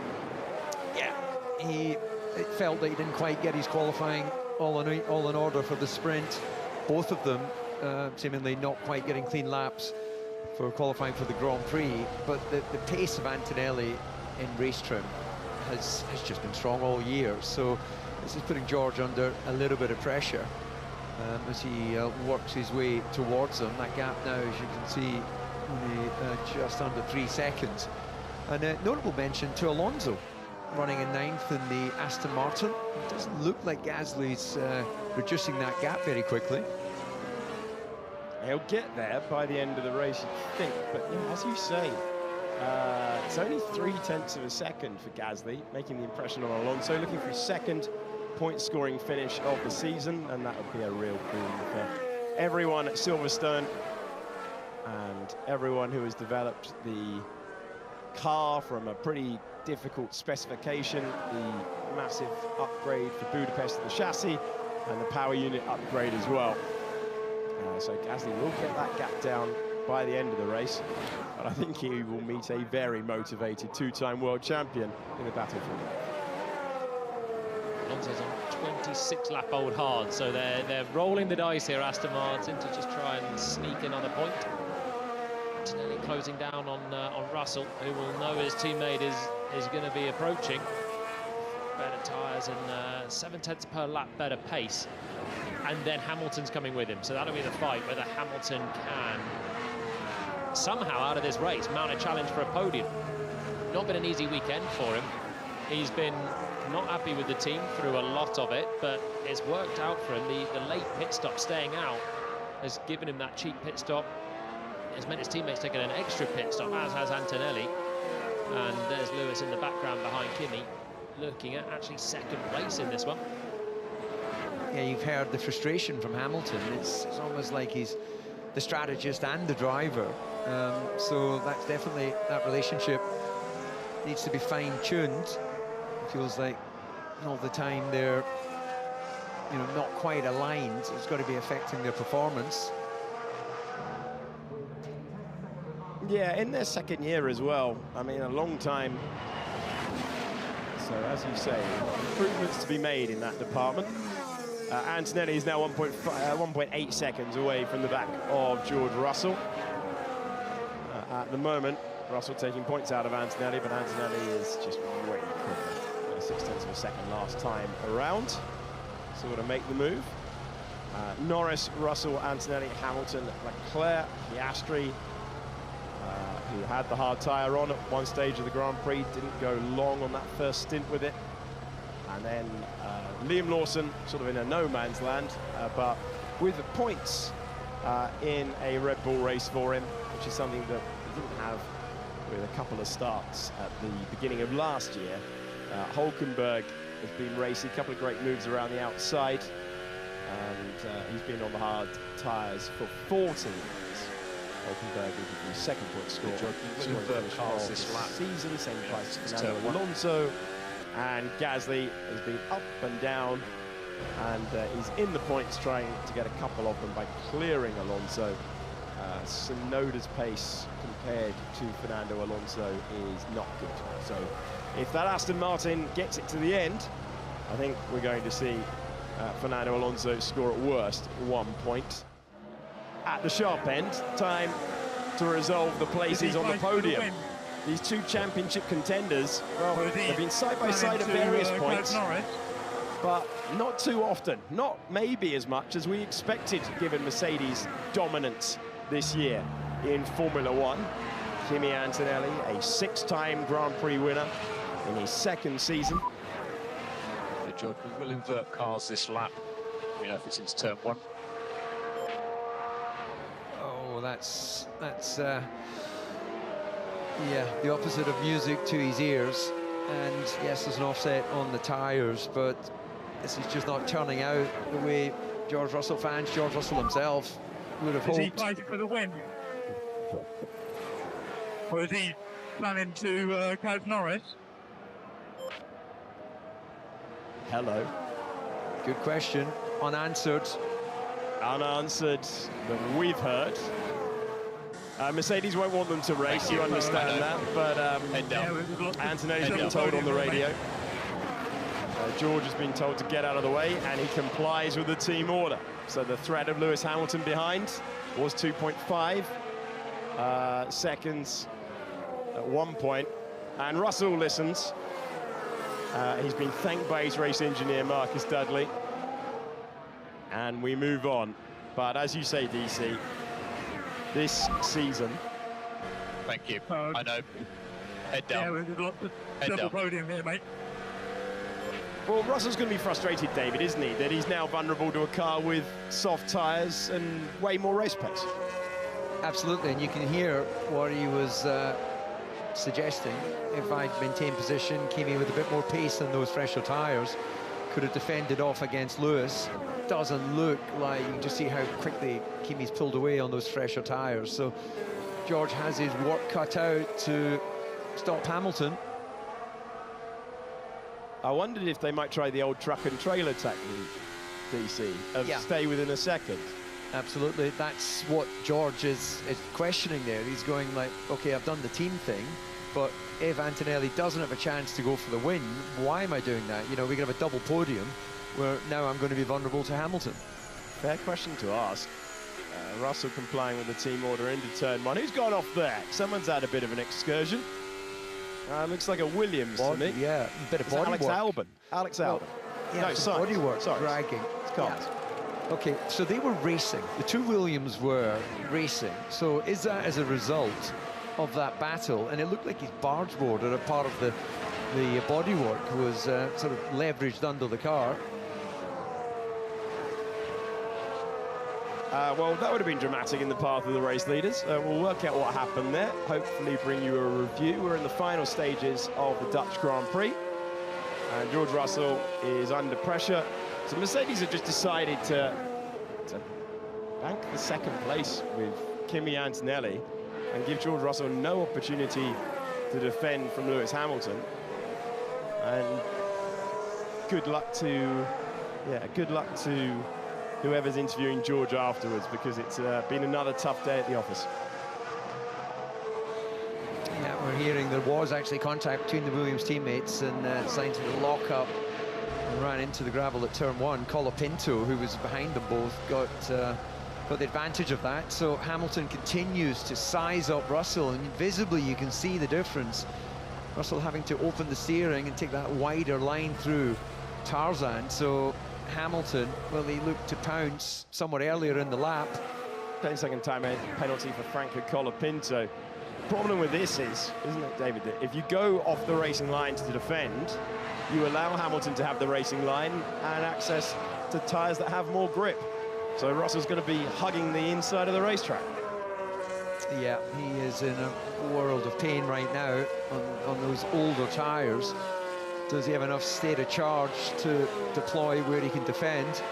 Yeah, it felt that he didn't quite get his qualifying all in order for the sprint. Both of them seemingly not quite getting clean laps for qualifying for the Grand Prix, but the pace of Antonelli in race trim has just been strong all year. So this is putting George under a little bit of pressure as he works his way towards them. That gap now, as you can see, only just under 3 seconds. And a notable mention to Alonso, running in 9th in the Aston Martin. It doesn't look like Gasly's reducing that gap very quickly. He'll get there by the end of the race, you'd think, but yeah, as you say, it's only 0.3 of a second for Gasly, making the impression on Alonso, looking for his second point-scoring finish of the season, and that would be a real boon for everyone at Silverstone and everyone who has developed the car from a pretty difficult specification, the massive upgrade for Budapest of the chassis, and the power unit upgrade as well. So Gasly will get that gap down by the end of the race, but I think he will meet a very motivated two-time world champion in the battle for it. Alonso's on 26-lap-old hard, so they're rolling the dice here, Aston Martin, to just try and sneak another point. Antonelli closing down on Russell, who will know his teammate is going to be approaching. Better tyres and 0.7 per lap better pace. And then Hamilton's coming with him, so that'll be the fight, whether Hamilton can somehow out of this race mount a challenge for a podium. Not been an easy weekend for him. He's been not happy with the team through a lot of it, but it's worked out for him. The late pit stop, staying out, has given him that cheap pit stop. It's meant his teammates taking an extra pit stop, as has Antonelli. And there's Lewis in the background behind Kimi, looking at actually second place in this one. Yeah, you've heard the frustration from Hamilton. It's almost like he's the strategist and the driver. So that's definitely, that relationship needs to be fine-tuned. It feels like all the time they're, not quite aligned. It's got to be affecting their performance. Yeah, in their second year as well. I mean, a long time. So, as you say, improvements to be made in that department. Antonelli is now 1.8 seconds away from the back of George Russell. At the moment, Russell taking points out of Antonelli, but Antonelli is just way quicker. 0.6 of a second last time around. So to make the move. Norris, Russell, Antonelli, Hamilton, Leclerc, Piastri, who had the hard tyre on at one stage of the Grand Prix, didn't go long on that first stint with it. And then Liam Lawson, sort of in a no-man's land, but with the points in a Red Bull race for him, which is something that he didn't have with a couple of starts at the beginning of last year. Hulkenberg has been racing, a couple of great moves around the outside, and he's been on the hard tyres for 14 years. Hulkenberg with the second point score. This season, same price as Fernando Alonso, and Gasly has been up and down, and he's in the points trying to get a couple of them by clearing Alonso. Tsunoda's pace compared to Fernando Alonso is not good. So if that Aston Martin gets it to the end, I think we're going to see Fernando Alonso score at worst 1 point. At the sharp end, time to resolve the places on the podium. These two championship contenders, well, they've been side by side at various points, but not too often. Not maybe as much as we expected, given Mercedes' dominance this year in Formula One. Kimi Antonelli, a 6-time Grand Prix winner in his second season. George, we will invert cars this lap, you know, if it's into turn 1. Oh, that's yeah, the opposite of music to his ears. And yes, there's an offset on the tyres, but this is just not turning out the way George Russell fans, George Russell himself, would have hoped. Is he fighting for the win? Or is he planning to catch Norris? Hello. Good question. Unanswered. Unanswered, but we've heard. Mercedes won't want them to race, you understand that, but Antonelli's been told on the radio. George has been told to get out of the way, and he complies with the team order. So the threat of Lewis Hamilton behind was 2.5 seconds at 1 point, and Russell listens. He's been thanked by his race engineer, Marcus Dudley. And we move on. But as you say, DC, this season... Thank you. I know. Head down. Yeah, we've got the double podium here, mate. Well, Russell's going to be frustrated, David, isn't he? That he's now vulnerable to a car with soft tyres and way more race pace. Absolutely, and you can hear what he was suggesting. If I'd maintained position, Kimi with a bit more pace than those fresher tyres, could have defended off against Lewis. Doesn't look like, you can just see how quickly Kimi's pulled away on those fresher tyres. So George has his work cut out to stop Hamilton. I wondered if they might try the old truck and trailer technique, DC, of stay within a second. Absolutely, that's what George is questioning there. He's going like, okay, I've done the team thing, but if Antonelli doesn't have a chance to go for the win, why am I doing that? You know, we can have a double podium where now I'm going to be vulnerable to Hamilton. Fair question to ask. Russell complying with the team order into turn 1. Who's gone off there? Someone's had a bit of an excursion. Looks like a Williams to me. Yeah, a bit of body Alex work. Albon. Alex Albon. Yeah, No, Sainz. body work, Sorry. dragging. It's Carlos. Yeah. Okay, so they were racing. The two Williams were racing. So is that as a result of that battle? And it looked like his barge board, or a part of the bodywork, was sort of leveraged under the car. Well, that would have been dramatic in the path of the race leaders. We'll work out what happened there. Hopefully bring you a review. We're in the final stages of the Dutch Grand Prix. And George Russell is under pressure. So Mercedes have just decided to bank the second place with Kimi Antonelli and give George Russell no opportunity to defend from Lewis Hamilton. And good luck to whoever's interviewing George afterwards, because it's been another tough day at the office. Yeah, we're hearing there was actually contact between the Williams teammates, and signed to the lock-up and ran into the gravel at turn 1. Colapinto, who was behind them both, got the advantage of that. So Hamilton continues to size up Russell, and visibly you can see the difference. Russell having to open the steering and take that wider line through Tarzan. So Hamilton, well, he looked to pounce somewhat earlier in the lap. 10-second time penalty for Franco Colapinto. Problem with this is, isn't it, David, that if you go off the racing line to defend, you allow Hamilton to have the racing line and access to tyres that have more grip. So Russell's going to be hugging the inside of the racetrack. Yeah, he is in a world of pain right now on those older tyres. Does he have enough state of charge to deploy where he can defend?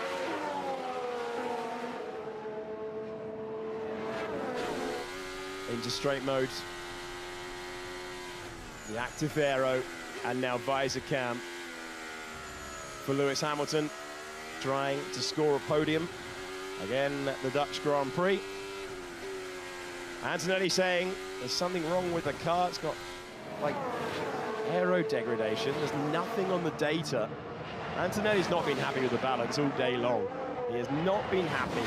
into straight mode. The active aero, and now visor cam for Lewis Hamilton, trying to score a podium again at the Dutch Grand Prix. Antonelli saying there's something wrong with the car. It's got like aero degradation. There's nothing on the data. Antonelli's not been happy with the balance all day long. He has not been happy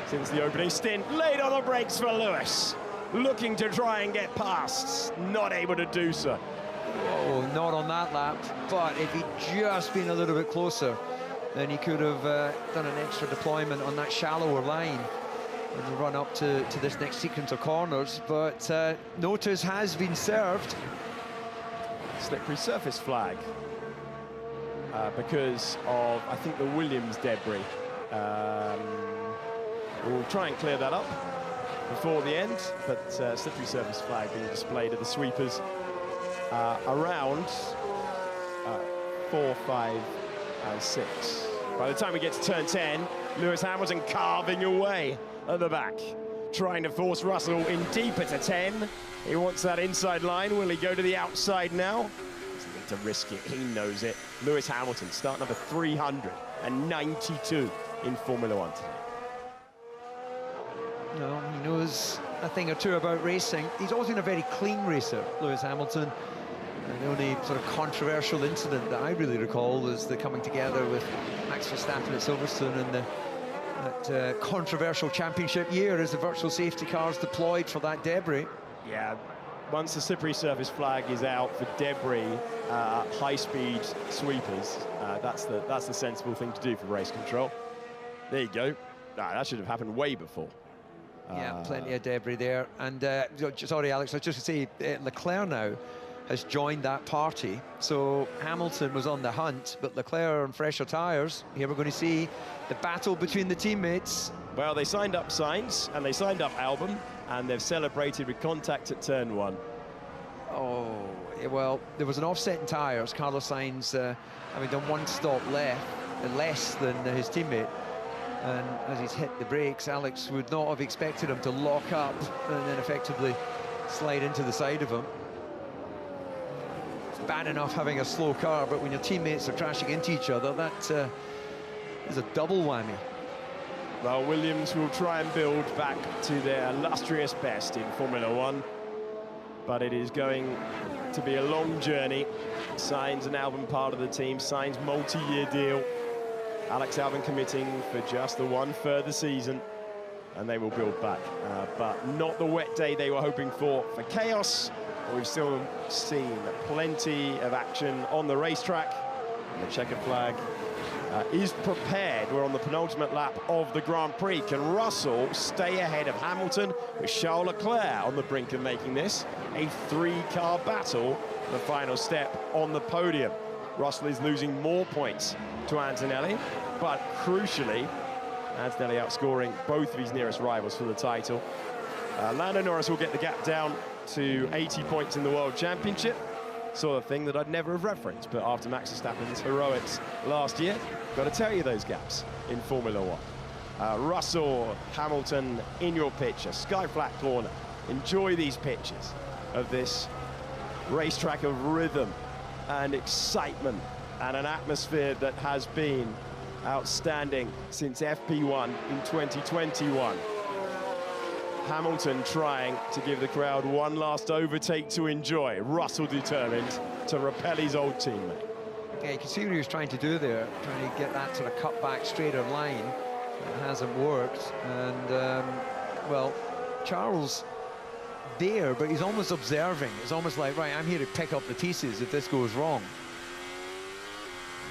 since the opening stint. Laid on the brakes for Lewis, looking to try and get past, not able to do so. Oh, not on that lap, but if he'd just been a little bit closer, then he could have done an extra deployment on that shallower line in the run up to this next sequence of corners. But notice has been served. Slippery surface flag because of, I think, the Williams debris. We'll try and clear that up before the end, but slippery surface flag being displayed at the sweepers around 4, 5, and 6. By the time we get to turn 10, Lewis Hamilton carving away at the back, trying to force Russell in deeper to 10. He wants that inside line. Will he go to the outside now? Doesn't need to risk it. He knows it. Lewis Hamilton, start number 392 in Formula One today. No, he knows a thing or two about racing. He's always been a very clean racer, Lewis Hamilton. And the only sort of controversial incident that I really recall is the coming together with Max Verstappen at Silverstone and that controversial championship year as the virtual safety cars deployed for that debris. Yeah, once the slippery surface flag is out for debris, high-speed sweepers, that's the sensible thing to do for race control. There you go. That should have happened way before. Yeah, plenty of debris there. And sorry, Alex, I was just going to say Leclerc now has joined that party. So Hamilton was on the hunt, but Leclerc on fresher tyres. Here we're going to see the battle between the teammates. Well, they signed up Sainz and they signed up Albon, and they've celebrated with contact at turn 1. Oh, well, there was an offset in tyres. Carlos Sainz having done one stop less than his teammate. And as he's hit the brakes, Alex would not have expected him to lock up and then effectively slide into the side of him. It's bad enough having a slow car, but when your teammates are crashing into each other, that is a double whammy. Well, Williams will try and build back to their illustrious best in Formula One, but it is going to be a long journey. Sainz and Albon part of the team. Sainz multi-year deal. Alex Albon committing for just the one further season, and they will build back. But not the wet day they were hoping for chaos. We've still seen plenty of action on the racetrack. And the checkered flag is prepared. We're on the penultimate lap of the Grand Prix. Can Russell stay ahead of Hamilton, with Charles Leclerc on the brink of making this a 3-car battle, the final step on the podium? Russell is losing more points to Antonelli, but crucially, Antonelli outscoring both of his nearest rivals for the title. Lando Norris will get the gap down to 80 points in the World Championship. Sort of thing that I'd never have referenced, but after Max Verstappen's heroics last year, got to tell you those gaps in Formula One. Russell, Hamilton in your picture, sky flat corner. Enjoy these pictures of this racetrack of rhythm and excitement and an atmosphere that has been outstanding since FP1 in 2021. Hamilton trying to give the crowd one last overtake to enjoy. Russell determined to repel his old teammate. Yeah, you can see what he was trying to do there, trying to get that sort of cut back straighter line. It hasn't worked, and well, Charles there, but he's almost observing. It's almost like, right, I'm here to pick up the pieces if this goes wrong.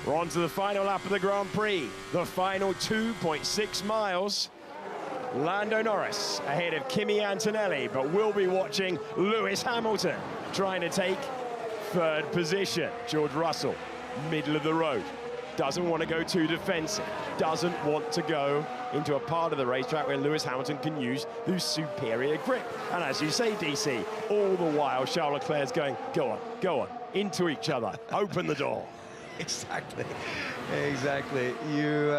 We're on to the final lap of the Grand Prix. The final 2.6 miles. Lando Norris ahead of Kimi Antonelli, but we'll be watching Lewis Hamilton trying to take 3rd position. George Russell, middle of the road. Doesn't want to go too defensive. Doesn't want to go into a part of the racetrack where Lewis Hamilton can use the superior grip. And as you say, DC, all the while Charles Leclerc's going, go on, into each other, open the door. Exactly. You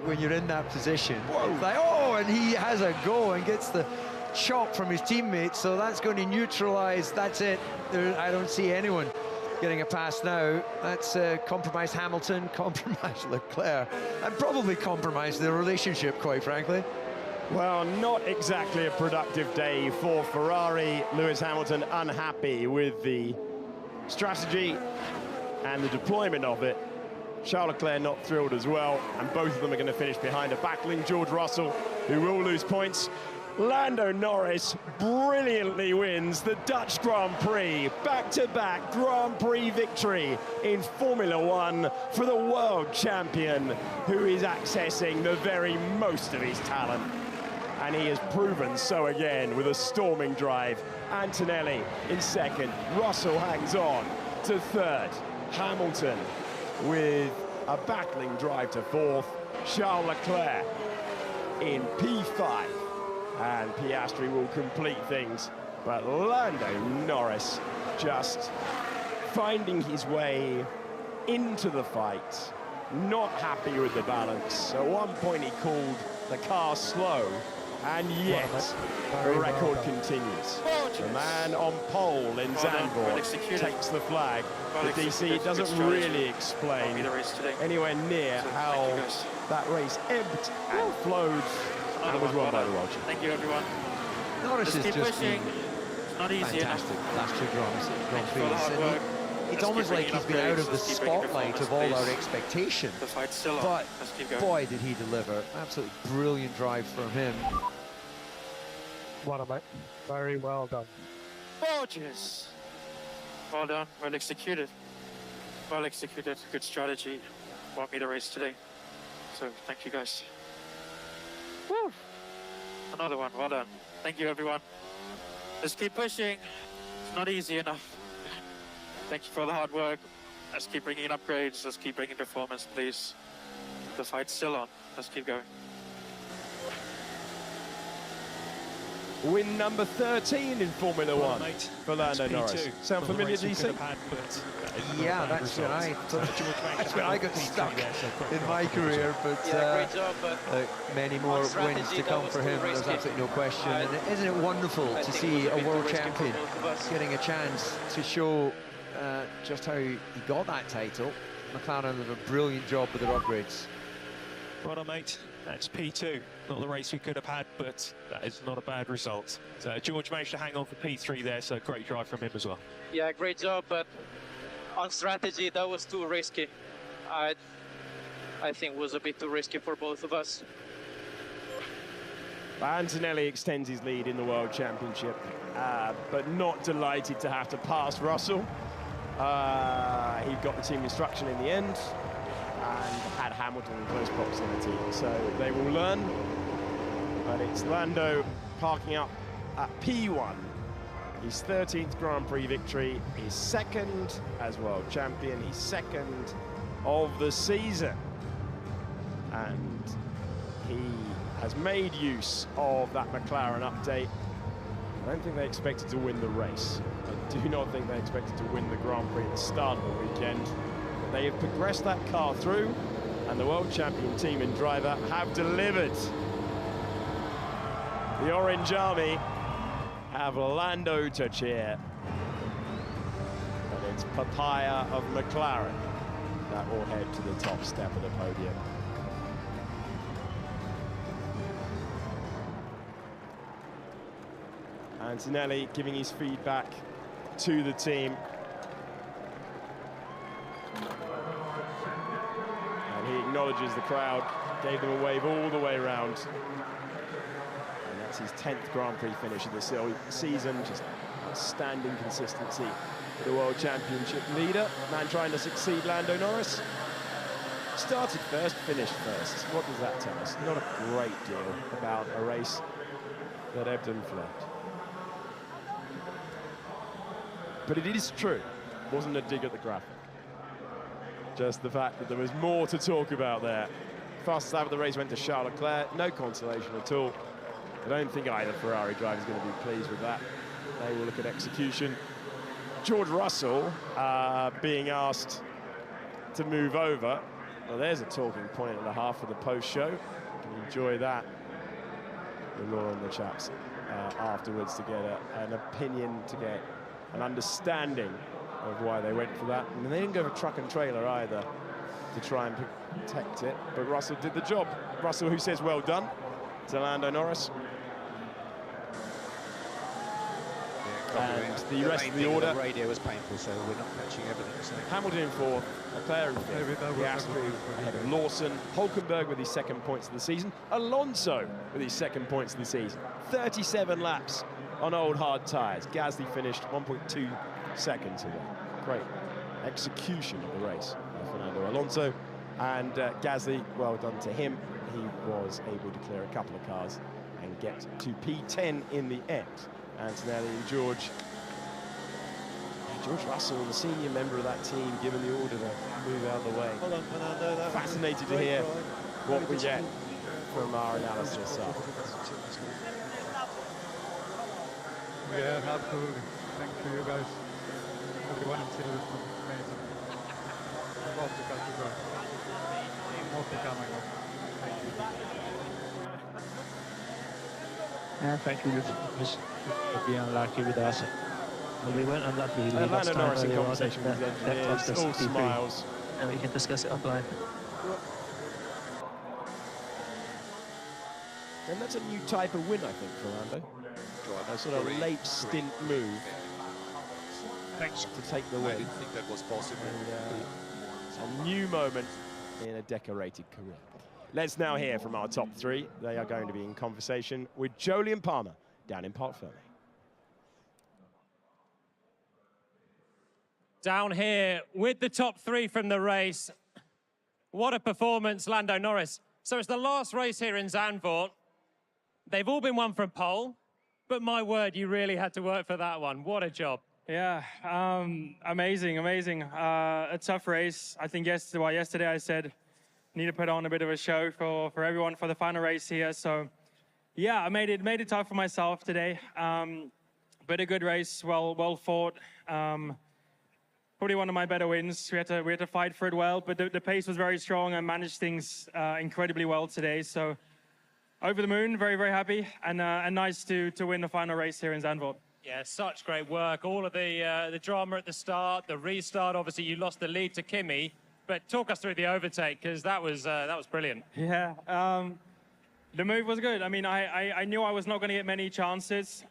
when you're in that position, it's like, oh, and he has a go and gets the chop from his teammates, so that's going to neutralise. That's it. I don't see anyone getting a pass now. That's compromised Hamilton, compromised Leclerc, and probably compromised their relationship, quite frankly. Well, not exactly a productive day for Ferrari. Lewis Hamilton unhappy with the strategy and the deployment of it. Charles Leclerc not thrilled as well, and both of them are going to finish behind a battling George Russell, who will lose points. Lando Norris brilliantly wins the Dutch Grand Prix, back-to-back Grand Prix victory in Formula One for the world champion, who is accessing the very most of his talent. And he has proven so again with a storming drive. Antonelli in second, Russell hangs on to third, Hamilton with a battling drive to fourth, Charles Leclerc in P5, and Piastri will complete things, but Lando Norris just finding his way into the fight, not happy with the balance. At one point he called the car slow, and yet the record continues. The man on pole in Zandvoort takes the flag. The DC doesn't really explain anywhere near how that race ebbed and flowed and was won by the world champion. Thank you, everyone. Norris is just been fantastic last two Grand Prix. It's almost like he's been out of the spotlight of all our expectation. But boy, did he deliver. Absolutely brilliant drive from him. Well done, mate. Very well done. Gorgeous. Well done. Well executed. Well executed. Good strategy. Won me the race today. So thank you, guys. Woo. Another one. Well done. Thank you, everyone. Let's keep pushing. It's not easy enough. Thank you for the hard work. Let's keep bringing in upgrades. Let's keep bringing performance, please. The fight's still on. Let's keep going. Win number 13 in Formula One for Lando Norris. Sound familiar, DC? Yeah, that's when I got stuck in my career, but many more wins to come for him. There's absolutely no question. And isn't it wonderful to see a world champion getting a chance to show just how he got that title? McLaren did a brilliant job with their upgrades. Well done, mate. That's P2. Not the race we could have had, but that is not a bad result. So George managed to hang on for P3 there, so great drive from him as well. Yeah, great job, but on strategy, that was too risky. I think it was a bit too risky for both of us. Antonelli extends his lead in the World Championship, but not delighted to have to pass Russell. He got the team instruction in the end, and had Hamilton in close proximity. So they will learn, but it's Lando parking up at P1. His 13th Grand Prix victory, his second as world champion, his second of the season. And he has made use of that McLaren update. I don't think they expected to win the race. I do not think they expected to win the Grand Prix at the start of the weekend. They have progressed that car through, and the world champion team and driver have delivered. The Orange Army have Lando to cheer. And it's Papaya of McLaren that will head to the top step of the podium. Antonelli giving his feedback to the team. He acknowledges the crowd, gave them a wave all the way around. And that's his 10th Grand Prix finish of the season. Just outstanding consistency for the World Championship leader. Man trying to succeed Lando Norris. Started first, finished first. What does that tell us? Not a great deal about a race that ebbed and flowed. But it is true. It wasn't a dig at the graphic. Just the fact that there was more to talk about there. Fastest lap of the race went to Charles Leclerc. No consolation at all. I don't think either Ferrari driver is going to be pleased with that. They will look at execution. George Russell being asked to move over. Well, there's a talking point and a half for the post-show. You can enjoy that with Laura and the chaps afterwards to get an opinion, to get an understanding of why they went for that. And they didn't go for truck and trailer either to try and protect it, but Russell did the job. Russell, who says well done to Lando Norris. And the rest of the order. The radio was painful, so we're not catching everything. So. Hamilton in fourth, Leclerc in fifth, Piastri ahead of Lawson, Hulkenberg with his second points of the season, Alonso with his second points of the season. 37 laps on old hard tyres. Gasly finished 1.2 seconds away. Great execution of the race by Fernando Alonso. And Gasly, well done to him. He was able to clear a couple of cars and get to P10 in the end. Antonelli and George Russell, the senior member of that team, given the order to move out of the way. Hold on, Fernando. Fascinated to hear what we get from our analysis. Yeah, absolutely. Thank you guys. Everyone in Chile was amazing. Love to catch you guys. More to come, I guess. Thank you. Just being unlucky with us. We weren't unlucky. Lando Norris in conversation with the engineers, all smiles. And we can discuss it offline. And that's a new type of win, I think, for Lando. A sort of late stint move to take the win. I didn't think that was possible. And, a new moment in a decorated career. Let's now hear from our top three. They are going to be in conversation with Jolyon Palmer down in Parc Fermé. Down here with the top three from the race. What a performance, Lando Norris. So it's the last race here in Zandvoort. They've all been won from pole, but my word, you really had to work for that one. What a job. Yeah, amazing. A tough race. I think yesterday I said, need to put on a bit of a show for everyone for the final race here. So yeah, I made it tough for myself today. But a good race, well fought. Probably one of my better wins. We had to fight for it well, but the pace was very strong and managed things incredibly well today. So over the moon, very, very happy, and nice to win the final race here in Zandvoort. Yeah, such great work. All of the drama at the start, the restart. Obviously, you lost the lead to Kimi, but talk us through the overtake, because that was brilliant. Yeah, the move was good. I mean, I knew I was not going to get many chances.